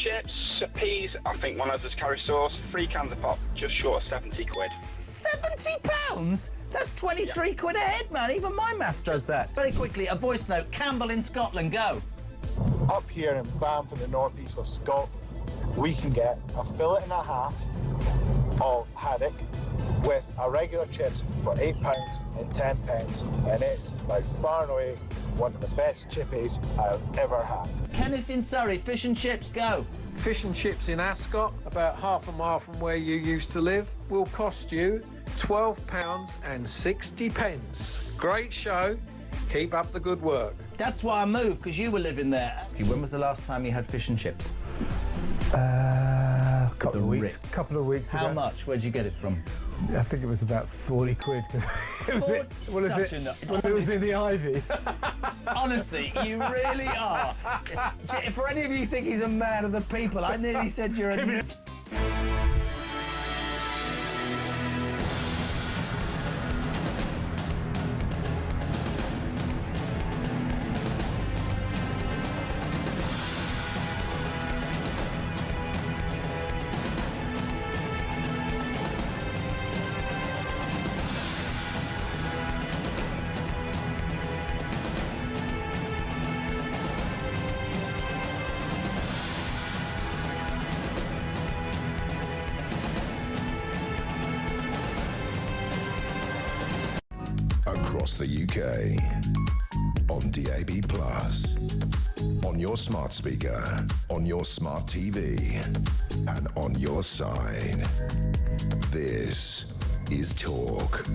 chips, peas, I think one of those curry sauce, 3 cans of pop, just short of 70 quid. £70? That's 23 quid a head, man. Even my maths does that. Very quickly, a voice note. Campbell in Scotland, go. Up here in Banff in the northeast of Scotland, we can get a fillet and a half of haddock with a regular chips for £8 and 10 pence, and it's by far and away one of the best chippies I've ever had. Kenneth in Surrey, fish and chips, go. Fish and chips in Ascot, about half a mile from where you used to live, will cost you £12 and 60 pence. Great show. Keep up the good work. That's why I moved, because you were living there. When was the last time you had fish and chips? Couple of weeks ago. How much? Where'd you get it from? I think it was about 40 quid. It was in the Ivy. Honestly, you really are. For any of you who think he's a man of the people, I nearly said you're a... Across the UK, on DAB+, on your smart speaker, on your smart TV, and on your side. This is Talk.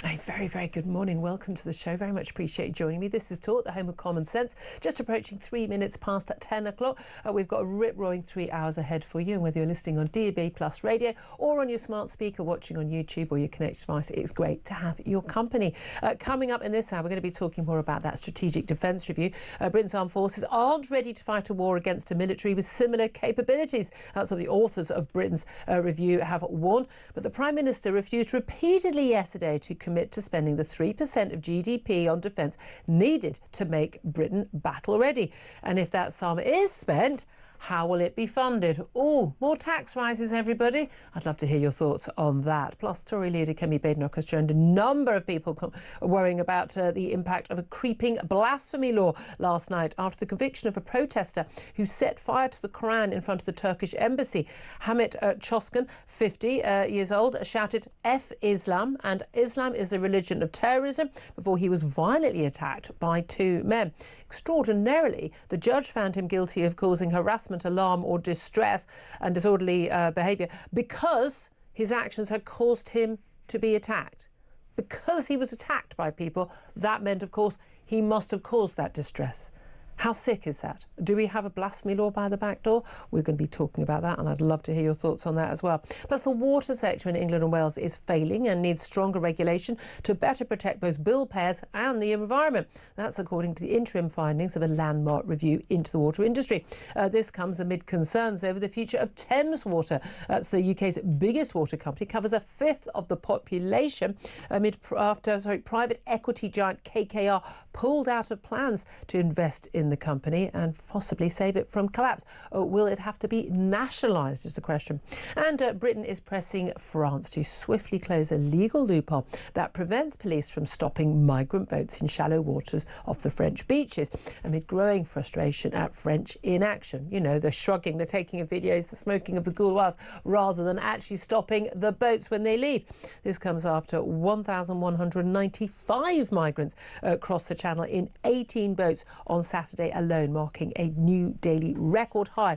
A very, very good morning. Welcome to the show. Very much appreciate you joining me. This is Talk, the home of common sense. Just approaching 3 minutes past 10 o'clock. We've got a rip-roaring 3 hours ahead for you. And whether you're listening on DAB+ radio or on your smart speaker, watching on YouTube or your connected device, it's great to have your company. Coming up in this hour, we're going to be talking more about that strategic defence review. Britain's armed forces aren't ready to fight a war against a military with similar capabilities. That's what the authors of Britain's review have warned. But the Prime Minister refused repeatedly yesterday to commit to spending the 3% of GDP on defence needed to make Britain battle ready. And if that sum is spent, how will it be funded? Oh, more tax rises, everybody. I'd love to hear your thoughts on that. Plus, Tory leader Kemi Badenoch has joined a number of people worrying about the impact of a creeping blasphemy law last night after the conviction of a protester who set fire to the Quran in front of the Turkish embassy. Hamit Çoskan, 50 years old, shouted "F Islam," and Islam is the religion of terrorism, before he was violently attacked by 2 men. Extraordinarily, the judge found him guilty of causing harassment, alarm or distress and disorderly behaviour because his actions had caused him to be attacked. Because he was attacked by people, that meant, of course, he must have caused that distress. How sick is that? Do we have a blasphemy law by the back door? We're going to be talking about that, and I'd love to hear your thoughts on that as well. Plus, the water sector in England and Wales is failing and needs stronger regulation to better protect both bill payers and the environment. That's according to the interim findings of a landmark review into the water industry. This comes amid concerns over the future of Thames Water. That's the UK's biggest water company, covers a fifth of the population after private equity giant KKR pulled out of plans to invest in the company and possibly save it from collapse. Will it have to be nationalised is the question. And Britain is pressing France to swiftly close a legal loophole that prevents police from stopping migrant boats in shallow waters off the French beaches amid growing frustration at French inaction. You know, the shrugging, the taking of videos, the smoking of the couloirs, rather than actually stopping the boats when they leave. This comes after 1,195 migrants crossed the channel in 18 boats on Saturday alone, marking a new daily record high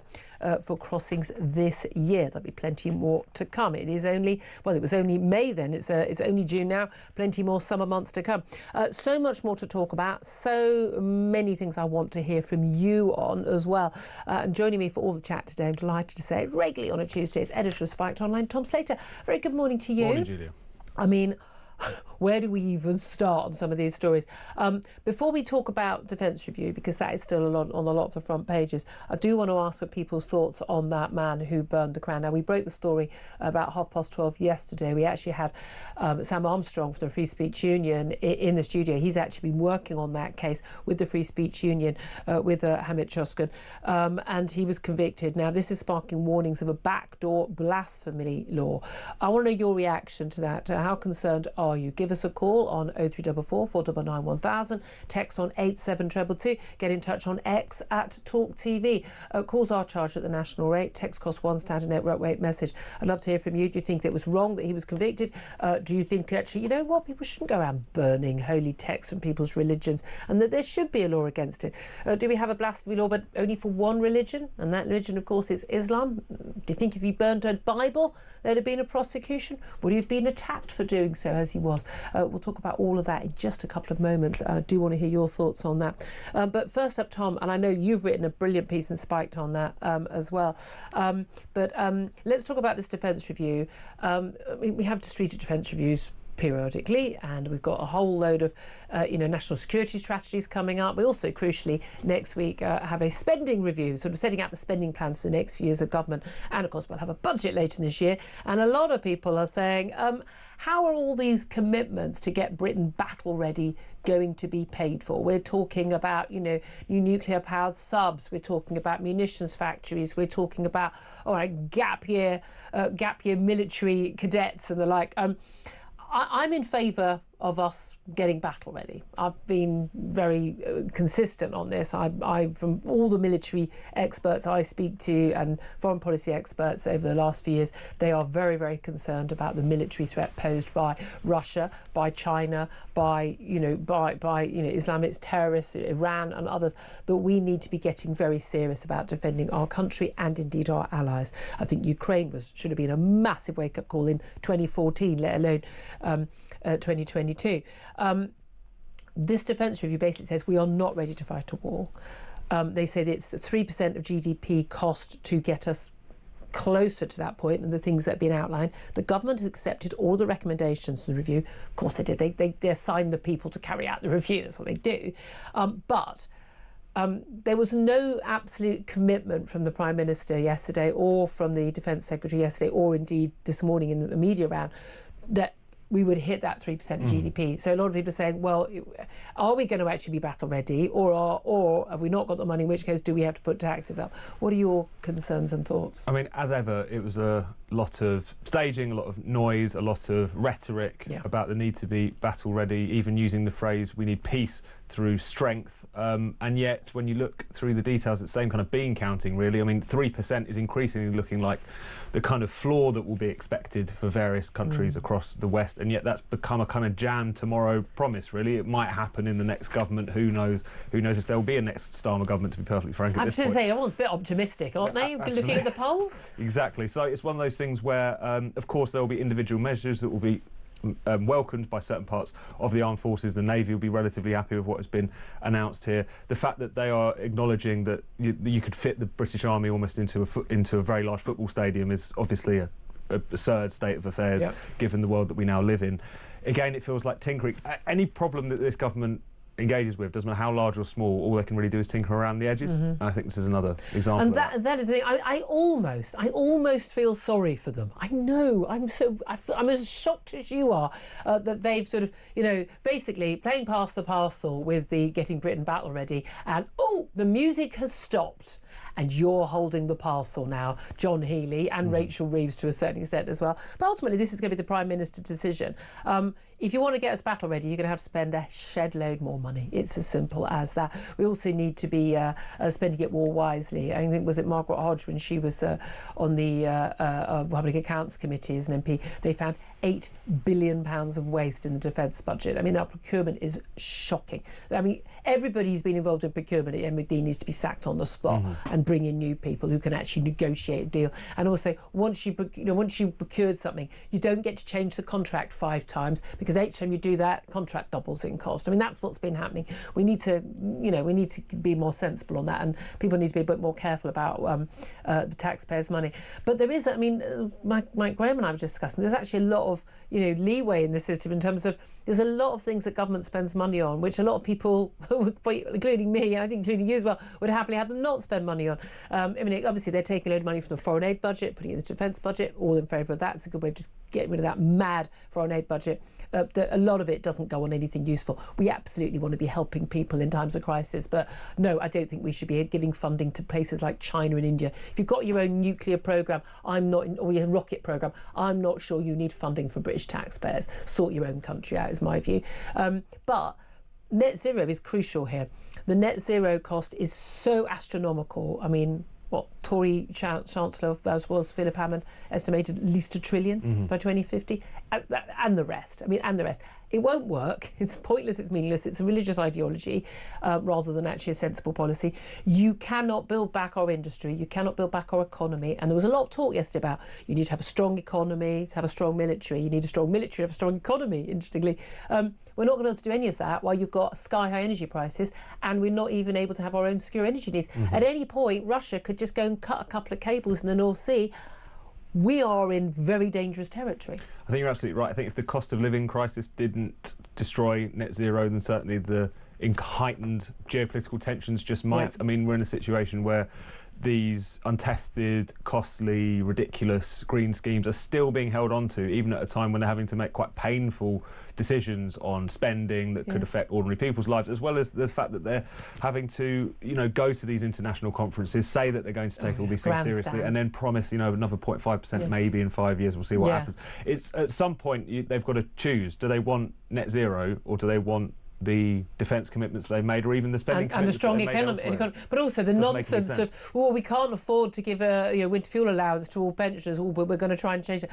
for crossings this year. There'll be plenty more to come. It is only, well, it was only May then. It's only June now. Plenty more summer months to come. So much more to talk about. So many things I want to hear from you on as well. And joining me for all the chat today, I'm delighted to say, regularly on a Tuesday, is editor of Spiked Online, Tom Slater. Very good morning to you. Morning, Julia. I mean, where do we even start on some of these stories? Before we talk about Defence Review, because that is still on a lot of the front pages, I do want to ask for people's thoughts on that man who burned the Crown. Now, we broke the story about 12:30 yesterday. We actually had Sam Armstrong from the Free Speech Union in the studio. He's actually been working on that case with the Free Speech Union, with Hamid Choskan, and he was convicted. Now, this is sparking warnings of a backdoor blasphemy law. I want to know your reaction to that. How concerned are you? Give us a call on 0344 499 1000, text on 87222, get in touch on X at talkTV. Calls are charged at the national rate, text costs £1 standard network rate message. I'd love to hear from you. Do you think that it was wrong that he was convicted? Do you think actually, you know what, people shouldn't go around burning holy texts from people's religions, and that there should be a law against it? Do we have a blasphemy law but only for one religion, and that religion of course is Islam? Do you think if you burned a Bible there'd have been a prosecution? Would he have been attacked for doing so, as he was? We'll talk about all of that in just a couple of moments. I do want to hear your thoughts on that. But first up, Tom, and I know you've written a brilliant piece and spiked on that as well. But let's talk about this Defence Review. We have disputed Defence Reviews periodically, and we've got a whole load of national security strategies coming up. We also, crucially, next week have a spending review, sort of setting out the spending plans for the next few years of government, and of course we'll have a budget later this year. And a lot of people are saying, how are all these commitments to get Britain battle ready going to be paid for? We're talking about, new nuclear powered subs, we're talking about munitions factories, we're talking about gap year military cadets and the like. I'm in favour of us getting battle ready. I've been very consistent on this. I from all the military experts I speak to and foreign policy experts over the last few years, they are very, very concerned about the military threat posed by Russia, by China, by Islamist terrorists, Iran and others, that we need to be getting very serious about defending our country and indeed our allies. I think Ukraine should have been a massive wake-up call in 2014, let alone 2022. This Defence Review basically says we are not ready to fight a war. They say that it's 3% of GDP cost to get us closer to that point, and the things that have been outlined. The government has accepted all the recommendations from the review. Of course they did. They assigned the people to carry out the review. That's what they do. But there was no absolute commitment from the Prime Minister yesterday, or from the Defence Secretary yesterday, or indeed this morning in the media round, that we would hit that 3% of GDP. So a lot of people are saying, well, are we going to actually be battle ready, or have we not got the money, in which case do we have to put taxes up? What are your concerns and thoughts? I mean, as ever, it was a lot of staging, a lot of noise, a lot of rhetoric about the need to be battle ready, even using the phrase, we need peace through strength. And yet, when you look through the details, it's the same kind of bean counting, really. I mean, 3% is increasingly looking like the kind of floor that will be expected for various countries across the West, and yet that's become a kind of jam tomorrow promise, really. It might happen in the next government. Who knows if there will be a next Starmer government, to be perfectly frank. I was going to say, everyone's a bit optimistic, aren't they, looking at the polls? Exactly. So it's one of those things where, of course, there will be individual measures that will be welcomed by certain parts of the armed forces. The Navy will be relatively happy with what has been announced here. The fact that they are acknowledging that you could fit the British Army almost into a very large football stadium is obviously a absurd state of affairs, given the world that we now live in. Again, it feels like tinkering. Any problem that this government engages with, doesn't matter how large or small, all they can really do is tinker around the edges. And I think this is another example. And that is the thing. I almost feel sorry for them. I know. I'm as shocked as you are that they've sort of, basically playing past the parcel with the getting Britain battle ready, and the music has stopped. And you're holding the parcel now, John Healey and Rachel Reeves to a certain extent as well. But ultimately, this is going to be the Prime Minister's decision. If you want to get us battle ready, you're going to have to spend a shed load more money. It's as simple as that. We also need to be spending it more wisely. I think, was it Margaret Hodge, when she was on the Public Accounts Committee as an MP, they found £8 billion of waste in the defence budget. I mean, that procurement is shocking. I mean, everybody who's been involved in procurement at MOD needs to be sacked on the spot and bring in new people who can actually negotiate a deal. And also, once you procured something, you don't get to change the contract 5 times, because each time you do that, contract doubles in cost. I mean, that's what's been happening. We need to be more sensible on that, and people need to be a bit more careful about the taxpayers' money. But there is, I mean, Mike Graham and I were discussing, there's actually a lot of leeway in the system in terms of there's a lot of things that government spends money on, which a lot of people, including me, and I think including you as well, would happily have them not spend money on. Obviously they're taking a load of money from the foreign aid budget, putting it in the defence budget, all in favour of that. It's a good way of just getting rid of that mad foreign aid budget. A lot of it doesn't go on anything useful. We absolutely want to be helping people in times of crisis, but no, I don't think we should be giving funding to places like China and India. If you've got your own nuclear programme, or your rocket programme, I'm not sure you need funding from British taxpayers. Sort your own country out, is my view. But net zero is crucial here. The net zero cost is so astronomical. I mean, what Tory Chancellor was Philip Hammond estimated at least $1 trillion by 2050, and the rest. It won't work. It's pointless. It's meaningless. It's a religious ideology rather than actually a sensible policy. You cannot build back our industry. You cannot build back our economy. And there was a lot of talk yesterday about you need to have a strong economy to have a strong military. You need a strong military to have a strong economy. Interestingly, we're not going to be able to do any of that while you've got sky-high energy prices, and we're not even able to have our own secure energy needs. At any point, Russia could just go and cut a couple of cables in the North Sea. We are in very dangerous territory. I think you're absolutely right. I think if the cost of living crisis didn't destroy net zero, then certainly the heightened geopolitical tensions just might. I mean, we're in a situation where these untested, costly, ridiculous green schemes are still being held on to, even at a time when they're having to make quite painful decisions on spending that could affect ordinary people's lives, as well as the fact that they're having to, go to these international conferences, say that they're going to take all these things seriously, and then promise, another 0.5% maybe in 5 years. We'll see what happens. It's at some point they've got to choose. Do they want net zero, or do they want the defence commitments they've made, or even the spending and a strong economy, but also the nonsense of, we can't afford to give a winter fuel allowance to all pensioners, but we're going to try and change it.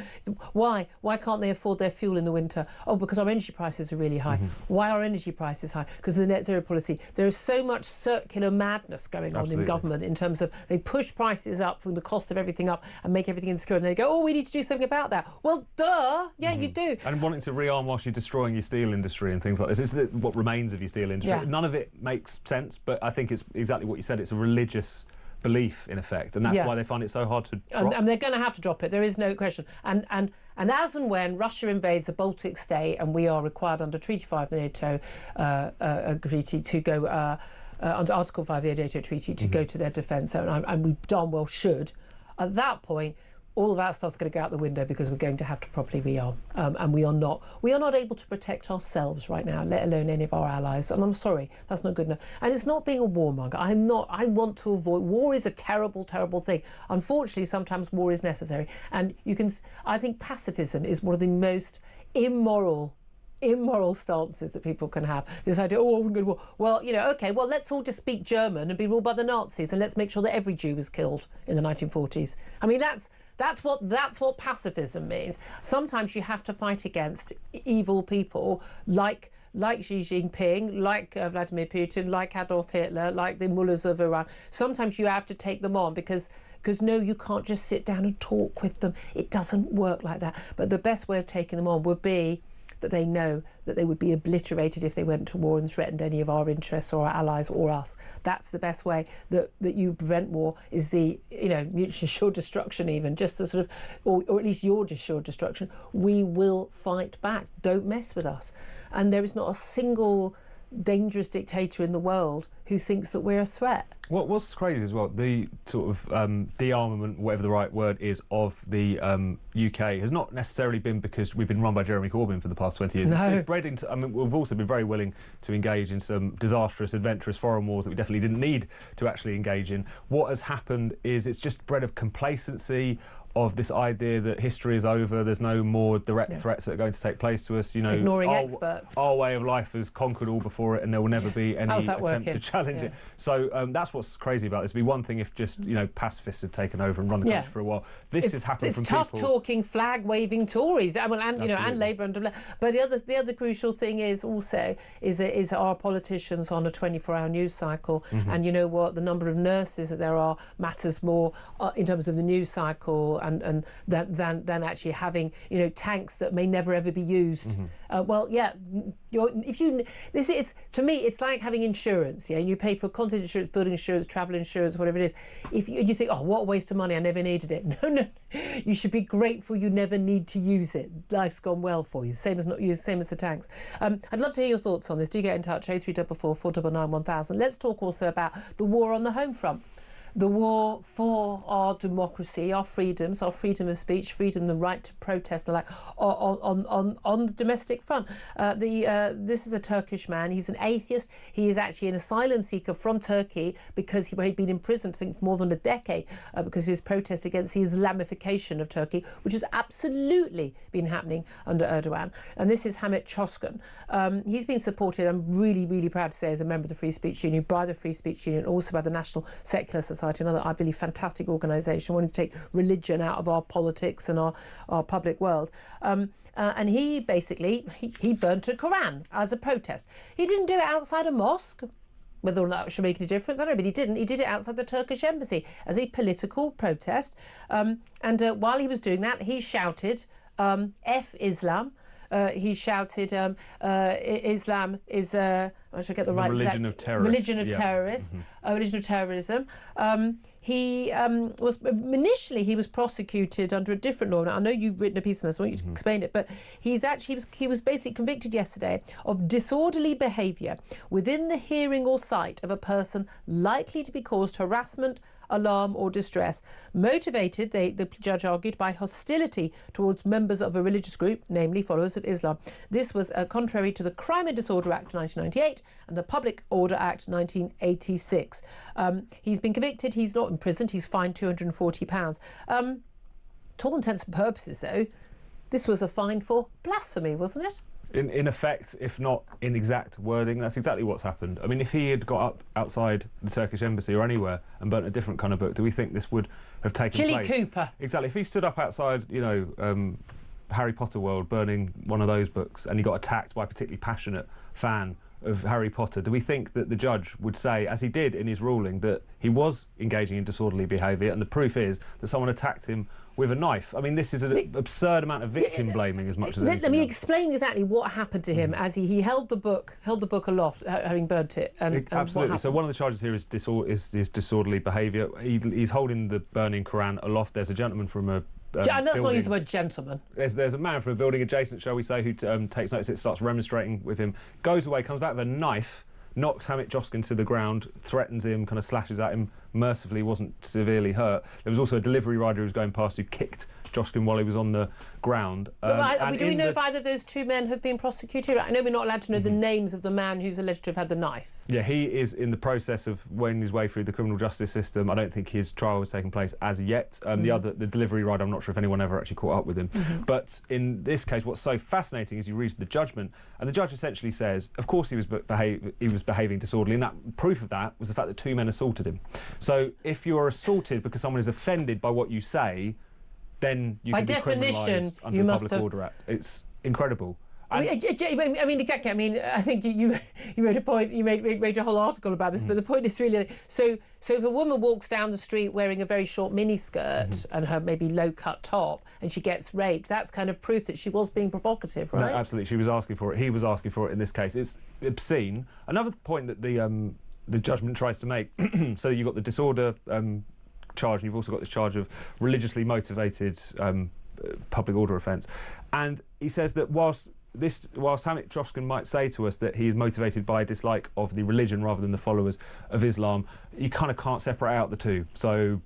Why can't they afford their fuel in the winter? Oh, because our energy prices are really high. Why are energy prices high? Because of the net zero policy. There is so much circular madness going on in government in terms of they push prices up from the cost of everything up and make everything insecure, and they go, we need to do something about that. Well, duh, you do. And wanting to rearm whilst you're destroying your steel industry and things like this. Is what remains of your steel industry. None of it makes sense, but I think it's exactly what you said. It's a religious belief, in effect, and that's why they find it so hard to drop. And they're going to have to drop it. There is no question. And as and when Russia invades a Baltic state, and we are required under Treaty 5 of the NATO treaty to go under Article 5 of the NATO Treaty to go to their defence, and we darn well should. At that point, all of that stuff's going to go out the window, because we're going to have to properly rearm, and we are not able to protect ourselves right now, let alone any of our allies. And I'm sorry, that's not good enough. And it's not being a warmonger. I want to avoid war. Is a terrible, terrible thing. Unfortunately, sometimes war is necessary, and I think pacifism is one of the most immoral stances that people can have. This idea, I wouldn't go to war. Well, okay, well, let's all just speak German and be ruled by the Nazis, and let's make sure that every Jew was killed in the 1940s. I mean, that's what pacifism means. Sometimes you have to fight against evil people like Xi Jinping, like Vladimir Putin, like Adolf Hitler, like the mullahs of Iran. Sometimes you have to take them on, because no, you can't just sit down and talk with them. It doesn't work like that. But the best way of taking them on would be that they know that they would be obliterated if they went to war and threatened any of our interests or our allies or us. That's the best way that you prevent war, is the mutually assured destruction, even just the sort of, or at least your assured destruction. We will fight back. Don't mess with us. And there is not a single dangerous dictator in the world who thinks that we're a threat. What's crazy as well, the sort of de-armament, whatever the right word is, of the UK has not necessarily been because we've been run by Jeremy Corbyn for the past 20 years. No. It's bred into, we've also been very willing to engage in some disastrous, adventurous foreign wars that we definitely didn't need to actually engage in. What has happened is it's just bred of complacency, of this idea that history is over, there's no more direct threats that are going to take place to us. Ignoring experts. Our way of life has conquered all before it, and there will never be any attempt to challenge it. So that's what's crazy about this. It'd be one thing if just pacifists had taken over and run the country for a while. This has happened from people. It's tough talking, flag-waving Tories, and Labour and Blair. But the other crucial thing is also is our politicians on a 24-hour news cycle, and you know what? The number of nurses that there are matters more in terms of the news cycle and than actually having, you know, tanks that may never ever be used. Well, yeah, to me, it's like having insurance. Yeah, you pay for content insurance, building insurance, travel insurance, whatever it is. If you think, oh, what a waste of money, I never needed it. No, you should be grateful you never need to use it. Life's gone well for you. Same as not use, same as the tanks. I'd love to hear your thoughts on this. Do get in touch. 0344 499 1000. Let's talk also about the war on the home front. The war for our democracy, our freedom of speech, freedom, the right to protest, the like, on the domestic front. This is a Turkish man. He's an atheist. He is actually an asylum seeker from Turkey because he'd been imprisoned, I think, for more than a decade because of his protest against the Islamification of Turkey, which has absolutely been happening under Erdogan. And this is Hamit Çoskan. He's been supported, I'm really, really proud to say, as a member of the Free Speech Union, by the Free Speech Union, also by the National Secular Society, another, I believe, fantastic organisation, wanting to take religion out of our politics and our public world. And he basically, he burnt a Quran as a protest. He didn't do it outside a mosque. Whether or not that should make any difference, I don't know, but he didn't. He did it outside the Turkish embassy as a political protest. And while he was doing that, he shouted, F Islam. He shouted, Islam is, I should get the right religion of terrorists. Religion of terrorists, religion of terrorism. He was initially he was prosecuted under a different law. Now, I know you've written a piece on this, I want you to explain it, but he was basically convicted yesterday of disorderly behaviour within the hearing or sight of a person likely to be caused harassment, alarm or distress, motivated, the judge argued, by hostility towards members of a religious group, namely followers of Islam. This was contrary to the Crime and Disorder Act 1998 and the Public Order Act 1986. He's been convicted, he's not imprisoned, he's fined £240. To all intents and purposes, though, this was a fine for blasphemy, wasn't it? In effect, if not in exact wording, that's exactly what's happened. I mean, if he had got up outside the Turkish embassy or anywhere and burnt a different kind of book, do we think this would have taken place? Chili Cooper. Exactly. If he stood up outside, you know, Harry Potter world, burning one of those books, and he got attacked by a particularly passionate fan of Harry Potter, do we think that the judge would say, as he did in his ruling, that he was engaging in disorderly behaviour, and the proof is that someone attacked him with a knife? I mean, this is an absurd amount of victim blaming as much as anything Let me else. explain exactly what happened to him as he held the book aloft, having burnt it. And absolutely. So one of the charges here is disorderly behaviour. He's holding the burning Quran aloft. There's a gentleman from a let's not use the word gentleman. There's a man from a building adjacent, shall we say, who takes notice. It starts remonstrating with him, goes away, comes back with a knife, knocks Hamit Çoskan to the ground, threatens him, kind of slashes at him. Mercifully, wasn't severely hurt. There was also a delivery rider who was going past who kicked Çoskan while he was on the ground. Do we know if either of those two men have been prosecuted? I know we're not allowed to know the names of the man who's alleged to have had the knife. Yeah, he is in the process of wending his way through the criminal justice system. I don't think his trial has taken place as yet. The delivery rider, I'm not sure if anyone ever actually caught up with him. But in this case, what's so fascinating is you read the judgment, and the judge essentially says, of course he was behaving disorderly, and that proof of that was the fact that two men assaulted him. So if you're assaulted because someone is offended by what you say, then you can be criminalised under the Public Order Act. It's incredible. I mean, exactly. I mean, I think you made a point. You made a whole article about this, but the point is really so if a woman walks down the street wearing a very short miniskirt and her maybe low-cut top, and she gets raped, that's kind of proof that she was being provocative, right? No, absolutely. She was asking for it. He was asking for it in this case. It's obscene. Another point that the judgment tries to make. So you've got the disorder charge, and you've also got this charge of religiously motivated public order offence. And he says that whilst Hamit Çoskan might say to us that he is motivated by a dislike of the religion rather than the followers of Islam, you kind of can't separate out the two. So,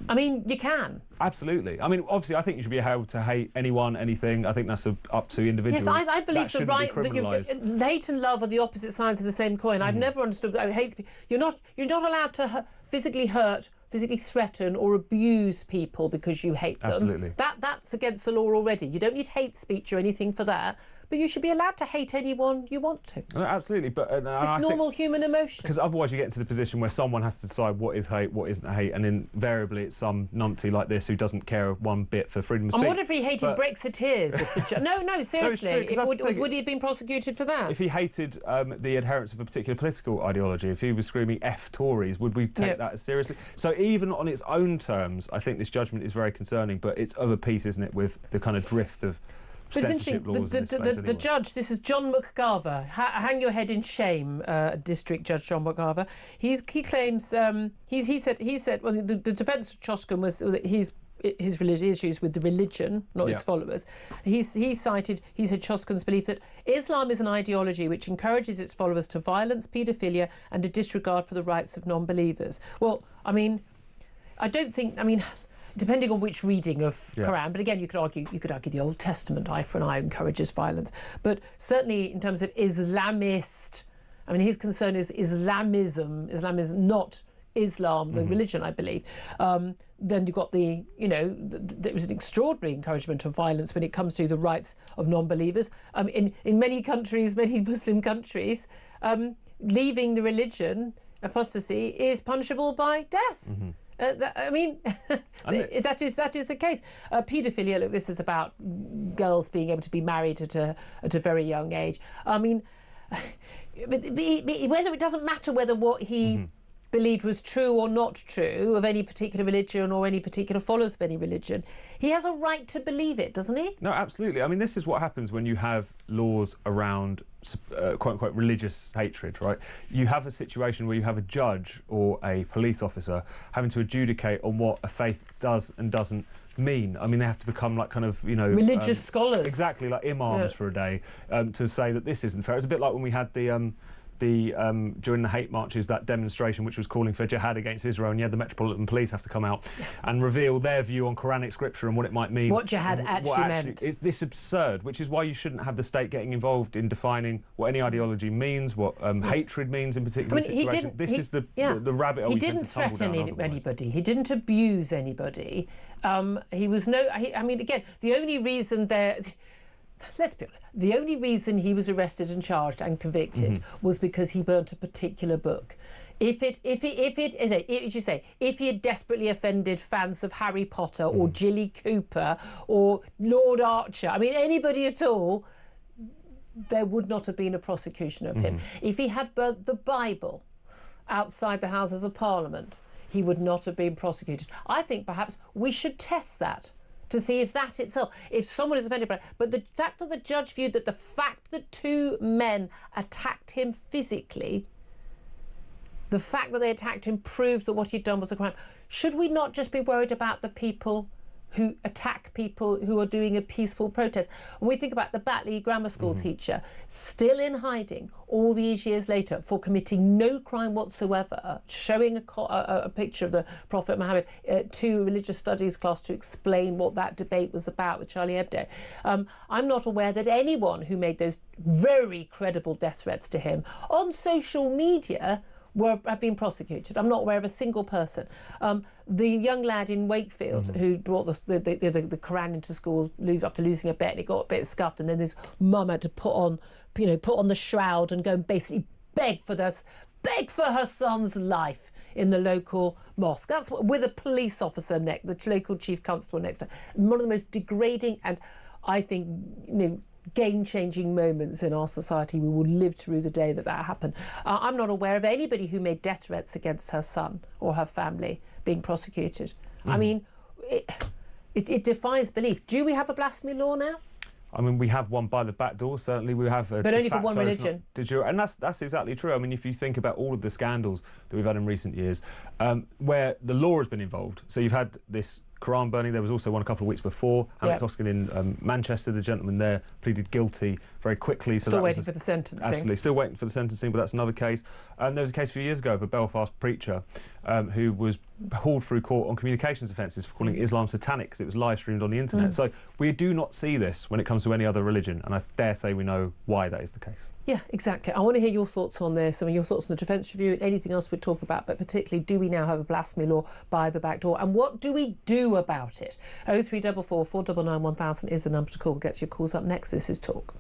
I mean, you can. Absolutely. I mean, obviously, I think you should be able to hate anyone, anything. I think that's up to individuals. Yes, I believe the right that hate and love are the opposite sides of the same coin. I've never understood. Hate. You're not allowed to physically hurt, physically threaten or abuse people because you hate them. Absolutely. That's against the law already. You don't need hate speech or anything for that. but you should be allowed to hate anyone you want to. Absolutely, but It's just normal human emotion. Because otherwise you get into the position where someone has to decide what is hate, what isn't hate, and invariably it's some numpty like this who doesn't care one bit for freedom of speech. And what if he hated Brexiteers? No, seriously. No, would he have been prosecuted for that? If he hated the adherents of a particular political ideology, if he was screaming F Tories, would we take that as seriously? So even on its own terms, I think this judgment is very concerning, but it's of a piece, isn't it, with the kind of drift of censorship laws. The judge, this is John McGarver. Hang your head in shame, District Judge John McGarver. He claims he said well, the defence of Choscombe was that his religious issues with the religion, not his followers. He said Choscombe's belief that Islam is an ideology which encourages its followers to violence, paedophilia and a disregard for the rights of non-believers. Well, I mean, depending on which reading of Quran, but again, you could argue the Old Testament, eye for an eye, encourages violence. But certainly in terms of Islamist, I mean, his concern is Islamism. Islam is not Islam, the religion, I believe. Then you've got there was an extraordinary encouragement of violence when it comes to the rights of non-believers. In many countries, many Muslim countries, leaving the religion, apostasy, is punishable by death. That is the case. Paedophilia, look, this is about girls being able to be married at a very young age. I mean, but whether it doesn't matter whether what he believed was true or not true of any particular religion or any particular followers of any religion, he has a right to believe it, doesn't he? No, absolutely. I mean, this is what happens when you have laws around quote-unquote religious hatred, right? You have a situation where you have a judge or a police officer having to adjudicate on what a faith does and doesn't mean. I mean, they have to become like kind of, religious scholars. Exactly, like imams for a day to say that this isn't fair. It's a bit like when we had the during the hate marches, that demonstration which was calling for jihad against Israel, and you had the Metropolitan Police have to come out and reveal their view on Quranic scripture and what it might mean. What jihad actually meant. It's this absurd, which is why you shouldn't have the state getting involved in defining what any ideology means, what hatred means in particular situations. This is the rabbit hole. He didn't threaten anybody. He didn't abuse anybody. Again, the only reason let's be honest, the only reason he was arrested and charged and convicted was because he burnt a particular book. If he had desperately offended fans of Harry Potter or Jilly Cooper or Lord Archer, I mean, anybody at all, there would not have been a prosecution of him. If he had burnt the Bible outside the Houses of Parliament, he would not have been prosecuted. I think perhaps we should test that to see if that itself, if someone is offended by it. But the fact that the judge viewed that the fact that two men attacked him physically, the fact that they attacked him proved that what he'd done was a crime. Should we not just be worried about the people who attack people who are doing a peaceful protest? When we think about the Batley Grammar School teacher, still in hiding all these years later for committing no crime whatsoever, showing a picture of the Prophet Muhammad to a religious studies class to explain what that debate was about with Charlie Hebdo. I'm not aware that anyone who made those very credible death threats to him on social media have been prosecuted. I'm not aware of a single person. The young lad in Wakefield who brought the Quran into school after losing a bet, and it got a bit scuffed, and then his mum had to put on the shroud and go and basically beg for her son's life in the local mosque. That's with a police officer the local chief constable next to her. One of the most degrading and, I think, game-changing moments in our society. We will live through the day that happened. I'm not aware of anybody who made death threats against her son or her family being prosecuted. I mean, it defies belief. Do we have a blasphemy law now? I mean, we have one by the back door, certainly. We have but only for one religion. And that's exactly true. I mean, if you think about all of the scandals that we've had in recent years, where the law has been involved. So you've had this Quran burning. There was also one a couple of weeks before. Hamlet Hoskin in Manchester, the gentleman there pleaded guilty very quickly. So still waiting for the sentencing. Absolutely, still waiting for the sentencing, but that's another case. There was a case a few years ago of a Belfast preacher who was hauled through court on communications offences for calling Islam satanic because it was live streamed on the internet. So we do not see this when it comes to any other religion, and I dare say we know why that is the case. Yeah, exactly. I want to hear your thoughts on this. I mean, your thoughts on the defence review and anything else we're talking about, but particularly, do we now have a blasphemy law by the back door? And what do we do about it? 0344 499 1000 is the number to call. We'll get your calls up next. This is Talk.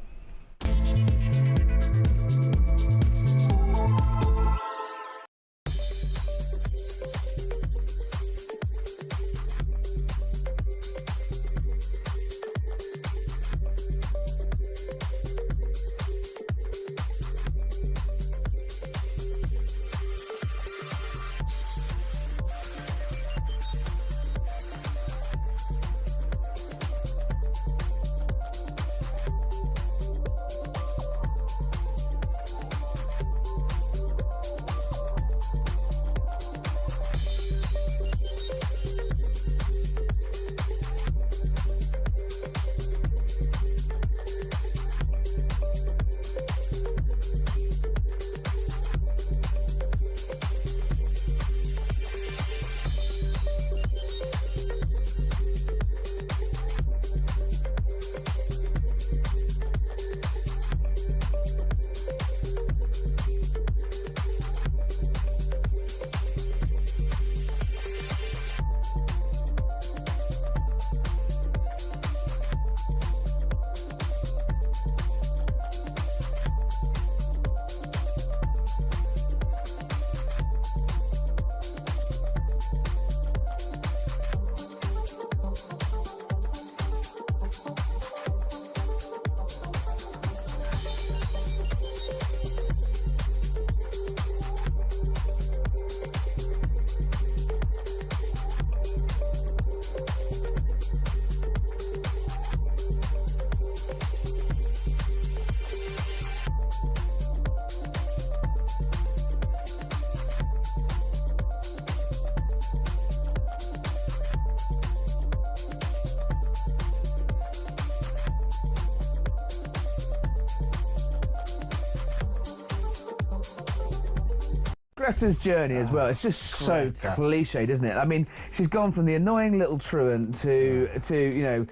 Greta's journey as well, it's just so cliched, isn't it? I mean, she's gone from the annoying little truant to you know,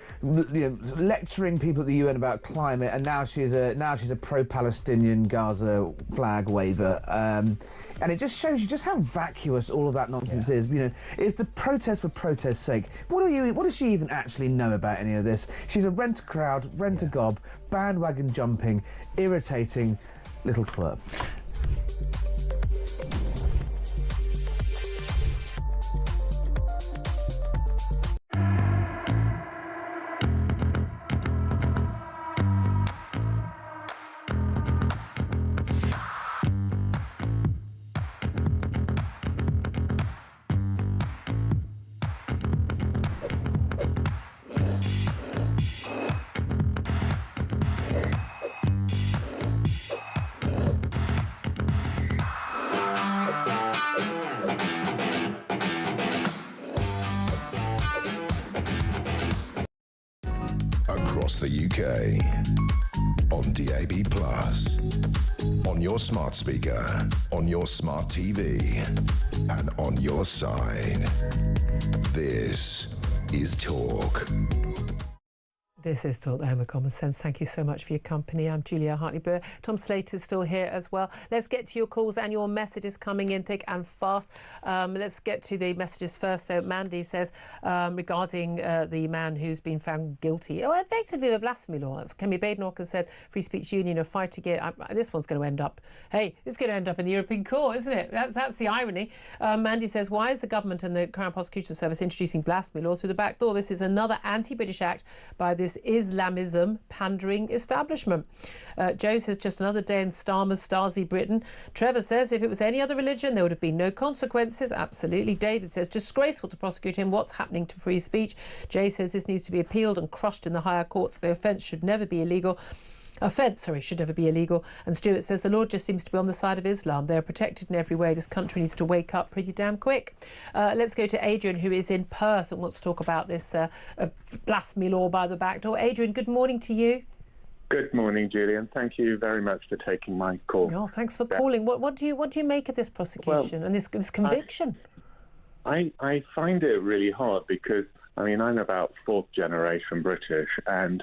lecturing people at the UN about climate, and now she's a pro-Palestinian Gaza flag waver. And it just shows you just how vacuous all of that nonsense is. You know, it's the protest for protest's sake. What does she even actually know about any of this? She's a rent-a-crowd, rent-a-gob, bandwagon jumping, irritating little twerp. Across the UK, on DAB+, on your smart speaker, on your smart TV, and on your side. This is Talk. This is Talk, the Home of Common Sense. Thank you so much for your company. I'm Julia Hartley-Brewer. Tom Slater's still here as well. Let's get to your calls and your messages coming in thick and fast. Let's get to the messages first, though. Mandy says, regarding the man who's been found guilty, effectively of a blasphemy law. That's Kemi Badenoch has said, Free Speech Union are fighting it. This one's going to end up, it's going to end up in the European Court, isn't it? That's the irony. Mandy says, why is the government and the Crown Prosecution Service introducing blasphemy laws through the back door? This is another anti-British act by this Islamism pandering establishment. Joe says, just another day in Starmer's Stasi Britain. Trevor says, if it was any other religion, there would have been no consequences. Absolutely. David says, disgraceful to prosecute him. What's happening to free speech? Jay says, this needs to be appealed and crushed in the higher courts. The offence should never be illegal. Should never be illegal. And Stuart says, the Lord just seems to be on the side of Islam. They're protected in every way. This country needs to wake up pretty damn quick. Let's go to Adrian, who is in Perth and wants to talk about this blasphemy law by the back door. Adrian, good morning to you. Good morning, Julian. Thank you very much for taking my call. Oh, thanks for calling. What do you make of this prosecution and this conviction? I find it really hard because, I'm about fourth generation British, and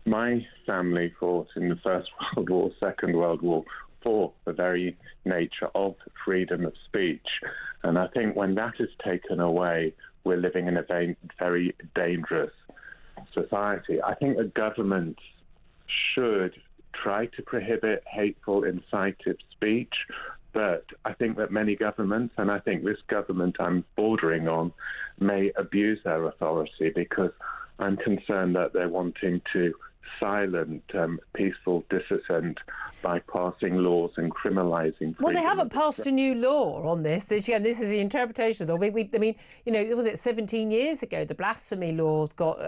my family fought in the First World War, Second World War, for the very nature of freedom of speech. And I think when that is taken away, we're living in a very dangerous society. I think the government should try to prohibit hateful, incited speech. But I think that many governments, and I think this government I'm bordering on, may abuse their authority, because I'm concerned that they're wanting to silent peaceful dissent by passing laws and criminalising. Well, they haven't passed a new law on this. This is the interpretation of it. I mean, was it 17 years ago the blasphemy laws got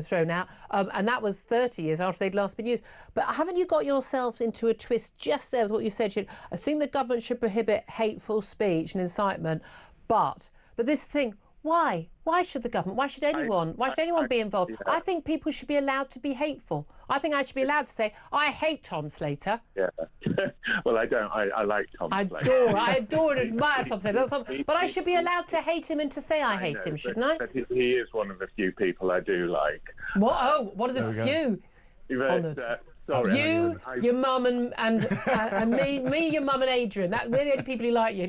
thrown out, and that was 30 years after they'd last been used. But haven't you got yourself into a twist just there with what you said? I think the government should prohibit hateful speech and incitement, but this thing. Why? Why should the government? Why should anyone? Why should anyone be involved? Yeah. I think people should be allowed to be hateful. I think I should be allowed to say, I hate Tom Slater. Yeah. Well, I don't. I like Tom Slater. I adore and admire Tom Slater. But I should be allowed to hate him and to say I hate him, shouldn't I? But he is one of the few people I do like. What? Oh, one of the few. Honoured. Sorry, you, your mum, and me, your mum, and Adrian. We're the only people who like you,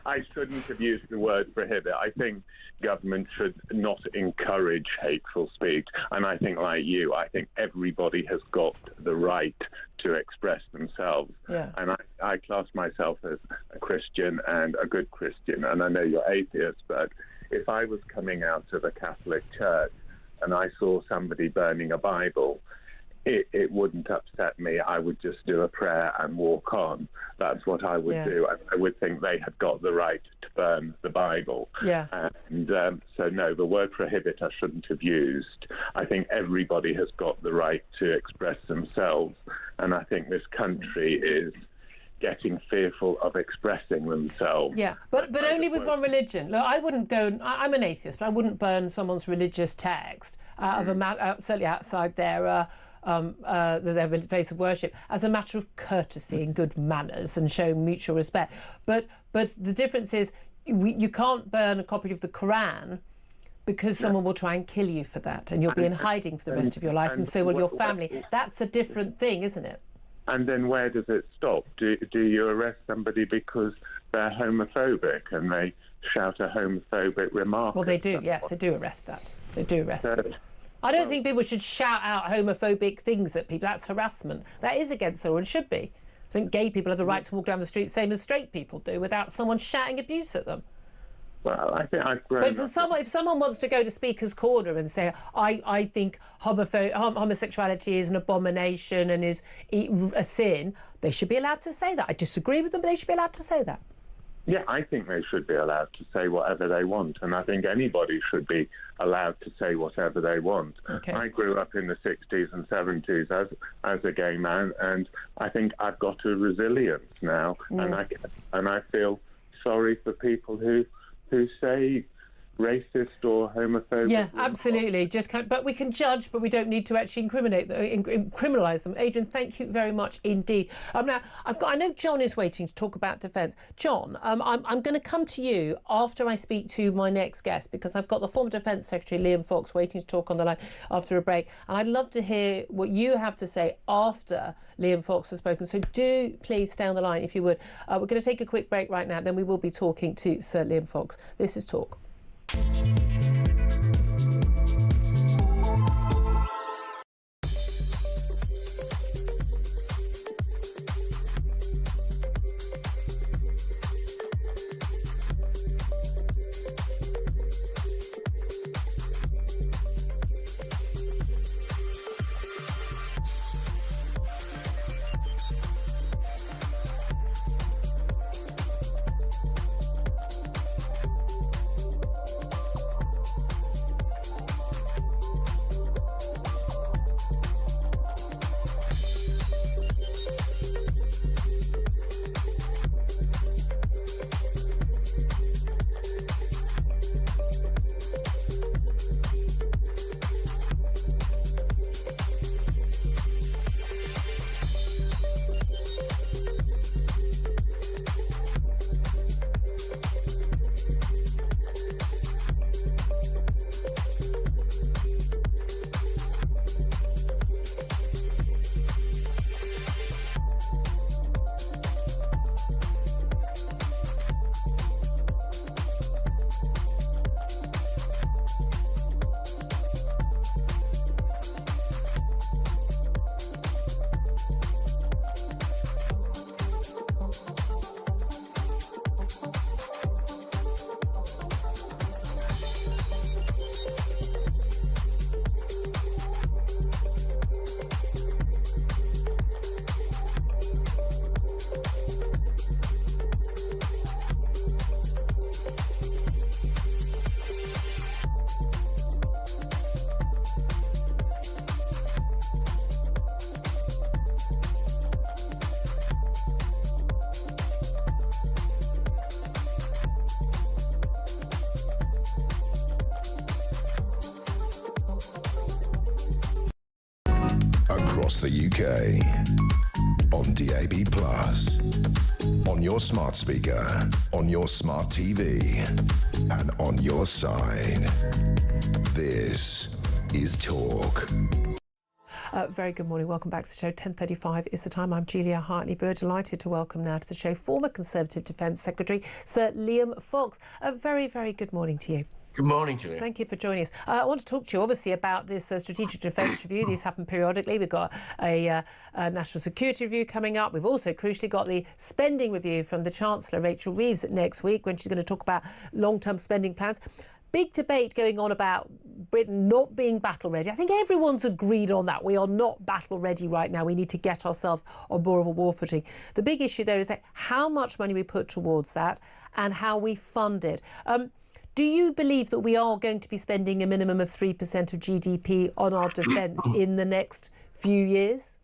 I shouldn't have used the word prohibit. I think government should not encourage hateful speech. And I think, like you, I think everybody has got the right to express themselves. Yeah. And I class myself as a Christian and a good Christian. And I know you're atheist, but if I was coming out of a Catholic church and I saw somebody burning a Bible, it wouldn't upset me. I would just do a prayer and walk on. That's what I would do. I would think they had got the right to burn the Bible. Yeah. And so, no, the word prohibit I shouldn't have used. I think everybody has got the right to express themselves. And I think this country is getting fearful of expressing themselves. Yeah, but only with one religion. Look, I wouldn't go. I'm an atheist, but I wouldn't burn someone's religious text certainly outside their place of worship, as a matter of courtesy and good manners and showing mutual respect. But the difference is you can't burn a copy of the Quran, because someone will try and kill you for that, and you'll be in hiding for the rest of your life, and so will your family. That's a different thing, isn't it? And then where does it stop? Do you arrest somebody because they're homophobic and they shout a homophobic remark? Well, they do, yes, they do arrest that. They do arrest that. I don't think people should shout out homophobic things at people. That's harassment. That is against the law and should be. I think gay people have the right to walk down the street, same as straight people do, without someone shouting abuse at them. Well, I think I've grown But if someone wants to go to Speaker's Corner and say, I think homosexuality is an abomination and is a sin, they should be allowed to say that. I disagree with them, but they should be allowed to say that. Yeah, I think they should be allowed to say whatever they want, and I think anybody should be allowed to say whatever they want. Okay. I grew up in the 60s and 70s as a gay man, and I think I've got a resilience now, and I feel sorry for people who say racist or homophobic. Yeah, absolutely. But we can judge, but we don't need to actually criminalise them. Adrian, thank you very much indeed. Now, I know John is waiting to talk about defence. John, I'm going to come to you after I speak to my next guest, because I've got the former Defence Secretary Liam Fox waiting to talk on the line after a break, and I'd love to hear what you have to say after Liam Fox has spoken. So do please stay on the line if you would. We're going to take a quick break right now, then we will be talking to Sir Liam Fox. This is Talk. across the UK. On DAB+, on your smart speaker, on your smart TV, and on your side. This is Talk. Very good morning. Welcome back to the show. 10:35 is the time. I'm Julia Hartley-Brewer. Delighted to welcome now to the show former Conservative Defence Secretary, Sir Liam Fox. A very, very good morning to you. Good morning, Julia. Thank you for joining us. I want to talk to you, obviously, about this Strategic Defence Review. These happen periodically. We've got a National Security Review coming up. We've also, crucially, got the Spending Review from the Chancellor, Rachel Reeves, next week, when she's going to talk about long-term spending plans. Big debate going on about Britain not being battle-ready. I think everyone's agreed on that. We are not battle-ready right now. We need to get ourselves on more of a war footing. The big issue there is how much money we put towards that and how we fund it. Do you believe that we are going to be spending a minimum of 3% of GDP on our defence in the next few years?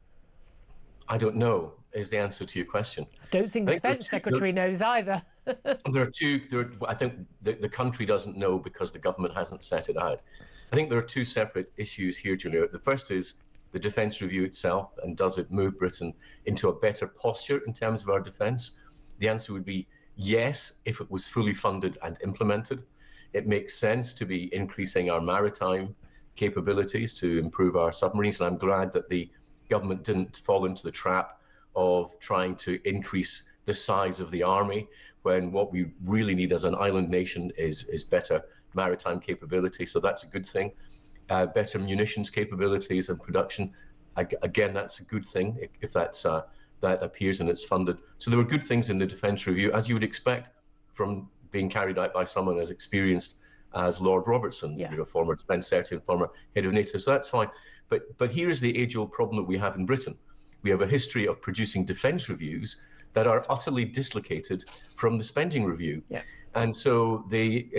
I don't know, is the answer to your question. I don't think the Defence Secretary knows either. I think the country doesn't know because the government hasn't set it out. I think there are two separate issues here, Julia. The first is the Defence Review itself, and does it move Britain into a better posture in terms of our defence? The answer would be yes, if it was fully funded and implemented. It makes sense to be increasing our maritime capabilities to improve our submarines, and I'm glad that the government didn't fall into the trap of trying to increase the size of the army, when what we really need as an island nation is better maritime capability. So that's a good thing. Better munitions capabilities and production, again, that's a good thing if that appears and it's funded. So there were good things in the Defence Review, as you would expect from being carried out by someone as experienced as Lord Robertson, former Defence Secretary and former head of NATO. So that's fine. But here is the age-old problem that we have in Britain. We have a history of producing defence reviews that are utterly dislocated from the spending review. Yeah. And so they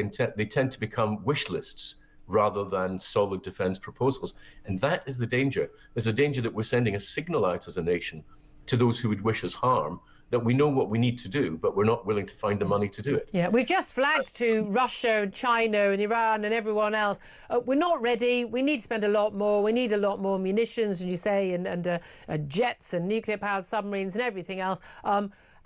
tend to become wish lists rather than solid defence proposals. And that is the danger. There's a danger that we're sending a signal out as a nation to those who would wish us harm, that we know what we need to do, but we're not willing to find the money to do it. Yeah, we've just flagged to Russia and China and Iran and everyone else, we're not ready, we need to spend a lot more, we need a lot more munitions, and you say, and jets and nuclear-powered submarines and everything else.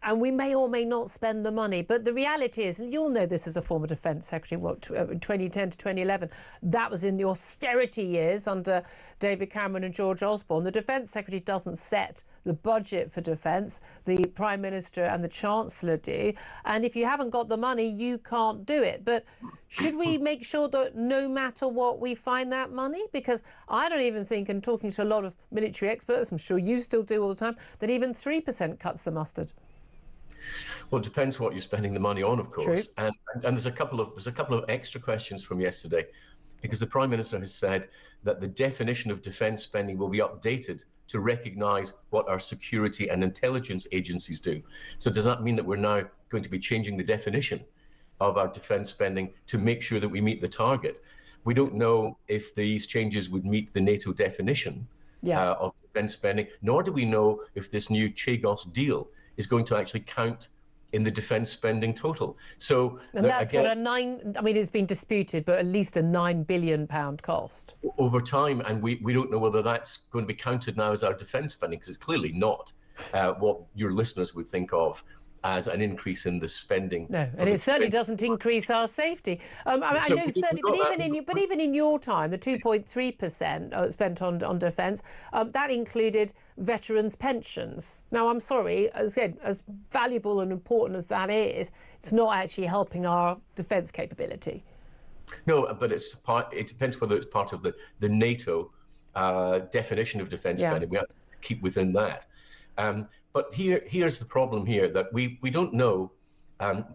And we may or may not spend the money. But the reality is, and you'll know this as a former Defence Secretary, 2010 to 2011, that was in the austerity years under David Cameron and George Osborne. The Defence Secretary doesn't set the budget for defence. The Prime Minister and the Chancellor do. And if you haven't got the money, you can't do it. But should we make sure that no matter what, we find that money? Because I don't even think, and talking to a lot of military experts, I'm sure you still do all the time, that even 3% cuts the mustard. Well, it depends what you're spending the money on, of course. True. And there's a couple of extra questions from yesterday, because the Prime Minister has said that the definition of defence spending will be updated to recognise what our security and intelligence agencies do. So does that mean that we're now going to be changing the definition of our defence spending to make sure that we meet the target? We don't know if these changes would meet the NATO definition of defence spending, nor do we know if this new Chagos deal is going to actually count in the defence spending total. So, and that's again, it's been disputed, but at least a £9 billion cost. Over time, and we don't know whether that's going to be counted now as our defence spending, because it's clearly not what your listeners would think of as an increase in the spending. No, and it certainly doesn't increase our safety. I know certainly, but even in your time, the 2.3% spent on defence, that included veterans' pensions. Now, I'm sorry, as valuable and important as that is, it's not actually helping our defence capability. No, but it depends whether it's part of the NATO definition of defence spending. We have to keep within that. But here's the problem here, that we don't know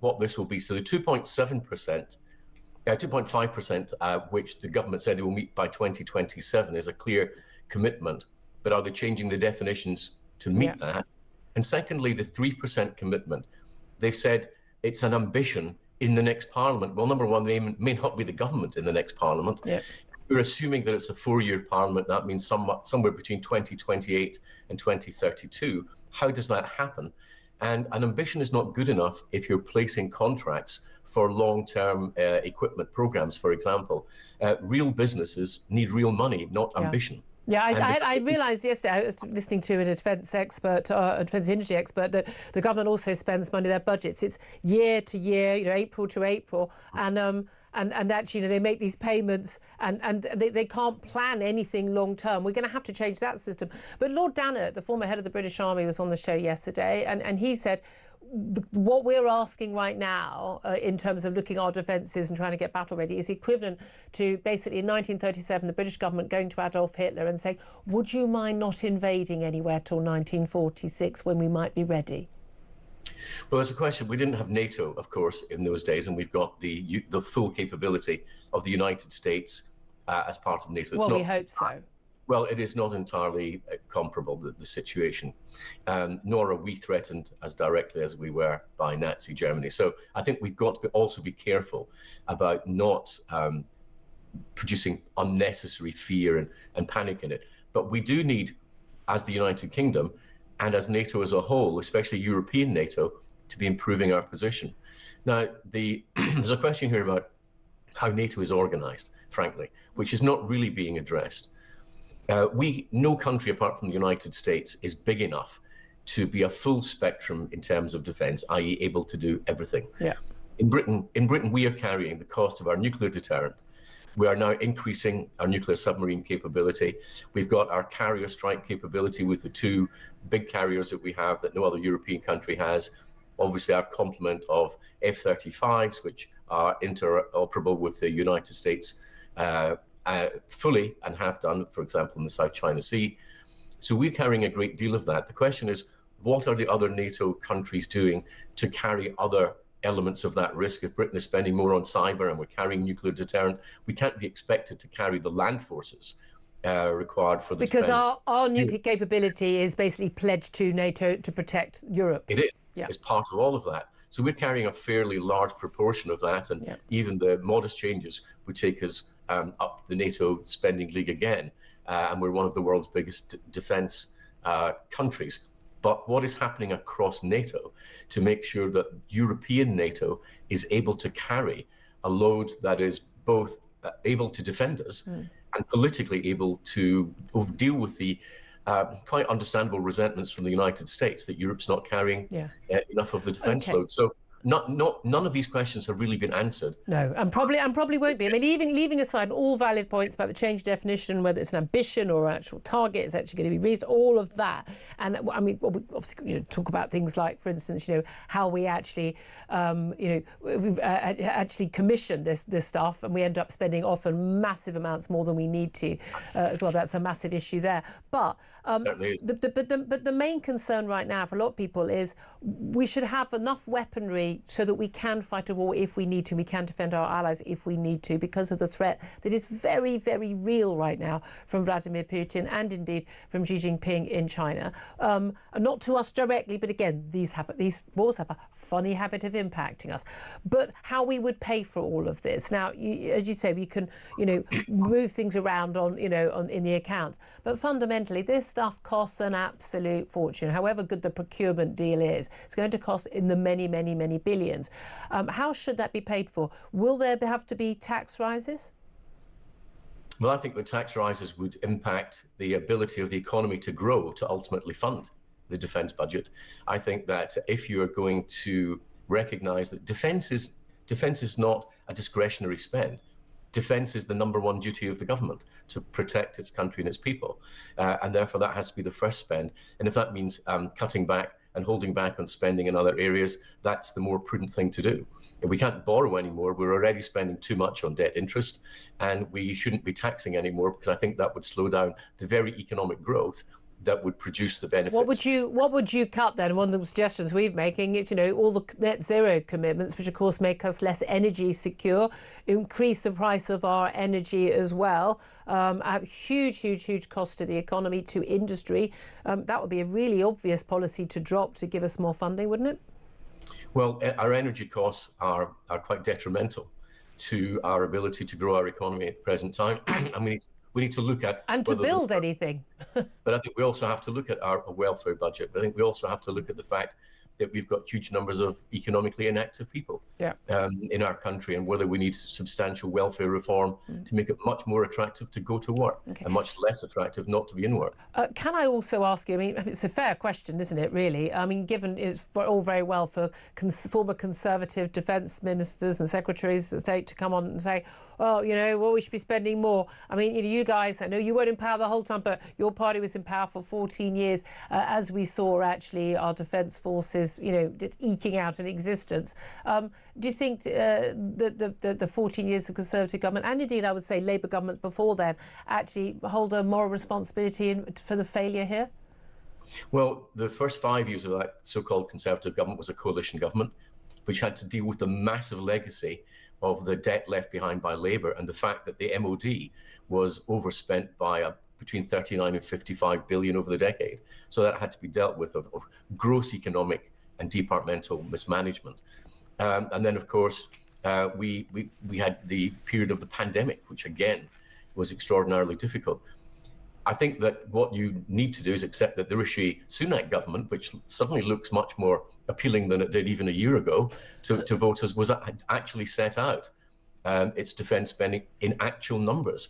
what this will be. So the 2.5%, which the government said they will meet by 2027, is a clear commitment. But are they changing the definitions to meet that? And secondly, the 3% commitment. They've said it's an ambition in the next Parliament. Well, number one, they may not be the government in the next Parliament. Yeah. We're assuming that it's a 4-year Parliament. That means somewhere between 2028 and 2032. How does that happen? And an ambition is not good enough if you're placing contracts for long-term equipment programs, for example. Real businesses need real money, not ambition. Yeah, I realised yesterday, I was listening to a defence expert, a defence industry expert, that the government also spends money, their budgets. It's year to year, April to April, and actually, they make these payments, and they can't plan anything long term. We're going to have to change that system. But Lord Dannett, the former head of the British Army, was on the show yesterday, and he said, what we're asking right now in terms of looking at our defences and trying to get battle ready is equivalent to basically in 1937 the British government going to Adolf Hitler and saying, would you mind not invading anywhere till 1946 when we might be ready? Well, there's a question. We didn't have NATO, of course, in those days, and we've got the full capability of the United States as part of NATO. Well, we hope so. Well, it is not entirely comparable, the situation, nor are we threatened as directly as we were by Nazi Germany. So I think we've got to also be careful about not producing unnecessary fear and panic in it. But we do need, as the United Kingdom and as NATO as a whole, especially European NATO, to be improving our position. Now, there's a question here about how NATO is organised, frankly, which is not really being addressed. No country apart from the United States is big enough to be a full spectrum in terms of defence, i.e. able to do everything. Yeah. In Britain, we are carrying the cost of our nuclear deterrent. We are now increasing our nuclear submarine capability. We've got our carrier strike capability with the 2 big carriers that we have that no other European country has. Obviously, our complement of F-35s, which are interoperable with the United States fully and have done, for example, in the South China Sea. So we're carrying a great deal of that. The question is, what are the other NATO countries doing to carry other elements of that risk? If Britain is spending more on cyber and we're carrying nuclear deterrent, we can't be expected to carry the land forces required for the defence. Because our nuclear capability is basically pledged to NATO to protect Europe. It is. Yeah. It's part of all of that. So we're carrying a fairly large proportion of that, and even the modest changes would take us up the NATO spending league again, and we're one of the world's biggest defence countries. But what is happening across NATO to make sure that European NATO is able to carry a load that is both able to defend us and politically able to deal with the quite understandable resentments from the United States that Europe's not carrying enough of the defence load. So none of these questions have really been answered. No, and probably won't be. I mean, leaving aside all valid points about the change definition, whether it's an ambition or an actual target, it's actually going to be reached, all of that. And I mean, we obviously talk about things like, for instance, how we actually, we've actually commissioned this stuff, and we end up spending often massive amounts more than we need to as well. That's a massive issue there. But the main concern right now for a lot of people is we should have enough weaponry so that we can fight a war if we need to. We can defend our allies if we need to, because of the threat that is very, very real right now from Vladimir Putin and indeed from Xi Jinping in China. Not to us directly, but again, these wars have a funny habit of impacting us. But how we would pay for all of this. Now, as you say, we can, move things around in the accounts. But fundamentally, this stuff costs an absolute fortune. However good the procurement deal is, it's going to cost in the many, many, many billions. How should that be paid for? Will there have to be tax rises? Well, I think the tax rises would impact the ability of the economy to grow, to ultimately fund the defence budget. I think that if you are going to recognise that defence is not a discretionary spend. Defence is the #1 duty of the government, to protect its country and its people. And therefore that has to be the first spend. And if that means cutting back and holding back on spending in other areas, that's the more prudent thing to do. And we can't borrow anymore. We're already spending too much on debt interest, and we shouldn't be taxing anymore, because I think that would slow down the very economic growth that would produce the benefits. What would you cut then? One of the suggestions we're making is, all the net zero commitments, which of course make us less energy secure, increase the price of our energy as well, have huge cost to the economy, to industry. That would be a really obvious policy to drop to give us more funding, wouldn't it? Well, our energy costs are quite detrimental to our ability to grow our economy at the present time. And we need to look at... And to build anything. But I think we also have to look at our welfare budget. I think we also have to look at the fact that we've got huge numbers of economically inactive people in our country, and whether we need substantial welfare reform to make it much more attractive to go to work and much less attractive not to be in work. Can I also ask you, I mean, it's a fair question, isn't it, really? I mean, given it's all very well for former Conservative defence ministers and secretaries of state to come on and say, well, you know, well, we should be spending more. I mean, you know, you guys, I know you weren't in power the whole time, but your party was in power for 14 years, as we saw actually our defence forces, you know, eking out an existence. Do you think the 14 years of Conservative government, and indeed I would say Labour government before then, actually hold a moral responsibility for the failure here? Well, the first 5 years of that so-called Conservative government was a coalition government, which had to deal with the massive legacy of the debt left behind by Labour and the fact that the MOD was overspent by between 39 and 55 billion over the decade. So that had to be dealt with of gross economic and departmental mismanagement. And then, of course, we had the period of the pandemic, which again was extraordinarily difficult. I think that what you need to do is accept that the Rishi Sunak government, which suddenly looks much more appealing than it did even a year ago to voters, was actually set out its defence spending in actual numbers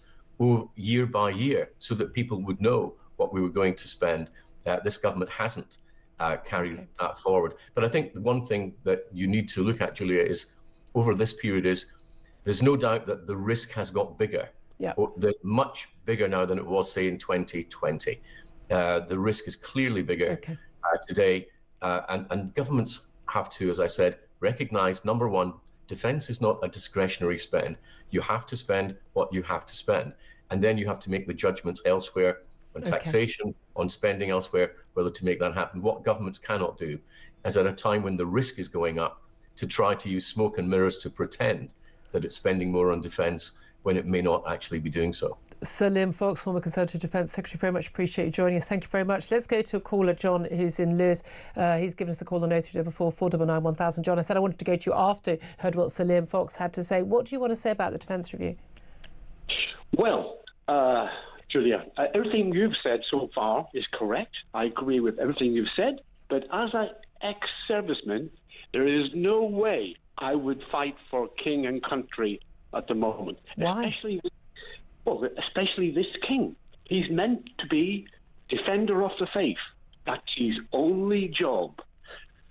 year by year so that people would know what we were going to spend. This government hasn't carried that forward. But I think the one thing that you need to look at, Julia, is over this period is there's no doubt that the risk has got bigger. Yeah. Much bigger now than it was, say, in 2020. The risk is clearly bigger today. And governments have to, as I said, recognise, number one, defence is not a discretionary spend. You have to spend what you have to spend. And then you have to make the judgments elsewhere on taxation, on spending elsewhere, whether to make that happen. What governments cannot do is at a time when the risk is going up to try to use smoke and mirrors to pretend that it's spending more on defence when it may not actually be doing so. Sir Liam Fox, former Conservative Defence Secretary, very much appreciate you joining us. Thank you very much. Let's go to a caller, John, who's in Lewis. He's given us a call on 0344 499 1000. John, I said I wanted to go to you after heard what Sir Liam Fox had to say. What do you want to say about the Defence Review? Well, Julia, everything you've said so far is correct. I agree with everything you've said. But as an ex-serviceman, there is no way I would fight for king and country at the moment. Why? Especially this king. He's meant to be defender of the faith. That's his only job.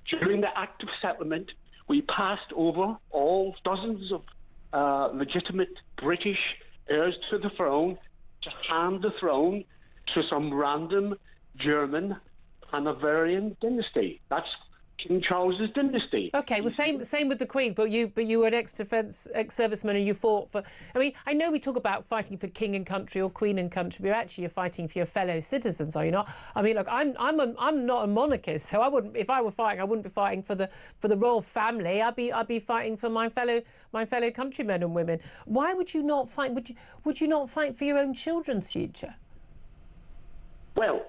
During the Act of Settlement, we passed over all dozens of legitimate British heirs to the throne to hand the throne to some random German Hanoverian dynasty. That's King Charles's dynasty. OK, well, same with the Queen, but you were an ex-serviceman and you fought for... I mean, I know we talk about fighting for king and country or queen and country, but actually you're fighting for your fellow citizens, are you not? I mean, look, I'm not a monarchist, so I wouldn't, if I were fighting, I wouldn't be fighting for the royal family. I'd be fighting for my fellow countrymen and women. Why would you not fight? Would you not fight for your own children's future? Well,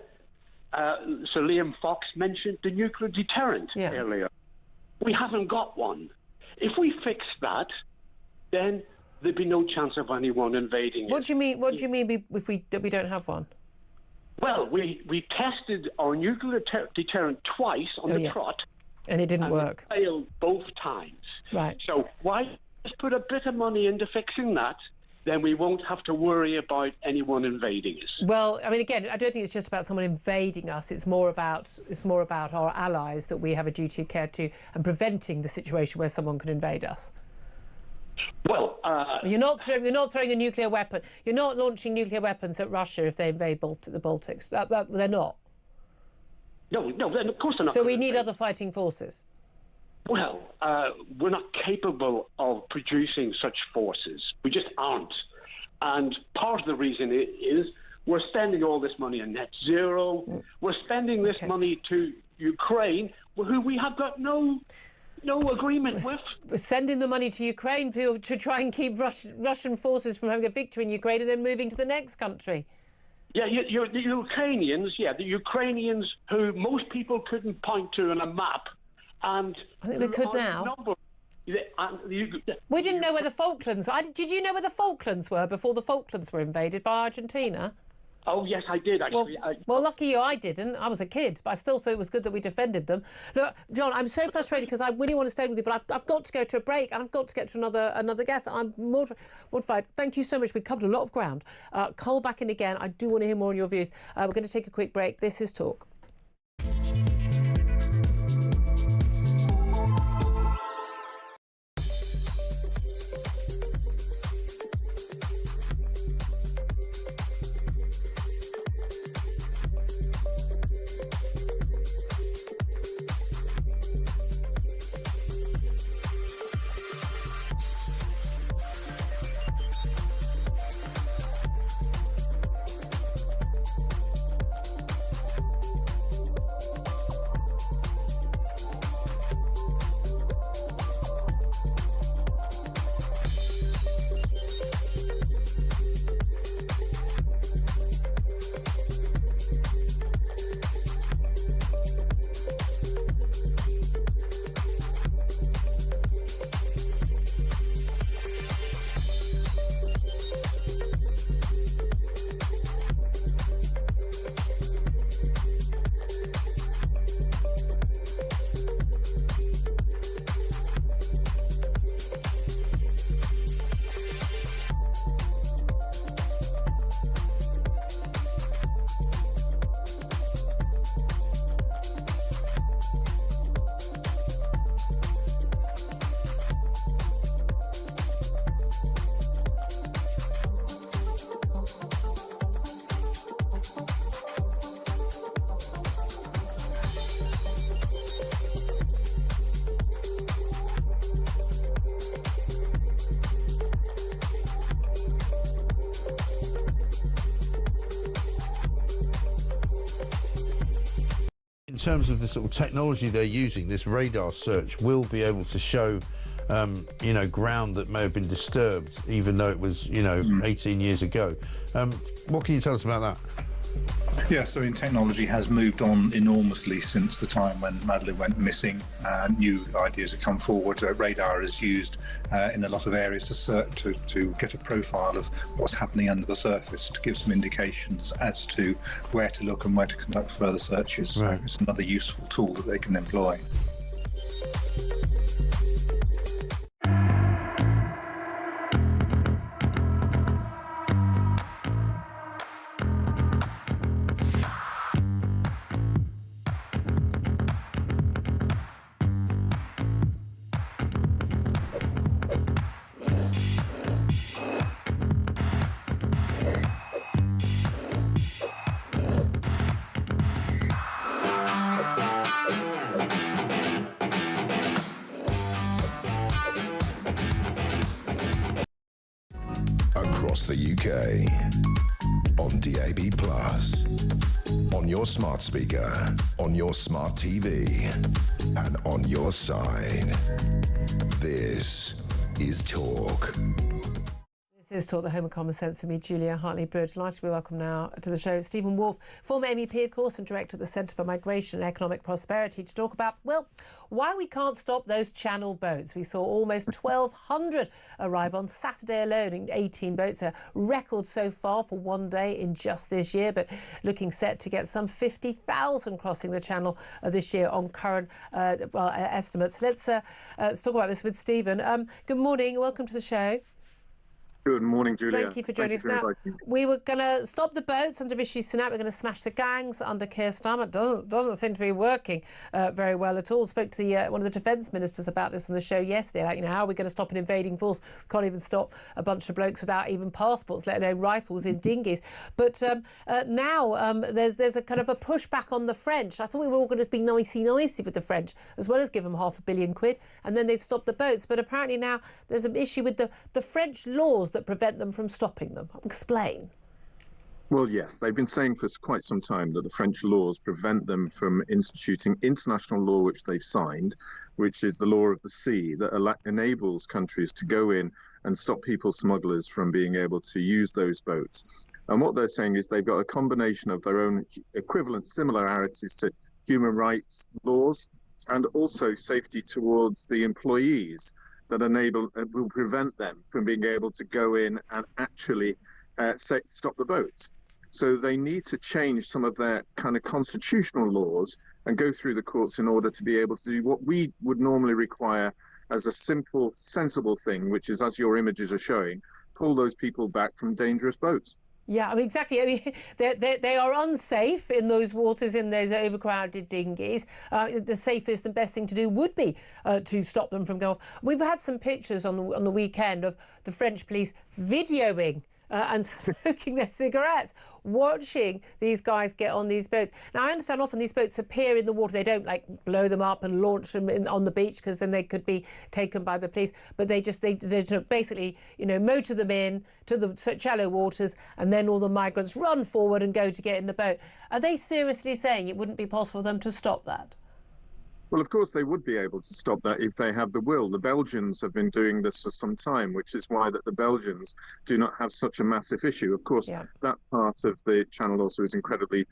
Sir Liam Fox mentioned the nuclear deterrent earlier. We haven't got one. If we fix that, then there'd be no chance of anyone invading What do you mean? What do you mean if we don't have one? Well, we tested our nuclear deterrent twice on the trot, and it didn't work. It failed both times. Right. So why just put a bit of money into fixing that? Then we won't have to worry about anyone invading us. Well, I mean, again, I don't think it's just about someone invading us. It's more about our allies that we have a duty of care to, and preventing the situation where someone could invade us. Well, you're not throwing a nuclear weapon. You're not launching nuclear weapons at Russia if they invade the Baltics. They're not. No, of course they're not. So we need other fighting forces. Well, we're not capable of producing such forces. We just aren't. And part of the reason is we're spending all this money on net zero. We're spending this money to Ukraine, who we have got no agreement with. We're sending the money to Ukraine to try and keep Russian forces from having a victory in Ukraine and then moving to the next country. Yeah, the Ukrainians who most people couldn't point to on a map. And I think we could now. We didn't know where the Falklands were. Did you know where the Falklands were before the Falklands were invaded by Argentina? Oh, yes, I did, actually. Well, lucky you, I didn't. I was a kid, but I still thought it was good that we defended them. Look, John, I'm so frustrated because I really want to stay with you, but I've got to go to a break and I've got to get to another guest. I'm mortified. Thank you so much. We've covered a lot of ground. Cole back in again. I do want to hear more on your views. We're going to take a quick break. This is Talk. In terms of the sort of technology they're using, this radar search will be able to show, ground that may have been disturbed, even though it was, 18 years ago. What can you tell us about that? Yes, technology has moved on enormously since the time when Madeleine went missing. New ideas have come forward. Radar is used in a lot of areas to get a profile of what's happening under the surface, to give some indications as to where to look and where to conduct further searches. Right. So it's another useful tool that they can employ. Across the UK, on DAB+, on your smart speaker, on your smart TV, and on your side. This is Talk. This is Talk, the home of common sense, with me, Julia Hartley-Brewer. Delighted to be welcome now to the show. Stephen Wolfe, former MEP, of course, and director of the Centre for Migration and Economic Prosperity, to talk about, why we can't stop those Channel boats. We saw almost 1,200 arrive on Saturday alone, in 18 boats, a record so far for one day in just this year, but looking set to get some 50,000 crossing the Channel this year on current estimates. Let's talk about this with Stephen. Good morning, welcome to the show. Good morning, Julia. Thank you for joining us. Now, we were going to stop the boats under Rishi Sunak. We're going to smash the gangs under Keir Starmer. Doesn't seem to be working very well at all. Spoke to the one of the defence ministers about this on the show yesterday. Like, how are we going to stop an invading force? We can't even stop a bunch of blokes without even passports, let alone rifles in dinghies. But now there's a kind of a pushback on the French. I thought we were all going to be nicey with the French, as well as give them £500 million, and then they'd stop the boats. But apparently now there's an issue with the French laws that prevent them from stopping them. Explain. Well, yes, they've been saying for quite some time that the French laws prevent them from instituting international law, which they've signed, which is the law of the sea, that enables countries to go in and stop people smugglers from being able to use those boats. And what they're saying is they've got a combination of their own equivalent similarities to human rights laws and also safety towards the employees that will prevent them from being able to go in and actually stop the boats. So they need to change some of their kind of constitutional laws and go through the courts in order to be able to do what we would normally require as a simple, sensible thing, which is, as your images are showing, pull those people back from dangerous boats. Yeah, I mean, exactly. I mean, they are unsafe in those waters, in those overcrowded dinghies. The safest and best thing to do would be to stop them from going off. We've had some pictures on the weekend of the French police videoing and smoking their cigarettes, watching these guys get on these boats. Now, I understand often these boats appear in the water. They don't, like, blow them up and launch them on the beach, because then they could be taken by the police. But they basically, you know, motor them in to the shallow waters, and then all the migrants run forward and go to get in the boat. Are they seriously saying it wouldn't be possible for them to stop that? Well, of course, they would be able to stop that if they have the will. The Belgians have been doing this for some time, which is why that the Belgians do not have such a massive issue. Of course, that part of the channel also is incredibly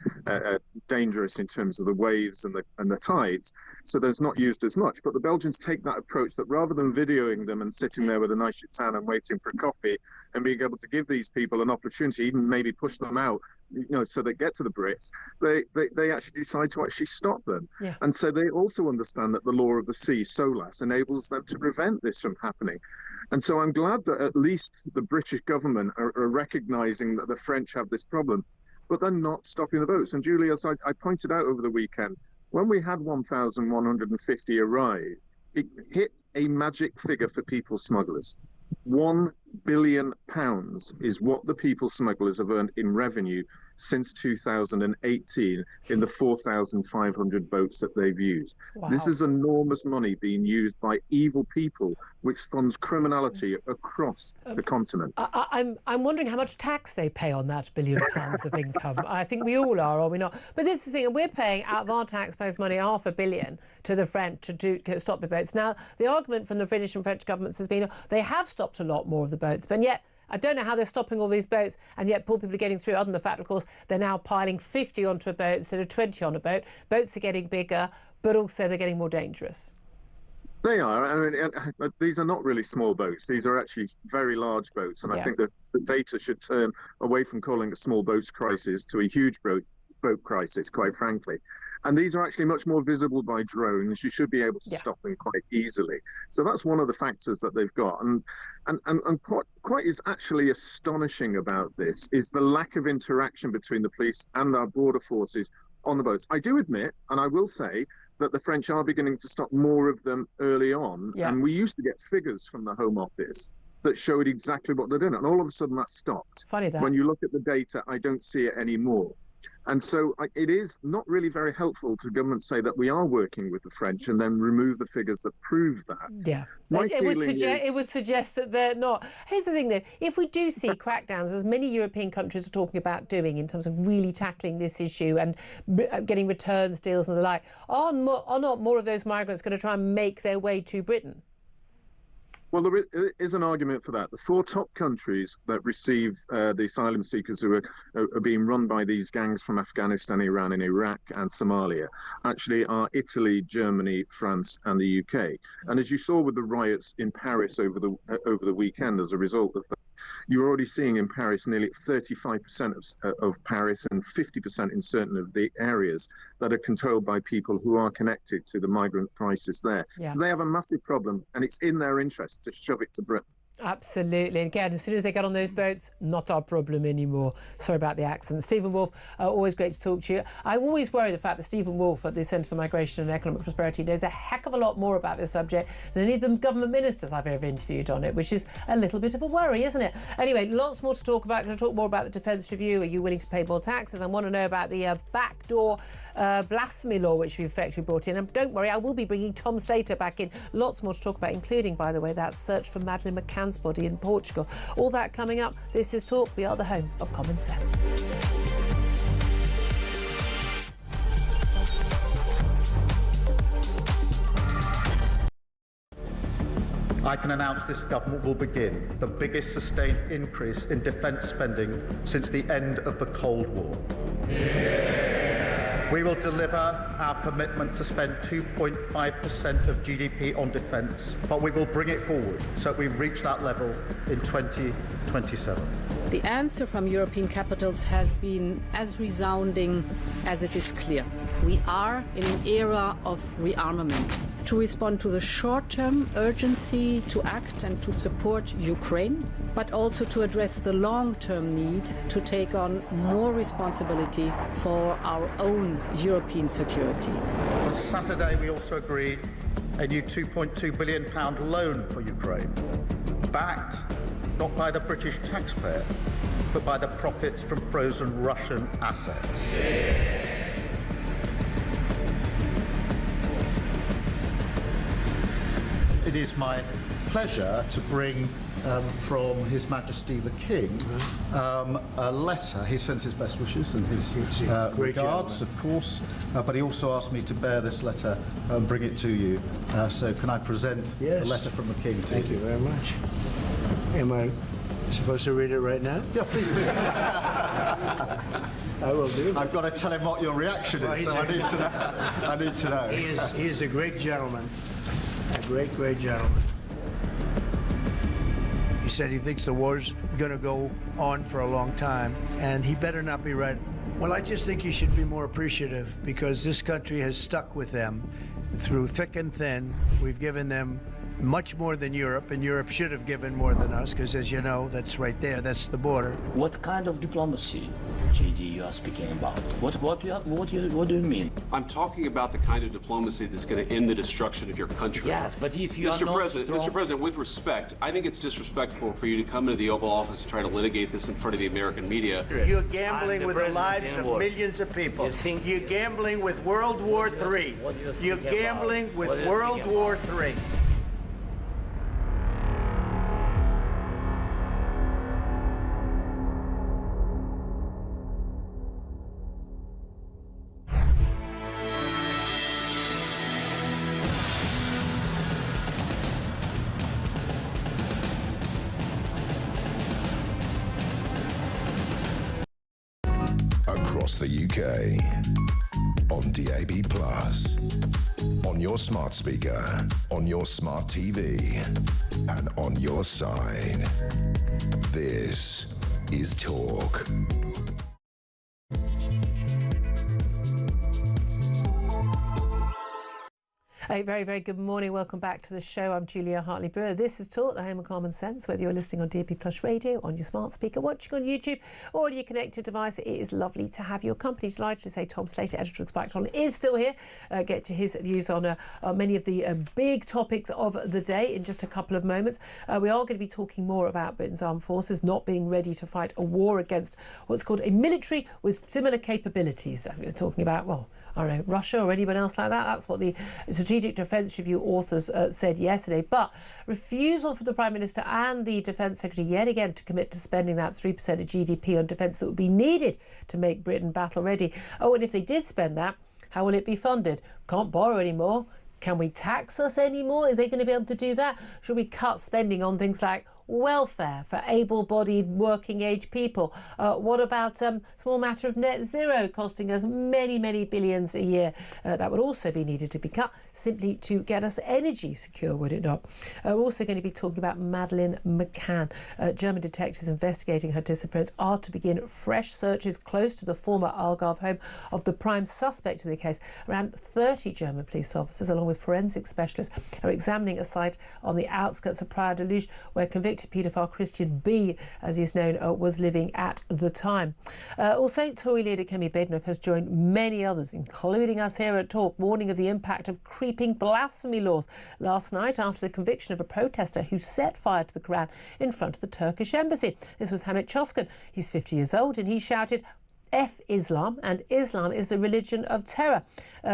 dangerous in terms of the waves and the tides, so there's not used as much. But the Belgians take that approach that rather than videoing them and sitting there with a nice chitan and waiting for a coffee and being able to give these people an opportunity, even maybe push them out, you know, so they get to the Brits, they actually decide to actually stop them. Yeah. And so they also understand that the law of the sea, SOLAS, enables them to prevent this from happening. And so I'm glad that at least the British government are recognizing that the French have this problem, but they're not stopping the boats. And Julia, as I pointed out over the weekend, when we had 1,150 arrive, it hit a magic figure for people smugglers. £1 billion is what the people smugglers have earned in revenue since 2018 in the 4,500 boats that they've used. Wow. This is enormous money being used by evil people, which funds criminality across the continent. I'm wondering how much tax they pay on that £1 billion of income. I think we all are we not? But this is the thing, we're paying out of our taxpayers' money £500 million to the French to stop the boats. Now, the argument from the British and French governments has been they have stopped a lot more of the boats, but yet I don't know how they're stopping all these boats, and yet poor people are getting through, other than the fact, of course, they're now piling 50 onto a boat instead of 20 on a boat. Boats are getting bigger, but also they're getting more dangerous. They are. I mean, these are not really small boats. These are actually very large boats. And I think that the data should turn away from calling it a small boats crisis to a huge boat crisis, quite frankly. And these are actually much more visible by drones. You should be able to stop them quite easily. So that's one of the factors that they've got. And quite is actually astonishing about this is the lack of interaction between the police and our border forces on the boats. I do admit, and I will say, that the French are beginning to stop more of them early on. Yeah. And we used to get figures from the Home Office that showed exactly what they're doing. And all of a sudden that stopped. Funny that. When you look at the data, I don't see it anymore. And so it is not really very helpful to government say that we are working with the French and then remove the figures that prove that. Yeah, it would suggest that they're not. Here's the thing, though. If we do see crackdowns, as many European countries are talking about doing in terms of really tackling this issue and getting returns deals and the like, are not more of those migrants going to try and make their way to Britain? Well, there is an argument for that. The 4 top countries that receive the asylum seekers who are being run by these gangs from Afghanistan, Iran, and Iraq and Somalia actually are Italy, Germany, France, and the UK. And as you saw with the riots in Paris over the weekend, as a result of that, you're already seeing in Paris nearly 35% of Paris and 50% in certain of the areas that are controlled by people who are connected to the migrant crisis there. Yeah. So they have a massive problem, and it's in their interest to shove it to Britain. Absolutely. And again, as soon as they get on those boats, not our problem anymore. Sorry about the accent. Stephen Wolfe, always great to talk to you. I always worry the fact that Stephen Wolfe at the Centre for Migration and Economic Prosperity knows a heck of a lot more about this subject than any of the government ministers I've ever interviewed on it, which is a little bit of a worry, isn't it? Anyway, lots more to talk about. Going to talk more about the Defence Review. Are you willing to pay more taxes? I want to know about the backdoor blasphemy law, which we've effectively brought in. And don't worry, I will be bringing Tom Slater back in. Lots more to talk about, including, by the way, that search for Madeleine McCann's body in Portugal. All that coming up. This is Talk. We are the home of common sense. I can announce this government will begin the biggest sustained increase in defence spending since the end of the Cold War. Yeah. We will deliver our commitment to spend 2.5% of GDP on defence, but we will bring it forward so we reach that level in 2027. The answer from European capitals has been as resounding as it is clear. We are in an era of rearmament to respond to the short-term urgency to act and to support Ukraine, but also to address the long-term need to take on more responsibility for our own European security. On Saturday, we also agreed a new £2.2 billion loan for Ukraine, backed not by the British taxpayer, but by the profits from frozen Russian assets. It is my pleasure to bring from His Majesty the King a letter. He sent his best wishes and his regards, of course, but he also asked me to bear this letter and bring it to you. So can I present the letter from the King to you? Thank you very much. Am I supposed to read it right now? Yeah, please do. I will do. I've got to tell him what your reaction is, so I need to know. I need to know. He is a great gentleman. A great, great gentleman. He said he thinks the war's going to go on for a long time, and he better not be right. Well, I just think he should be more appreciative, because this country has stuck with them through thick and thin. We've given them much more than Europe, and Europe should have given more than us, because as you know, that's right there, that's the border. What kind of diplomacy, JD, you are speaking about? What do you mean? I'm talking about the kind of diplomacy that's going to end the destruction of your country. Yes, but if you are not strong... Mr. President, with respect, I think it's disrespectful for you to come into the Oval Office and try to litigate this in front of the American media. You're gambling with the lives of millions of people. You're gambling with World War III. You're gambling with World War III. Across the UK, on DAB+, on your smart speaker, on your smart TV, and on your side. This is Talk. A very, very good morning. Welcome back to the show. I'm Julia Hartley-Brewer. This is Talk, the home of common sense. Whether you're listening on DAB+ radio, on your smart speaker, watching on YouTube, or on your connected device, it is lovely to have your company. Delighted to say Tom Slater, editor of Spiked On, is still here. Get to his views on many of the big topics of the day in just a couple of moments. We are going to be talking more about Britain's armed forces not being ready to fight a war against what's called a military with similar capabilities. We're talking about, well, I don't know, Russia or anyone else like that. That's what the Strategic Defence Review authors said yesterday. But refusal from the Prime Minister and the Defence Secretary yet again to commit to spending that 3% of GDP on defence that would be needed to make Britain battle ready. Oh, and if they did spend that, how will it be funded? Can't borrow anymore. Can we tax us anymore? Is they going to be able to do that? Should we cut spending on things like welfare for able-bodied working-age people? What about small matter of net zero costing us many, many billions a year? That would also be needed to be cut simply to get us energy secure, would it not? We're also going to be talking about Madeleine McCann. German detectives investigating her disappearance are to begin fresh searches close to the former Algarve home of the prime suspect in the case. Around 30 German police officers, along with forensic specialists, are examining a site on the outskirts of Praia de Luz where convicted paedophile Christian B, as he's known, was living at the time. Also, Tory leader Kemi Badenoch has joined many others, including us here at Talk, warning of the impact of creeping blasphemy laws last night after the conviction of a protester who set fire to the Quran in front of the Turkish embassy. This was Hamit Çoskan. He's 50 years old and he shouted, "F Islam, and Islam is the religion of terror,"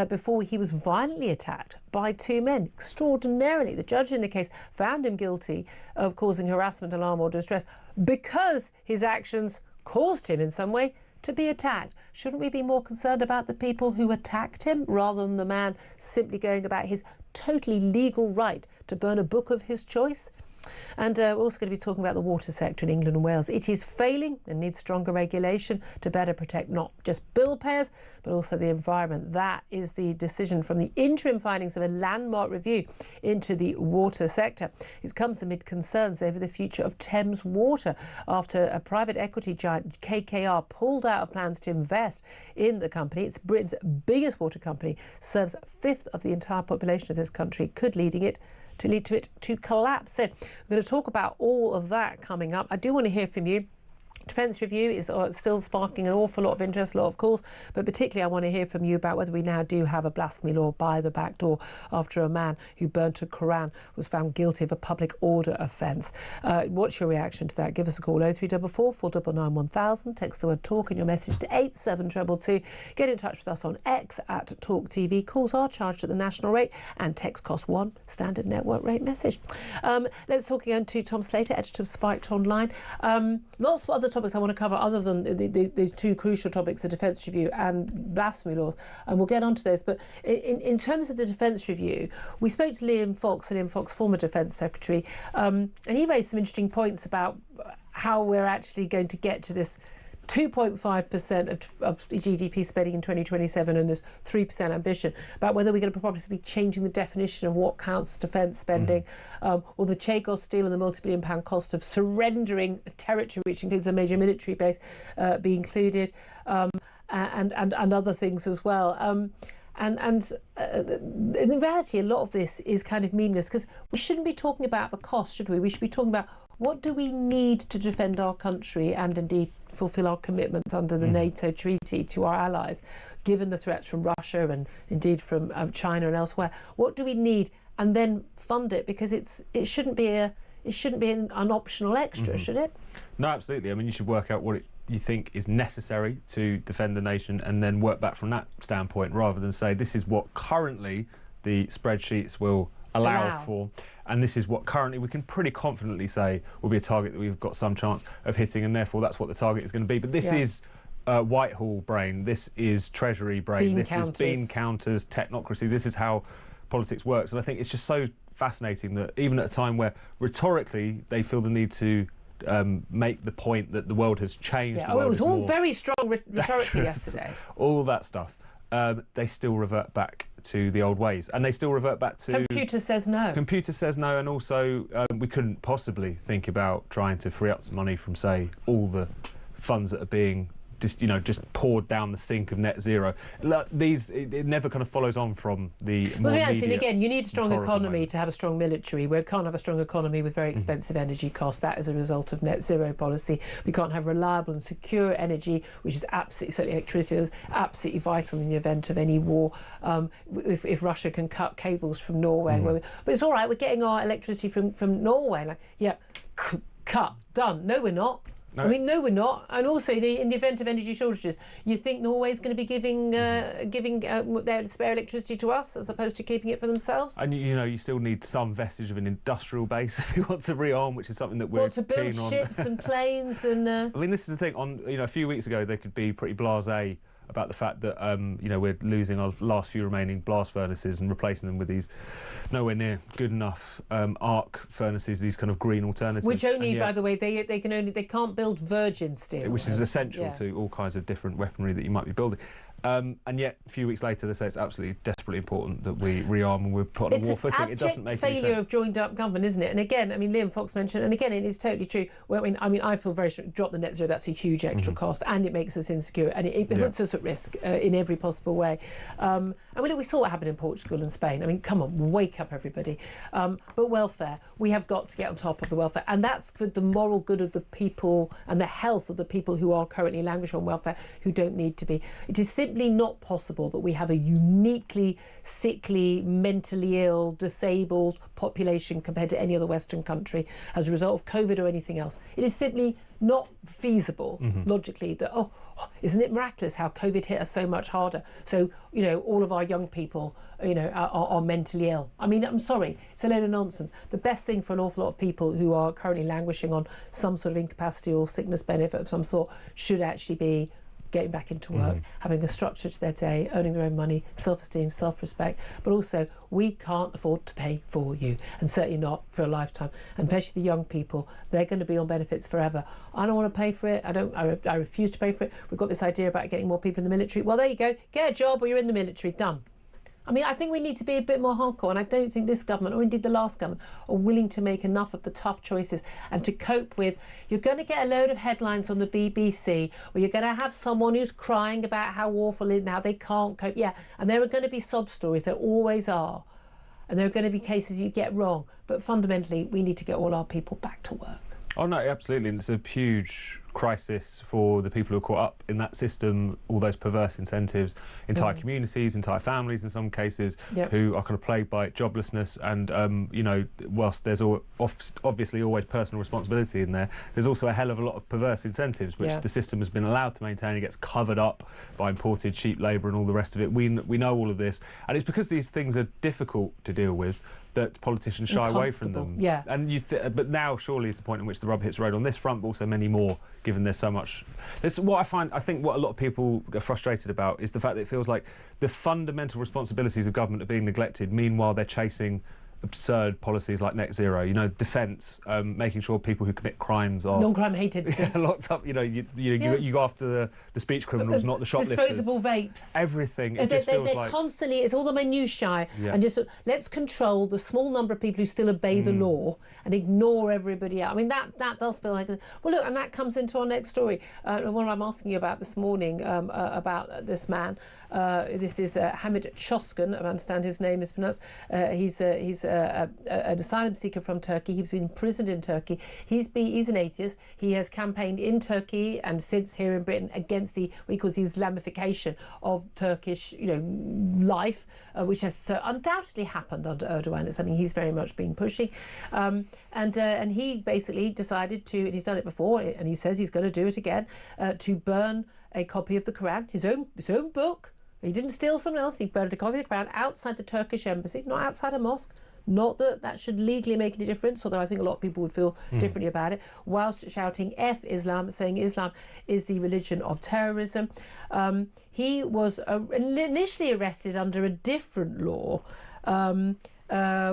before he was violently attacked by two men. Extraordinarily, the judge in the case found him guilty of causing harassment, alarm or distress because his actions caused him in some way to be attacked. Shouldn't we be more concerned about the people who attacked him rather than the man simply going about his totally legal right to burn a book of his choice? And we're also going to be talking about the water sector in England and Wales. It is failing and needs stronger regulation to better protect not just bill payers, but also the environment. That is the decision from the interim findings of a landmark review into the water sector. It comes amid concerns over the future of Thames Water after a private equity giant, KKR, pulled out of plans to invest in the company. It's Britain's biggest water company, serves a fifth of the entire population of this country, could lead to it to collapse. So we're going to talk about all of that coming up. I do want to hear from you. Defence review is still sparking an awful lot of interest, a lot of calls, but particularly I want to hear from you about whether we now do have a blasphemy law by the back door after a man who burnt a Quran was found guilty of a public order offence. What's your reaction to that? Give us a call 0344 499 1000. Text the word talk and your message to 87222. Get in touch with us on X at talkTV. Calls are charged at the national rate and text costs £1 standard network rate message. Let's talk again to Tom Slater, editor of Spiked Online. Lots of other topics I want to cover other than these two crucial topics, the defence review and blasphemy laws, and we'll get onto those. But in terms of the defence review, we spoke to Liam Fox, former Defence Secretary, and he raised some interesting points about how we're actually going to get to this 2.5% of GDP spending in 2027 and this 3% ambition, about whether we're going to probably be changing the definition of what counts as defence spending, or the Chagos deal and the multi-billion pound cost of surrendering a territory, which includes a major military base, be included, and other things as well. And in reality, a lot of this is kind of meaningless, because we shouldn't be talking about the cost, should we? We should be talking about what do we need to defend our country and indeed fulfil our commitments under the NATO treaty to our allies, given the threats from Russia and indeed from China and elsewhere. What do we need? And then fund it, because it shouldn't be an optional extra, should it? No, absolutely. I mean, you should work out what you think is necessary to defend the nation and then work back from that standpoint, rather than say this is what currently the spreadsheets will allow for, and this is what currently we can pretty confidently say will be a target that we've got some chance of hitting, and therefore that's what the target is going to be. But this is Whitehall brain, this is Treasury brain, is bean counters, technocracy. This is how politics works, and I think it's just so fascinating that even at a time where rhetorically they feel the need to make the point that the world has changed. Yeah, it was all very strong rhetorically yesterday. All that stuff. They still revert back to the old ways, and they still revert back to... Computer says no. Computer says no, and also we couldn't possibly think about trying to free up some money from, say, all the funds that are being just poured down the sink of net zero. It never kind of follows on from the more immediate. And again, you need a strong economy to have a strong military. We can't have a strong economy with very expensive energy costs. That is a result of net zero policy. We can't have reliable and secure energy, which is absolutely, certainly electricity, is absolutely vital in the event of any war. If Russia can cut cables from Norway. But it's all right, we're getting our electricity from Norway. Cut, done. No, we're not. No. I mean, no, we're not. And also, in the event of energy shortages, you think Norway's going to be giving their spare electricity to us as opposed to keeping it for themselves? And you still need some vestige of an industrial base if you want to rearm, which is something that we're to build keen on. Ships and planes and. I mean, this is the thing. A few weeks ago, they could be pretty blasé about the fact that we're losing our last few remaining blast furnaces and replacing them with these nowhere near good enough arc furnaces, these kind of green alternatives. Which only, by the way, they can't build virgin steel. Which is essential to all kinds of different weaponry that you might be building. And yet, a few weeks later, they say it's absolutely desperately important that we rearm and we're put on a war footing. It doesn't make any sense. It's a failure of joined-up government, isn't it? And again, Liam Fox mentioned, and again, it is totally true. Well, I feel very sure, drop the net zero, that's a huge extra cost, and it makes us insecure, and it puts us at risk in every possible way. And we saw what happened in Portugal and Spain. Come on, wake up, everybody. But welfare, we have got to get on top of the welfare, and that's for the moral good of the people and the health of the people who are currently languishing on welfare, who don't need to be. It is simply not possible that we have a uniquely sickly, mentally ill, disabled population compared to any other Western country as a result of COVID or anything else. It is simply not feasible logically that, isn't it miraculous how COVID hit us so much harder? So, all of our young people, are mentally ill. I'm sorry, it's a load of nonsense. The best thing for an awful lot of people who are currently languishing on some sort of incapacity or sickness benefit of some sort should actually be getting back into work, having a structure to their day, earning their own money, self-esteem, self-respect, but also we can't afford to pay for you, and certainly not for a lifetime. And especially the young people, they're going to be on benefits forever. I don't want to pay for it. I refuse to pay for it. We've got this idea about getting more people in the military. Well, there you go. Get a job or you're in the military. Done. I mean, I think we need to be a bit more hardcore, and I don't think this government, or indeed the last government, are willing to make enough of the tough choices and to cope with, you're going to get a load of headlines on the BBC where you're going to have someone who's crying about how awful it is and how they can't cope. Yeah, and there are going to be sob stories, there always are. And there are going to be cases you get wrong. But fundamentally, we need to get all our people back to work. Oh, no, absolutely. And it's a huge crisis for the people who are caught up in that system, all those perverse incentives, entire communities, entire families in some cases, who are kind of plagued by joblessness. And, you know, whilst there's obviously always personal responsibility in there, there's also a hell of a lot of perverse incentives, which the system has been allowed to maintain. It gets covered up by imported cheap labour and all the rest of it. We know all of this. And it's because these things are difficult to deal with that politicians shy away from them. Yeah. And but now surely is the point in which the rubber hits the road on this front, but also many more, given there's so much. This what I think what a lot of people are frustrated about is the fact that it feels like the fundamental responsibilities of government are being neglected. Meanwhile, they're chasing absurd policies like net zero, you know, defence, making sure people who commit crimes are non-crime hate incidents locked up. You know, you go after the speech criminals, not the shoplifters. Disposable vapes, everything. They're constantly. It's all the minutiae, and just let's control the small number of people who still obey the law and ignore everybody else. I mean, that does feel like. Well, look, and that comes into our next story. One I'm asking you about this morning about this man. This is Hamid Choskan. I understand his name is pronounced. He's an asylum seeker from Turkey. He's been imprisoned in Turkey. He's an atheist. He has campaigned in Turkey and since here in Britain against what he calls the Islamification of Turkish, life, which has undoubtedly happened under Erdogan. It's something he's very much been pushing. And he basically decided to, and he's done it before, and he says he's going to do it again, to burn a copy of the Quran, his own book. He didn't steal someone else. He burned a copy of the Quran outside the Turkish embassy, not outside a mosque. Not that should legally make any difference, although I think a lot of people would feel differently about it, whilst shouting F Islam, saying Islam is the religion of terrorism. He was initially arrested under a different law,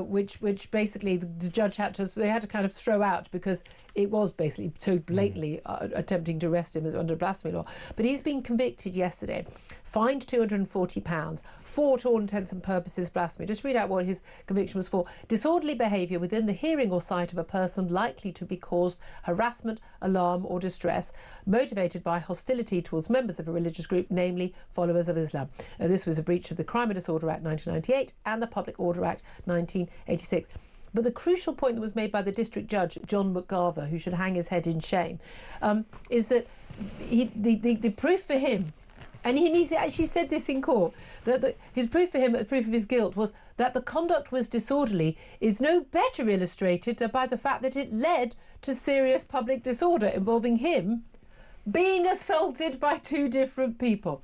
which basically the judge had to kind of throw out because it was basically so blatantly attempting to arrest him as under blasphemy law. But he's been convicted yesterday, fined £240 for, to all intents and purposes, blasphemy. Just read out what his conviction was for. Disorderly behaviour within the hearing or sight of a person likely to be caused harassment, alarm or distress, motivated by hostility towards members of a religious group, namely followers of Islam. This was a breach of the Crime and Disorder Act 1998 and the Public Order Act 1986. But the crucial point that was made by the district judge, John McGarver, who should hang his head in shame, is that the proof for him, and he actually said this in court, that his proof for him, the proof of his guilt, was that the conduct was disorderly, is no better illustrated by the fact that it led to serious public disorder involving him being assaulted by two different people.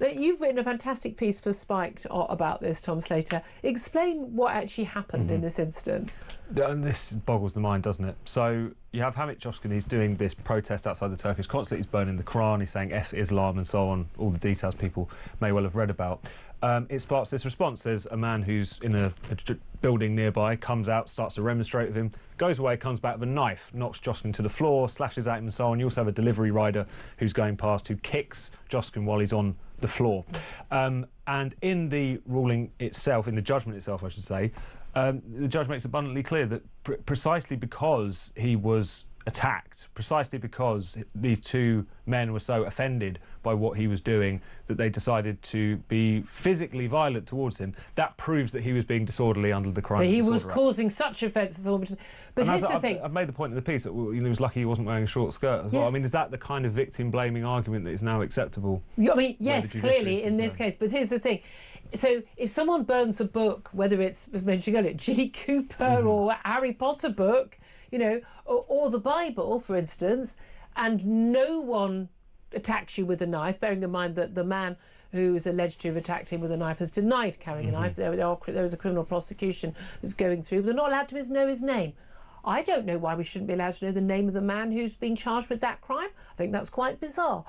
You've written a fantastic piece for Spiked about this, Tom Slater. Explain what actually happened in this incident. And this boggles the mind, doesn't it? So you have Hamid Choskan, he's doing this protest outside the Turkish consulate, he's burning the Quran, he's saying F Islam and so on, all the details people may well have read about. It sparks this response. There's a man who's in a building nearby, comes out, starts to remonstrate with him, goes away, comes back with a knife, knocks Choskan to the floor, slashes at him and so on. You also have a delivery rider who's going past who kicks Choskan while he's on the floor. And in the ruling itself, in the judgment itself, I should say, the judge makes abundantly clear that precisely because he was attacked, precisely because these two men were so offended by what he was doing that they decided to be physically violent towards him, that proves that he was being disorderly under the Crime and Disorder Act. He was causing such offences. But here's the thing. I've made the point in the piece that he was lucky he wasn't wearing a short skirt as well. I mean, is that the kind of victim-blaming argument that is now acceptable? I mean, yes, clearly in this case. But here's the thing. So if someone burns a book, whether it's, as mentioned earlier, G. Cooper or a Harry Potter book, or the Bible, for instance, and no one attacks you with a knife, bearing in mind that the man who is alleged to have attacked him with a knife has denied carrying a knife. There is a criminal prosecution that's going through, but they're not allowed to know his name. I don't know why we shouldn't be allowed to know the name of the man who's being charged with that crime. I think that's quite bizarre.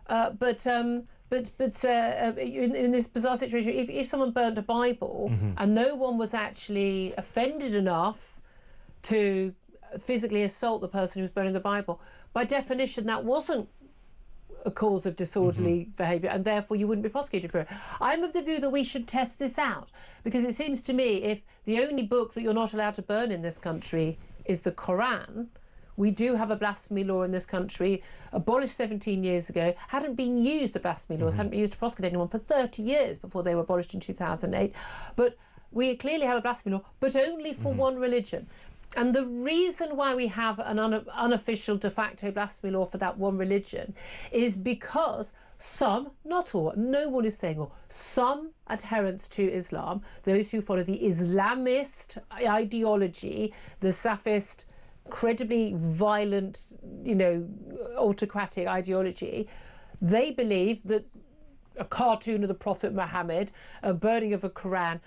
But in this bizarre situation, if someone burnt a Bible and no one was actually offended enough to physically assault the person who was burning the Bible, by definition that wasn't a cause of disorderly behaviour, and therefore you wouldn't be prosecuted for it. I'm of the view that we should test this out, because it seems to me if the only book that you're not allowed to burn in this country is the Quran, we do have a blasphemy law in this country, abolished 17 years ago, hadn't been used, the blasphemy laws hadn't been used to prosecute anyone for 30 years before they were abolished in 2008. But we clearly have a blasphemy law, but only for one religion. And the reason why we have an unofficial de facto blasphemy law for that one religion is because some, not all, no one is saying all, some adherents to Islam, those who follow the Islamist ideology, the Safist, incredibly violent, autocratic ideology, they believe that a cartoon of the Prophet Muhammad, a burning of a Quran,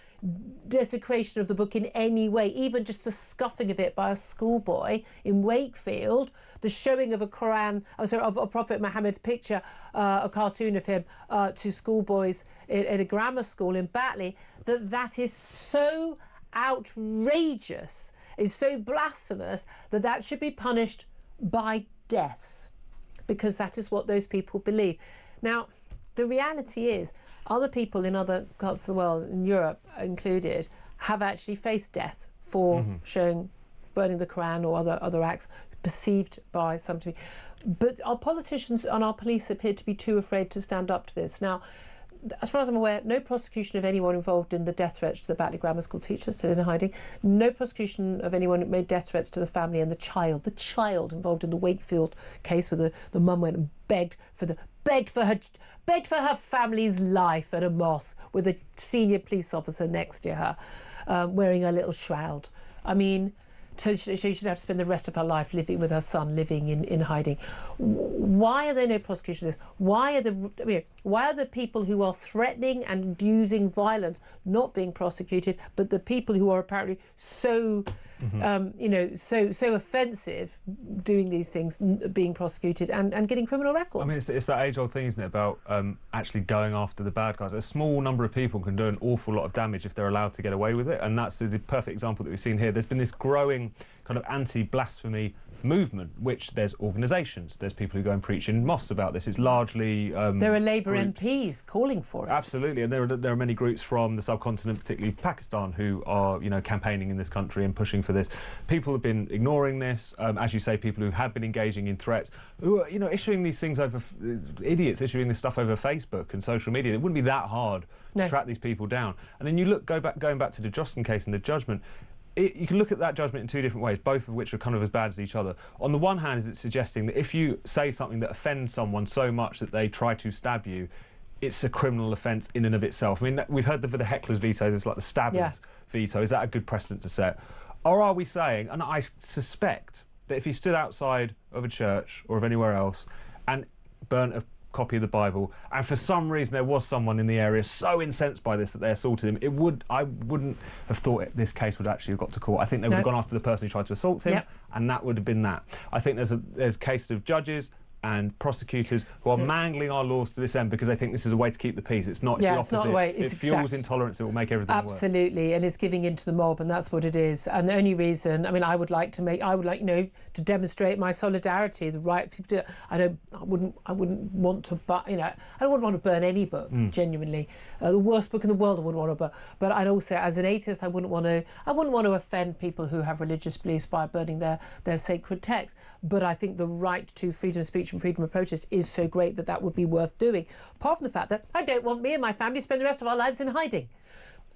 desecration of the book in any way, even just the scuffing of it by a schoolboy in Wakefield, the showing of a Quran, of Prophet Muhammad's picture, a cartoon of him to schoolboys at a grammar school in Batley, that is so outrageous, is so blasphemous that should be punished by death, because that is what those people believe. Now, the reality is, other people in other parts of the world, in Europe included, have actually faced death for burning the Quran or other acts perceived by some to be. But our politicians and our police appear to be too afraid to stand up to this. Now, as far as I'm aware, no prosecution of anyone involved in the death threats to the Batley Grammar School teacher still in hiding. No prosecution of anyone who made death threats to the family and the child involved in the Wakefield case, where the mum went and begged for her family's life at a mosque with a senior police officer next to her, wearing a little shroud. I mean, so she should have to spend the rest of her life living with her son, living in hiding. Why are there no prosecutions of this? Why are the people who are threatening and using violence not being prosecuted, but the people who are apparently so so offensive doing these things being prosecuted and getting criminal records? I mean, it's that age-old thing, isn't it, about actually going after the bad guys. A small number of people can do an awful lot of damage if they're allowed to get away with it, and that's the perfect example that we've seen here. There's been this growing kind of anti-blasphemy movement, which there's organisations, there's people who go and preach in mosques about this. It's largely there are Labour MPs calling for it. Absolutely, and there are many groups from the subcontinent, particularly Pakistan, who are campaigning in this country and pushing for this. People have been ignoring this, as you say, people who have been engaging in threats, who are issuing these things over idiots issuing this stuff over Facebook and social media. It wouldn't be that hard to track these people down. And then you look going back to the Joston case and the judgment. You can look at that judgment in two different ways, both of which are kind of as bad as each other. On the one hand, is it suggesting that if you say something that offends someone so much that they try to stab you, it's a criminal offence in and of itself. I mean, we've heard the heckler's veto, it's like the stabber's veto. Is that a good precedent to set? Or are we saying, and I suspect that if he stood outside of a church or of anywhere else and burnt a copy of the Bible, and for some reason there was someone in the area so incensed by this that they assaulted him, I wouldn't have thought this case would actually have got to court. I think they would have gone after the person who tried to assault him, and that would have been that. I think there's cases of judges and prosecutors who are mangling our laws to this end because they think this is a way to keep the peace. It's not. It's the opposite. It's not a way. It fuels intolerance. It will make everything worse. Absolutely, and it's giving in to the mob, and that's what it is. And the only reason, I mean, I would like to demonstrate my solidarity. The right people. I wouldn't want to, I don't want to burn any book. Genuinely, the worst book in the world I wouldn't want to burn. But I'd also, as an atheist, I wouldn't want to offend people who have religious beliefs by burning their sacred texts. But I think the right to freedom of speech and freedom of protest is so great that would be worth doing. Apart from the fact that I don't want me and my family to spend the rest of our lives in hiding.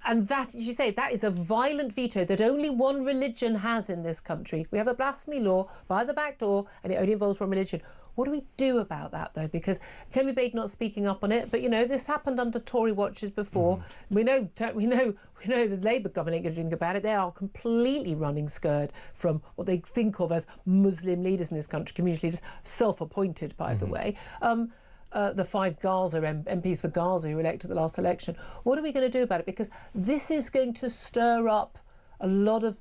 And that, as you say, that is a violent veto that only one religion has in this country. We have a blasphemy law by the back door, and it only involves one religion. What do we do about that, though? Because Kemi Bade not speaking up on it, but this happened under Tory watches before. We know the Labour government ain't going to do anything about it. They are completely running scared from what they think of as Muslim leaders in this country, community leaders, self-appointed, by the way. The 5 Gaza MPs for Gaza who were elected at the last election. What are we going to do about it? Because this is going to stir up a lot of,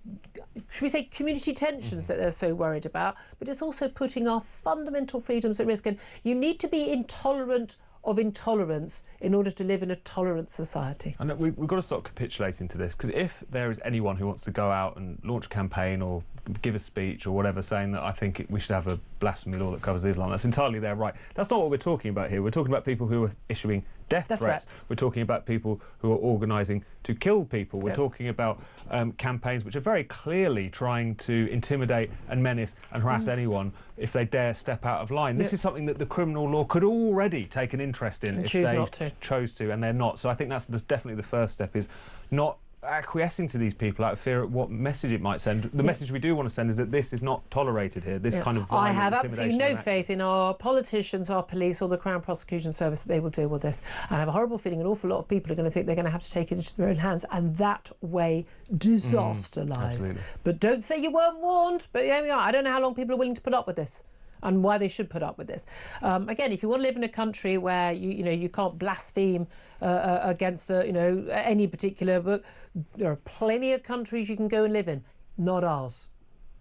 should we say, community tensions that they're so worried about, but it's also putting our fundamental freedoms at risk. And you need to be intolerant of intolerance in order to live in a tolerant society. And we've got to stop capitulating to this, because if there is anyone who wants to go out and launch a campaign or give a speech or whatever saying that I think we should have a blasphemy law that covers Islam, that's entirely their right. That's not what we're talking about here. We're talking about people who are issuing death threats. We're talking about people who are organising to kill people. We're talking about campaigns which are very clearly trying to intimidate and menace and harass anyone if they dare step out of line. This is something that the criminal law could already take an interest in if they chose to, and they're not. So I think that's definitely the first step, is not acquiescing to these people out of fear of what message it might send. The message we do want to send is that this is not tolerated here, this kind of violent I have absolutely no intimidation faith in our politicians, our police or the Crown Prosecution Service that they will deal with this. I have a horrible feeling an awful lot of people are going to think they're going to have to take it into their own hands, and that way disaster lies. Absolutely. But don't say you weren't warned. But here we are. I don't know how long people are willing to put up with this, and why they should put up with this. Again, if you want to live in a country where you can't blaspheme against any particular book, there are plenty of countries you can go and live in. Not ours.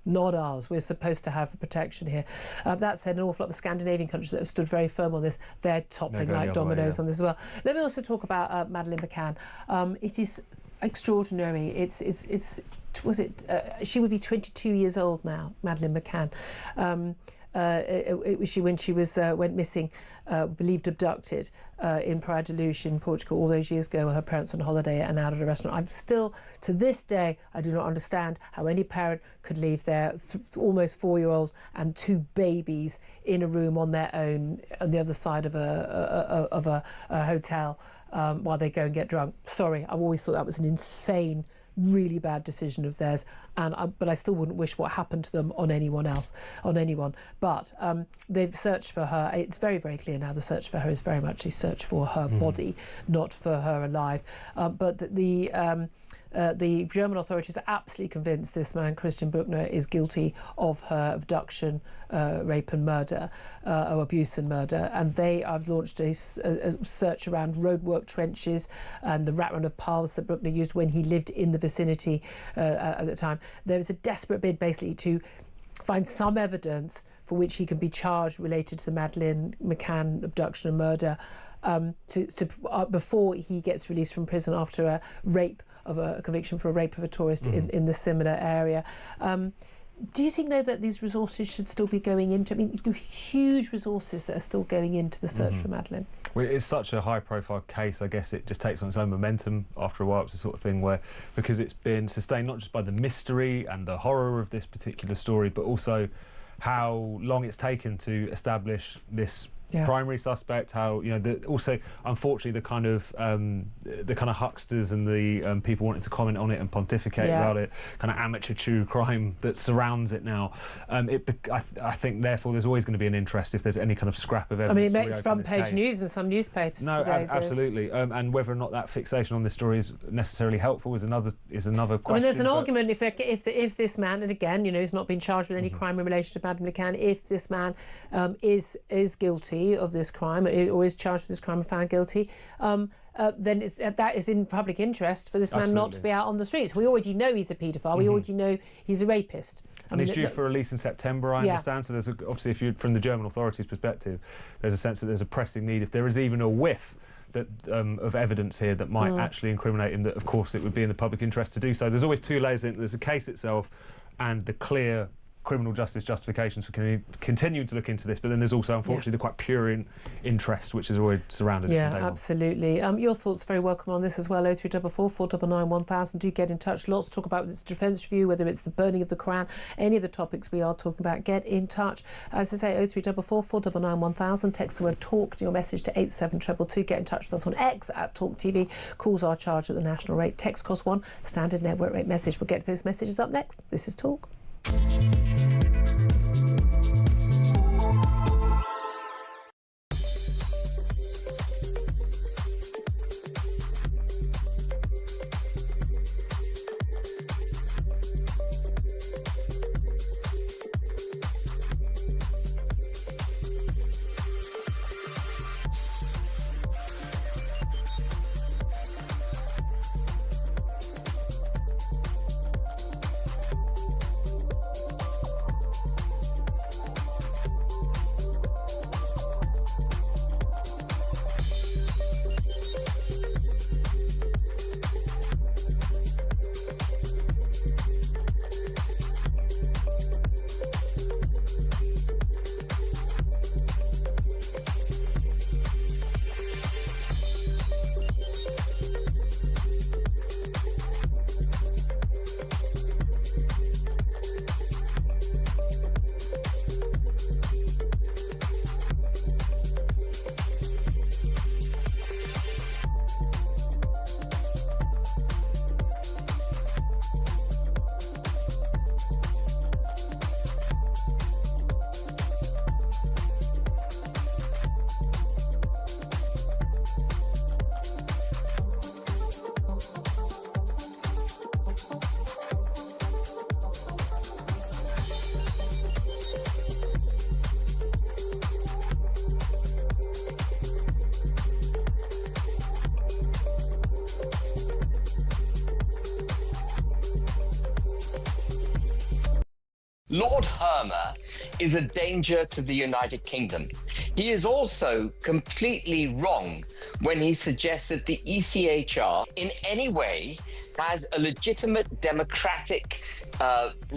Not ours. We're supposed to have protection here. That said, an awful lot of the Scandinavian countries that have stood very firm on this, they're toppling like dominoes on this as well. Let me also talk about Madeleine McCann. It is extraordinary. She would be 22 years old now, Madeleine McCann. It was when she went missing, believed abducted in Praia da Luz in Portugal all those years ago. Her parents on holiday and out at a restaurant. I'm still, to this day, I do not understand how any parent could leave their almost 4-year-old and 2 babies in a room on their own on the other side of a hotel while they go and get drunk. Sorry, I've always thought that was an insane, really bad decision of theirs, but I still wouldn't wish what happened to them on anyone else, But they've searched for her. It's very, very clear now the search for her is very much a search for her body, not for her alive. But the German authorities are absolutely convinced this man, Christian Bruckner, is guilty of her abduction, rape and murder, or abuse and murder. And they have launched a search around roadwork trenches and the rat run of paths that Bruckner used when he lived in the vicinity at the time. There is a desperate bid, basically, to find some evidence for which he can be charged related to the Madeleine McCann abduction and murder before he gets released from prison after a conviction for a rape of a tourist in the similar area. Do you think, though, that these resources should still be going into... I mean, the huge resources that are still going into the search for Madeleine? Well, it's such a high-profile case, I guess it just takes on its own momentum after a while. It's the sort of thing where, because it's been sustained not just by the mystery and the horror of this particular story, but also how long it's taken to establish this primary suspect, how also unfortunately the kind of hucksters and the people wanting to comment on it and pontificate about it, kind of amateur true crime that surrounds it now. I think therefore there's always going to be an interest if there's any kind of scrap of evidence. I mean, it makes front page news in some newspapers today. Absolutely. And whether or not that fixation on this story is necessarily helpful is another question. I mean, there's an argument if this man, and again, he's not been charged with any crime in relation to Madeleine McCann, if this man is guilty of this crime or is charged with this crime and found guilty, then that is in public interest for this man not to be out on the streets. We already know he's a paedophile. We already know he's a rapist. And he's due for release in September, I understand. So there's obviously, if you from the German authorities' perspective, there's a sense that there's a pressing need. If there is even a whiff of evidence here that might actually incriminate him, that of course it would be in the public interest to do so. There's always two layers in it. There's the case itself and the clear criminal justice justifications for continuing to look into this, but then there's also, unfortunately, the quite pure interest which has always surrounded it. Yeah, absolutely. Your thoughts very welcome on this as well. 0344 499 1000. Do get in touch. Lots to talk about with this defence review, whether it's the burning of the Quran, any of the topics we are talking about. Get in touch. As I say, 0344 499 1000. Text the word talk to your message to 87222. Get in touch with us on X at talkTV. Calls are charged at the national rate. Text cost 1, standard network rate message. We'll get those messages up next. This is Talk. Lord Hermer is a danger to the United Kingdom. He is also completely wrong when he suggests that the ECHR in any way has a legitimate democratic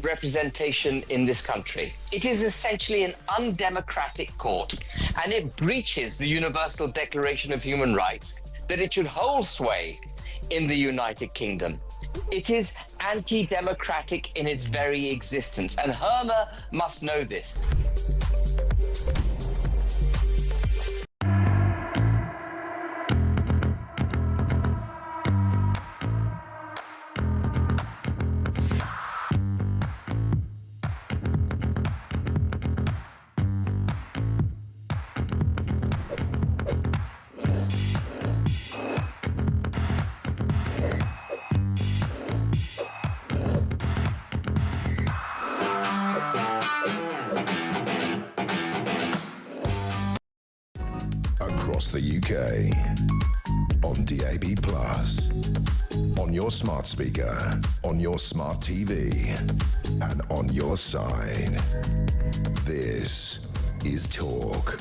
representation in this country. It is essentially an undemocratic court, and it breaches the Universal Declaration of Human Rights that it should hold sway in the United Kingdom. It is anti-democratic in its very existence, and Hermer must know this. Across the UK, on DAB+, on your smart speaker, on your smart TV, and on your side. This is Talk.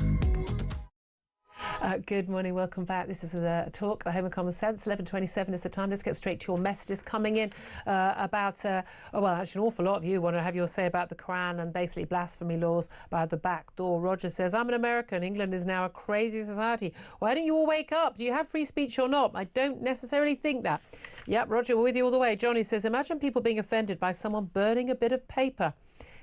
Good morning, welcome back. This is Talk, the Home of Common Sense. 11:27 is the time. Let's get straight to your messages coming in about, well, actually an awful lot of you want to have your say about the Quran and basically blasphemy laws by the back door. Roger says, I'm an American. England is now a crazy society. Why don't you all wake up? Do you have free speech or not? I don't necessarily think that. Yep, Roger, we're with you all the way. Johnny says, imagine people being offended by someone burning a bit of paper.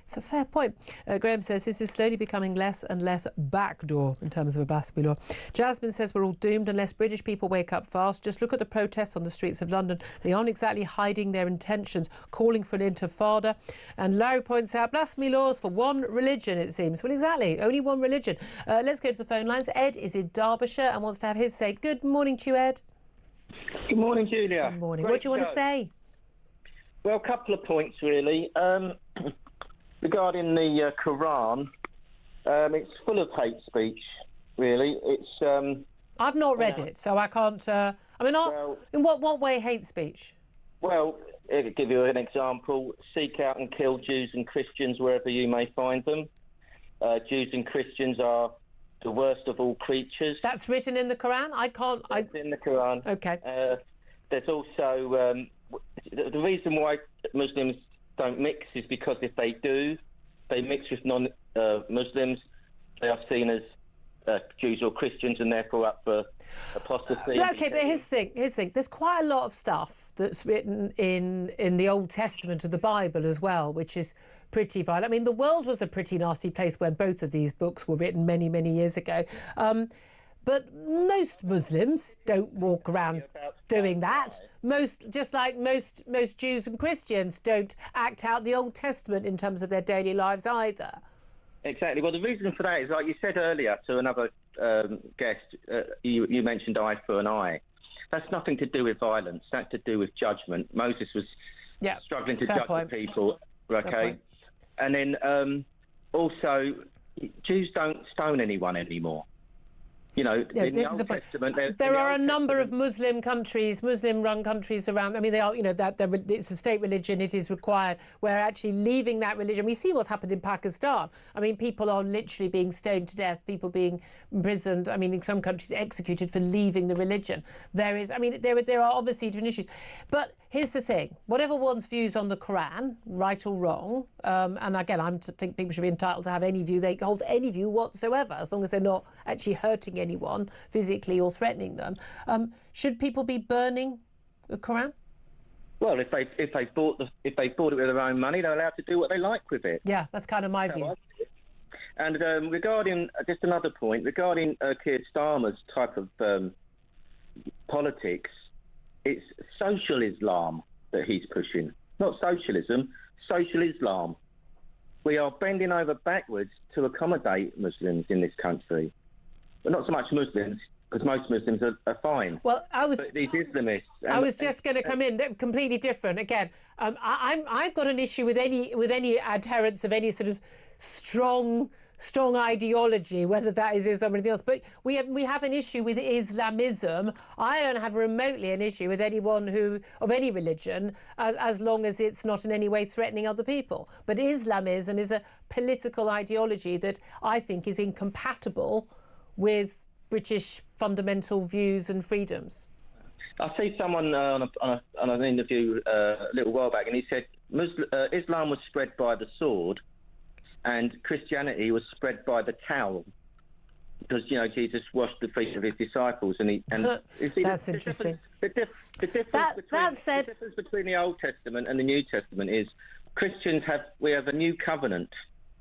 It's a fair point. Graham says this is slowly becoming less and less backdoor in terms of a blasphemy law. Jasmine says we're all doomed unless British people wake up fast. Just look at the protests on the streets of London. They aren't exactly hiding their intentions, calling for an intifada. And Larry points out blasphemy laws for one religion, it seems. Well, exactly, only one religion. Let's go to the phone lines. Ed is in Derbyshire and wants to have his say. Good morning to you, Ed. Good morning, Julia. Good morning. Great What do you want to show. say? Well, a couple of points, really. Regarding the Quran, it's full of hate speech, really. It's. I've not read it, so I can't... in what way hate speech? Well, I'll give you an example. Seek out and kill Jews and Christians wherever you may find them. Jews and Christians are the worst of all creatures. That's written in the Quran? I can't... It's in the Quran. OK. There's also... the reason why Muslims don't mix is because if they do, they mix with non-Muslims, they are seen as Jews or Christians and therefore up for apostasy. OK, but here's the thing. There's quite a lot of stuff that's written in the Old Testament of the Bible as well, which is pretty violent. I mean, the world was a pretty nasty place when both of these books were written many, many years ago. But most Muslims don't walk around doing that. Just like most Jews and Christians don't act out the Old Testament in terms of their daily lives either. Exactly. Well, the reason for that is, like you said earlier to another guest, you mentioned eye for an eye. That's nothing to do with violence. That's to do with judgment. Moses was struggling to judge the people. Okay. And then also, Jews don't stone anyone anymore. You know, in the Old Testament, there are a number of Muslim countries, Muslim-run countries around. I mean, they are, you know, it's a state religion. It is required. We're actually leaving that religion. We see what's happened in Pakistan. I mean, people are literally being stoned to death. People being imprisoned. I mean, in some countries, executed for leaving the religion. There are obviously different issues. But here's the thing: whatever one's views on the Quran, right or wrong, and again, I think people should be entitled to have any view. They hold any view whatsoever, as long as they're not actually hurting anyone physically or threatening them. Should people be burning the Quran? Well, if they bought it with their own money, they're allowed to do what they like with it. Yeah, that's kind of my view. And regarding just another point regarding Keir Starmer's type of politics, it's social Islam that he's pushing, not socialism. Social Islam. We are bending over backwards to accommodate Muslims in this country. But not so much Muslims, because most Muslims are fine. Well, but these Islamists. I was just going to come in. They're completely different. Again, I've got an issue with any adherents of any sort of strong strong ideology, whether that is Islam or anything else. But we have an issue with Islamism. I don't have remotely an issue with anyone of any religion, as long as it's not in any way threatening other people. But Islamism is a political ideology that I think is incompatible with British fundamental views and freedoms. I see someone on an interview a little while back, and he said Islam was spread by the sword, and Christianity was spread by the towel, because Jesus washed the feet of his disciples, and that's interesting. The difference between the Old Testament and the New Testament is Christians have a new covenant.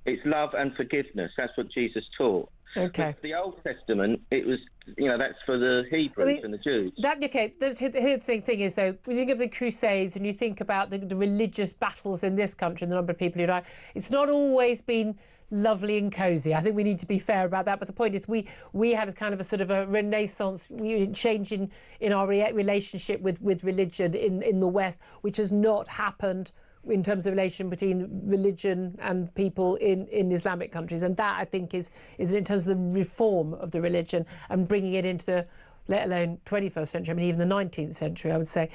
It's love and forgiveness. That's what Jesus taught. Okay. But the Old Testament, it was, that's for the Hebrews and the Jews. The thing is, though, when you think of the Crusades and you think about the religious battles in this country and the number of people who died, it's not always been lovely and cosy. I think we need to be fair about that. But the point is, we had a kind of a sort of a renaissance, change in our relationship with religion in the West, which has not happened in terms of relation between religion and people in Islamic countries. And that, I think, is in terms of the reform of the religion and bringing it into the, let alone 21st century, I mean, even the 19th century, I would say.